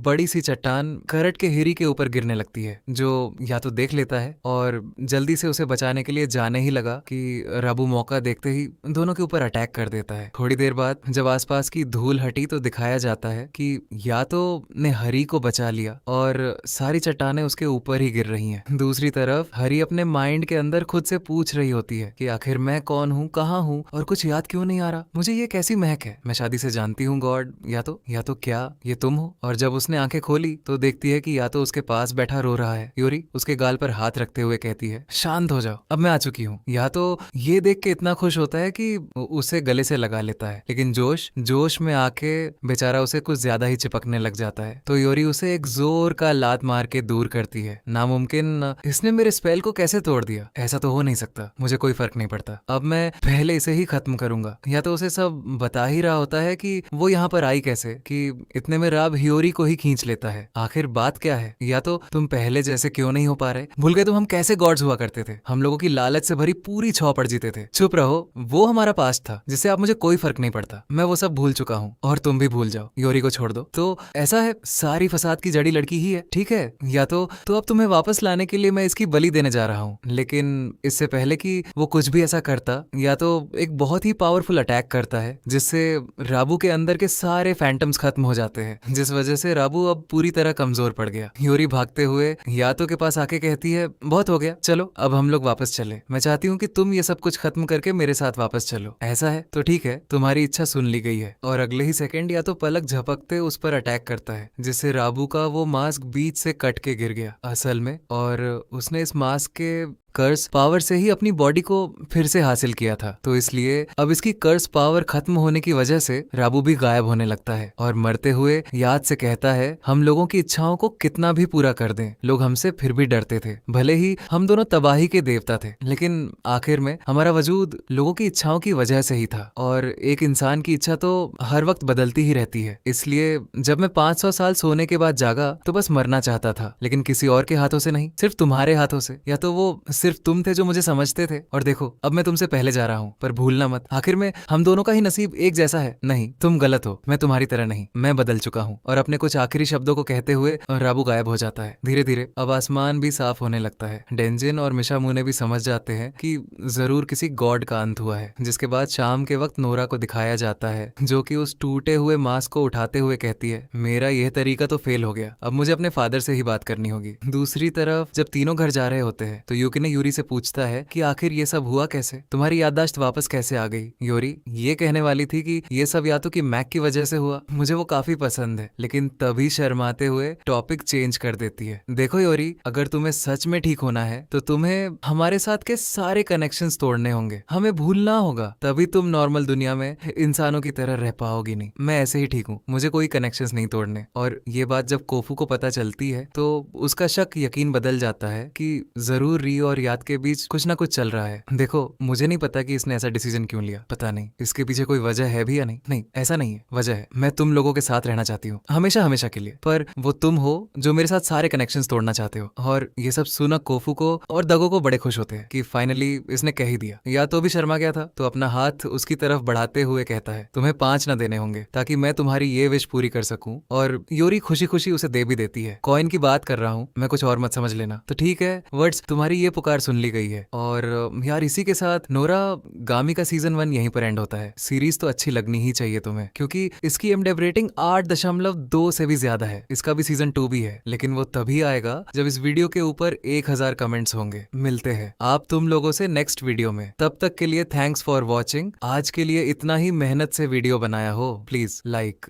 बड़ी सी चट्टान करट के हिरी के ऊपर गिरने लगती है, जो या तो देख लेता है और जल्दी से उसे बचाने के लिए जाने ही लगा कि राबू मौका देखते ही दोनों के ऊपर अटैक कर देता है। थोड़ी देर बाद जब आसपास की धूल हटी तो दिखाया जाता है कि या तो ने हरी को बचा लिया और सारी चट्टानें उसके ऊपर ही गिर रही हैं। दूसरी तरफ हरी अपने माइंड के अंदर खुद से पूछ रही होती है कि आखिर मैं कौन हूँ, कहाँ हूँ और कुछ याद क्यों नहीं आ रहा। मुझे ये कैसी महक है, मैं शादी से जानती हूँ गॉड, या तो क्या ये तुम हो? और जब उसने आंखें खोली तो देखती है कि या तो उसके पास बैठा रो रहा है। यूरी उसके गाल पर हाथ रखते हुए कहती है शांत हो जाओ, अब मैं आ चुकी हूँ। या तो ये देख के इतना खुश होता है कि उसे गले से लगा लेता है, लेकिन जोश में आके बेचारा उसे कुछ ज्यादा ही चिपकने लग जाता है। तो योरी उसे एक जोर का लात मार के दूर करती है। नामुमकिन, इसने मेरे स्पेल को कैसे तोड़ दिया? ऐसा तो हो नहीं सकता, मुझे कोई फर्क नहीं पड़ता, अब मैं पहले इसे ही खत्म करूंगा। या तो उसे सब बता ही रहा होता है कि वो यहाँ पर आई कैसे, कि इतने में राब हियोरी को ही खींच लेता है। आखिर बात क्या है? या तो तुम पहले जैसे क्यों नहीं हो पा रहे? भूल गए तुम हम कैसे गॉड्स हुआ करते थे? हम लोगों की लालच से भरी पूरी छौपड़ जीते थे। चुप रहो, वो हमारा पास्ट था जिससे आप मुझे कोई फर्क नहीं पड़ता। मैं वो सब भूल चुका हूँ और तुम भी भूल जाओ, योरी को छोड़ दो। तो ऐसा है, सारी फसाद की जड़ी लड़की ही है, ठीक है? या तो अब तुम्हें वापस लाने के लिए मैं इसकी बलि देने जा रहा हूँ। लेकिन इससे पहले कि वो कुछ भी ऐसा करता, या तो एक बहुत ही पावरफुल अटैक करता है जिससे राबू के अंदर के सारे फैंटम्स खत्म हो जाते हैं, जिस वजह से राबू अब पूरी तरह कमजोर पड़ गया। योरी भागते हुए यातो के पास आके कहती है बहुत हो गया, चलो अब हम लोग वापस चले। मैं चाहती हूँ कि तुम ये सब कुछ खत्म करके मेरे साथ वापस चलो। चलो। ऐसा है तो ठीक है, तुम्हारी इच्छा सुन ली गई है। और अगले ही सेकंड या तो पलक झपकते उस पर अटैक करता है, जिससे राबू का वो मास्क बीच से कट के गिर गया असल में। और उसने इस मास्क के कर्स पावर से ही अपनी बॉडी को फिर से हासिल किया था, तो इसलिए अब इसकी कर्स पावर खत्म होने की वजह से राबू भी गायब होने लगता है और मरते हुए याद से कहता है, हम लोगों की इच्छाओं को कितना भी पूरा कर दें, लोग हमसे फिर भी डरते थे। भले ही हम दोनों तबाही के देवता थे, लेकिन आखिर में हमारा वजूद लोगों की इच्छाओं की वजह से ही था। और एक इंसान की इच्छा तो हर वक्त बदलती ही रहती है। इसलिए जब मैं 500 साल सोने के बाद जागा तो बस मरना चाहता था, लेकिन किसी और के हाथों से नहीं, सिर्फ तुम्हारे हाथों से। या तो वो सिर्फ तुम थे जो मुझे समझते थे, और देखो अब मैं तुमसे पहले जा रहा हूँ, पर भूलना मत, आखिर में हम दोनों का ही नसीब एक जैसा है। नहीं, तुम गलत हो, मैं तुम्हारी तरह नहीं, मैं बदल चुका हूँ। और अपने कुछ आखिरी शब्दों को कहते हुए राबू गायब हो जाता है। धीरे धीरे अब आसमान भी साफ होने लगता है। डेंजिन और मिशामुने भी समझ जाते हैं कि जरूर किसी गॉड का अंत हुआ है। जिसके बाद शाम के वक्त नोरा को दिखाया जाता है, जो कि उस टूटे हुए मास्क को उठाते हुए कहती है, मेरा यह तरीका तो फेल हो गया, अब मुझे अपने फादर से ही बात करनी होगी। दूसरी तरफ जब तीनों घर जा रहे होते हैं तो यूकी ने यूरी से पूछता है कि आखिर ये सब हुआ कैसे, तुम्हारी याददाश्त वापस कैसे आ गई। यूरी ये कहने वाली थी कि ये सब या तो कि मैक की वजह से हुआ, मुझे वो काफी पसंद है, लेकिन तभी शर्माते हुए टॉपिक चेंज कर देती है। देखो यूरी, अगर तुम्हें सच में ठीक होना है तो तुम्हें हमारे साथ के सारे कनेक्शंस तोड़ने होंगे, हमें भूलना होगा, तभी तुम नॉर्मल दुनिया में इंसानों की तरह रह पाओगी। नहीं, मैं ऐसे ही ठीक हूँ, मुझे कोई कनेक्शंस नहीं तोड़ने। और ये बात जब कोफू को पता चलती है तो उसका शक यकीन बदल जाता है कि जरूर री और याद के बीच कुछ ना कुछ चल रहा है। देखो, मुझे नहीं पता कि इसने ऐसा डिसीजन क्यों लिया, पता नहीं इसके पीछे कोई वजह है भी या नहीं। नहीं, ऐसा नहीं है, वजह है, मैं तुम लोगों के साथ रहना चाहती हूँ हमेशा हमेशा के लिए, पर वो तुम हो जो मेरे साथ सारे कनेक्शंस तोड़ना चाहते हो। और ये सब सुना कोफू को और दगो को बड़े खुश होते हैं कि फाइनली इसने कह ही दिया। या तो भी शर्मा गया था, तो अपना हाथ उसकी तरफ बढ़ाते हुए कहता है, तुम्हें 5 ना देने होंगे ताकि मैं तुम्हारी ये विश पूरी कर सकूं। और यूरी खुशी खुशी उसे दे भी देती है। कॉइन की बात कर रहा हूँ मैं, कुछ और मत समझ लेना। तो ठीक है वर्ड्स, तुम्हारी ये पुकार सुन ली गई है। और यार इसी के साथ नोरा गामी का सीजन 1 यहीं पर एंड होता है। सीरीज तो अच्छी लगनी ही चाहिए तुम्हें, क्योंकि इसकी एमडेब रेटिंग 8.2 से भी ज्यादा है। इसका भी सीजन 2 भी है, लेकिन वो तभी आएगा जब इस वीडियो के ऊपर 1000 कमेंट्स होंगे। मिलते हैं आप तुम लोगों से नेक्स्ट वीडियो में, तब तक के लिए थैंक्स फॉर वॉचिंग। आज के लिए इतना ही मेहनत से वीडियो बनाया हो, प्लीज लाइक